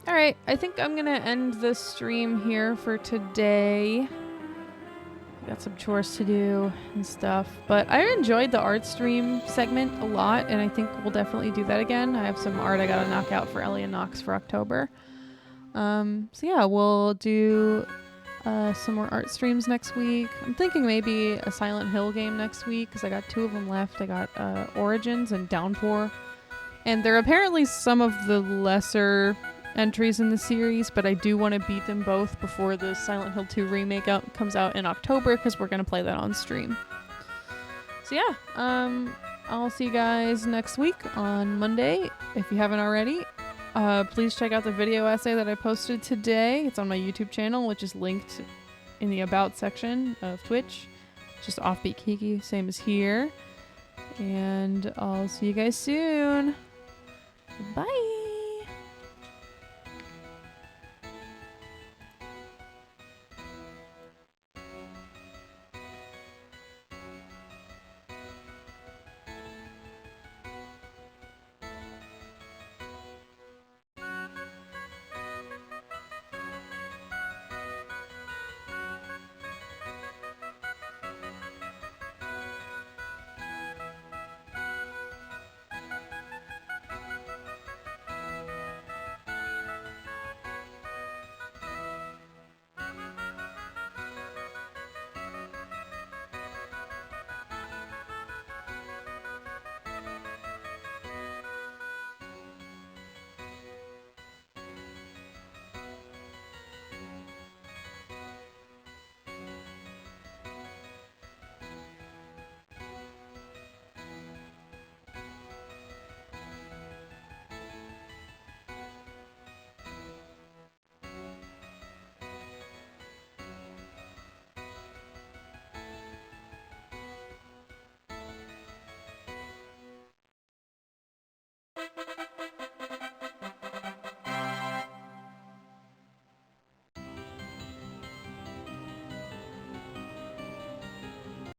Speaker 1: Alright, I think I'm gonna end this stream here for today. Got some chores to do and stuff. But I enjoyed the art stream segment a lot, and I think we'll definitely do that again. I have some art I gotta knock out for Ellie and Nox for October. So yeah, we'll do some more art streams next week. I'm thinking maybe a Silent Hill game next week, because I got 2 of them left. I got Origins and Downpour. And they're apparently some of the lesser entries in the series, but I do want to beat them both before the Silent Hill 2 remake comes out in October, because we're going to play that on stream. So yeah, I'll see you guys next week on Monday. If you haven't already, please check out the video essay that I posted today. It's on my YouTube channel, which is linked in the About section of Twitch. Just Offbeat Kiki, same as here. And I'll see you guys soon. Bye!